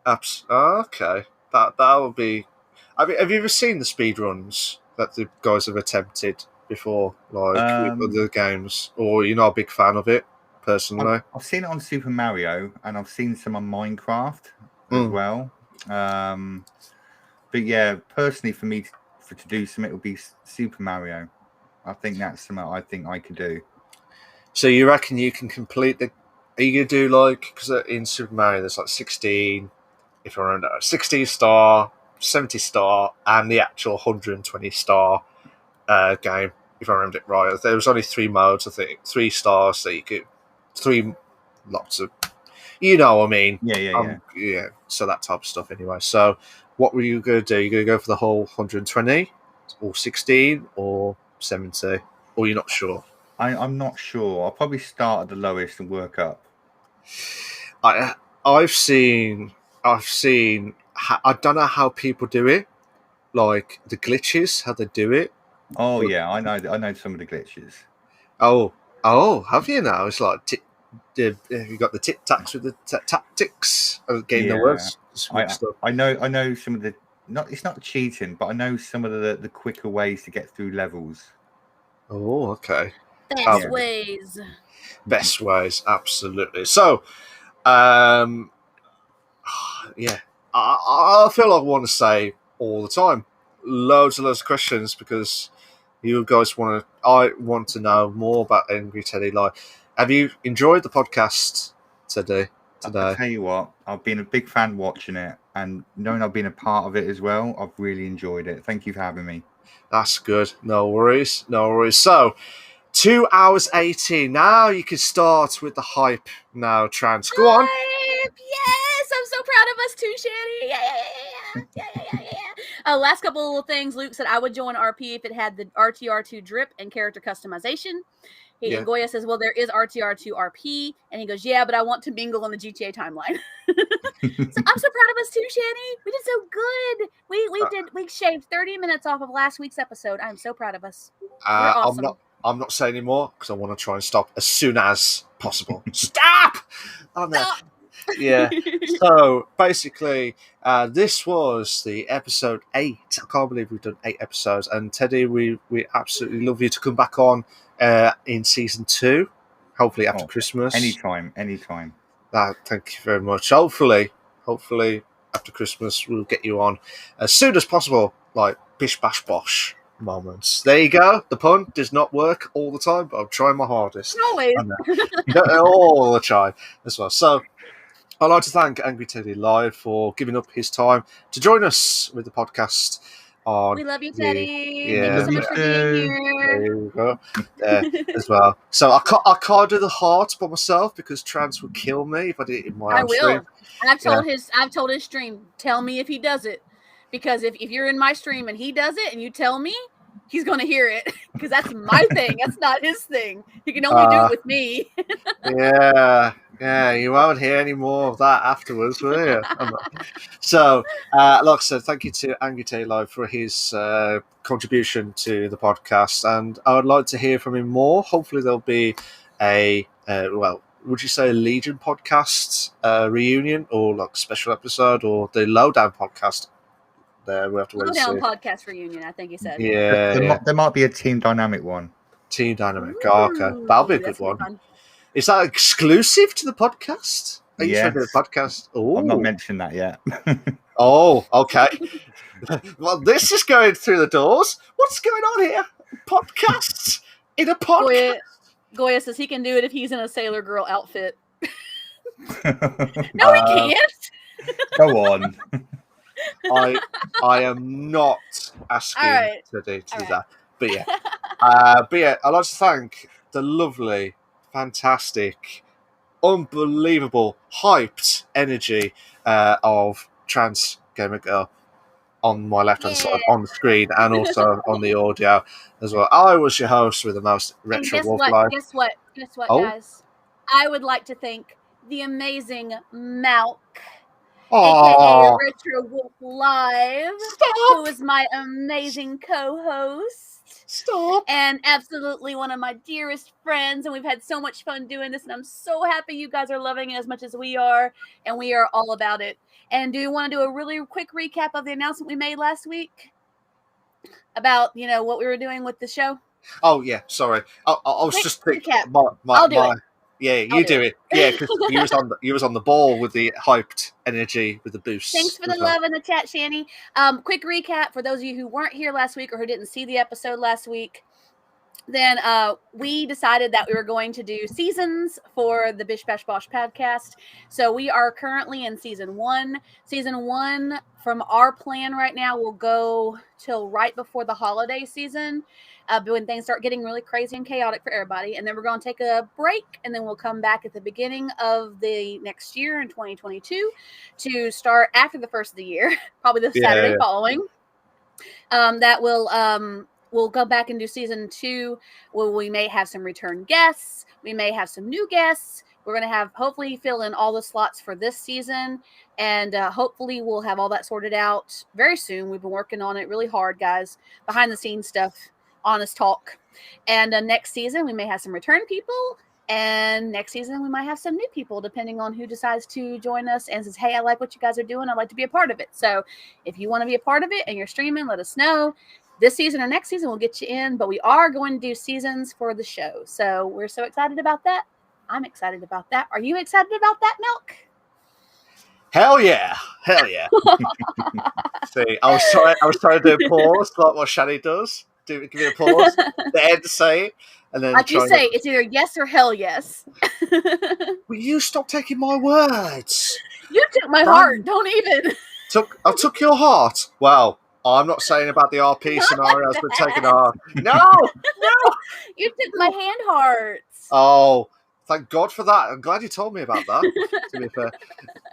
Okay. That would be. I mean, have you ever seen the speed runs that the guys have attempted before, like with other games, or you're not a big fan of it personally? I've seen it on Super Mario, and I've seen some on Minecraft as well. But yeah, personally, for me to do something, it would be Super Mario. I think that's something I think I could do. So you reckon you can complete the? Are you gonna do like because in Super Mario there's like 16, if I remember, 16 star, 70 star, and the actual 120 star game. If I remember it right, there was only 3 modes. I think 3 stars, so you could 3 lots of, you know what I mean? Yeah. So that type of stuff anyway. So what were you gonna do? You gonna go for the whole 120, or 16, or 70, or you're not sure? I'm not sure. I'll probably start at the lowest and work up. I've seen. I don't know how people do it, like the glitches, how they do it. Oh yeah, I know some of the glitches. Oh, have you now? It's like you got the tic tacs with the tactics of getting the words. I know some of the. It's not cheating, but I know some of the quicker ways to get through levels. Oh, okay. Best ways, absolutely. So, yeah, I feel like I want to say all the time, loads of questions because you guys I want to know more about Angry Teddy Live. Have you enjoyed the podcast today? I'll tell you what, I've been a big fan watching it, and knowing I've been a part of it as well, I've really enjoyed it. Thank you for having me. That's good. No worries. So, 2 hours 18. Now you can start with the hype. Now, Trans, go on. Yes, I'm so proud of us too, Shanny. Yeah. Last couple of little things. Luke said I would join RP if it had the RTR2 drip and character customization. And Goya says, well, there is RTR2 RP. And he goes, yeah, but I want to mingle on the GTA timeline. So I'm so proud of us too, Shanny. We did so good. We shaved 30 minutes off of last week's episode. I'm so proud of us. We're awesome. I'm not saying anymore because I want to try and stop as soon as possible. Stop! Stop! Yeah. So basically, this was the episode 8. I can't believe we've done 8 episodes. And Teddy, we absolutely love you to come back on in season 2, hopefully after Christmas. Anytime. Thank you very much. Hopefully after Christmas we'll get you on as soon as possible, like Bish Bash Bosh moments. There you go. The pun does not work all the time, but I'm trying my hardest. Always. All the time as well. So I'd like to thank Angry Teddy Live for giving up his time to join us with the podcast. We love you, Teddy. Thank you so much for being here. There you go. As well. So I can't do the heart by myself because Trans would kill me if I did it in my own stream. I've told his stream, tell me if he does it. Because if you're in my stream and he does it and you tell me, he's going to hear it. Because that's my thing. That's not his thing. He can only do it with me. Yeah, you won't hear any more of that afterwards, will you? So, like I said, thank you to Angry Teddy Live for his contribution to the podcast. And I would like to hear from him more. Hopefully there'll be would you say a Legion podcast reunion or like special episode or the Lowdown podcast? There we have to wait. Lowdown podcast reunion, I think you said. Yeah, there might be a Team Dynamic one. Team Dynamic. Okay, that'll be a good one. Fun. Is that exclusive to the podcast? Are you trying to do a podcast? Oh, I've not mentioned that yet. Oh, okay. Well, this is going through the doors. What's going on here? Podcasts in a podcast. Goya says he can do it if he's in a Sailor Girl outfit. No, he can't. Go on. I am not asking to do that. But yeah. I'd like to thank the lovely, fantastic, unbelievable, hyped energy of Trans Gamer Girl on my left-hand side on the screen and also on the audio as well. I was your host with the most retro wolf life. Guess what, guys? I would like to thank the amazing Malk, Aww. aka Retro Wolf Live, who is my amazing co-host. Stop. And absolutely one of my dearest friends, and we've had so much fun doing this, and I'm so happy you guys are loving it as much as we are, and we are all about it. And do you want to do a really quick recap of the announcement we made last week about, what we were doing with the show? Oh yeah, sorry. I was Quick just thinking. recap. I'll do it. Yeah, you do it. Yeah, because you was on the ball with the hyped energy with the boost. Thanks for the love in the chat, Shani. Quick recap for those of you who weren't here last week or who didn't see the episode last week. Then we decided that we were going to do seasons for the Bish Bash Bosh podcast. So we are currently in season 1. Season 1, from our plan right now, will go till right before the holiday season, when things start getting really crazy and chaotic for everybody. And then we're going to take a break, and then we'll come back at the beginning of the next year in 2022 to start after the first of the year, probably the Saturday following. We'll go back and do season 2, where we may have some return guests. We may have some new guests. We're going to hopefully fill in all the slots for this season. And hopefully we'll have all that sorted out very soon. We've been working on it really hard, guys. Behind the scenes stuff, honest talk. And next season, we may have some return people. And next season, we might have some new people, depending on who decides to join us and says, hey, I like what you guys are doing. I'd like to be a part of it. So if you want to be a part of it and you're streaming, let us know. This season or next season, we'll get you in, but we are going to do seasons for the show. So we're so excited about that. I'm excited about that. Are you excited about that, Milk? Hell yeah. See, I was trying to do a pause, like what Shani does. Give me a pause, the end say it, and then like you say, it's either yes or hell yes. Will you stop taking my words? You took my heart. Don't even. I took your heart. Wow. I'm not saying about the RP scenarios, but taking our no. You took my hand hearts. Oh, thank God for that. I'm glad you told me about that. To be fair,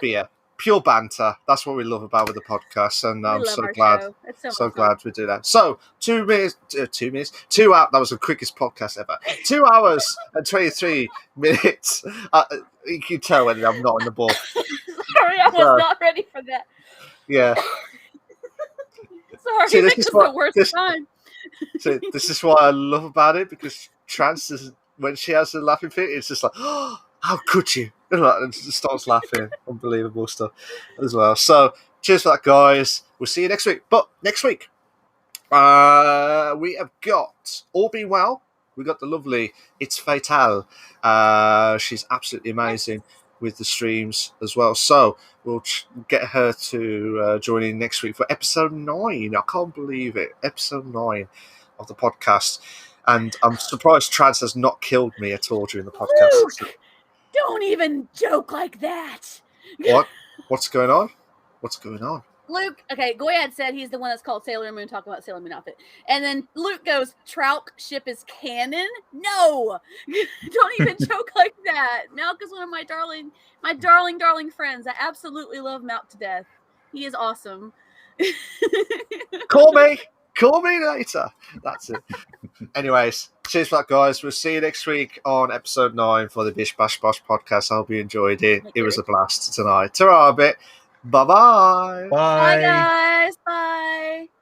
but yeah, pure banter. That's what we love about with the podcast, and I'm so glad. So glad we do that. So 2 minutes. 2 hours. That was the quickest podcast ever. 2 hours and 23 minutes. You can tell when I'm not on the ball. Sorry, I was not ready for that. Yeah. Sorry, this is the worst time. So this is what I love about it, because Trance is, when she has a laughing fit, it's just like, oh, how could you? And just starts laughing. Unbelievable stuff as well. So cheers for that, guys. We'll see you next week. But next week, we have got, all being well, we got the lovely It's Fatale. She's absolutely amazing with the streams as well. So we'll get her to join in next week for episode 9. I can't believe it. Episode 9 of the podcast. And I'm surprised Trance has not killed me at all during the podcast. Luke, don't even joke like that. What? What's going on? What's going on? Luke, okay, Goyad said he's the one that's called Sailor Moon, talking about Sailor Moon outfit. And then Luke goes, Trout ship is canon? No! Don't even joke like that. Malk is one of my darling friends. I absolutely love Malk to death. He is awesome. Call me later. That's it. Anyways, cheers for that, guys. We'll see you next week on episode 9 for the Bish Bash Bosh podcast. I hope you enjoyed it. It was a blast tonight. Ta-ra a bit. Bye-bye. Bye, guys. Bye.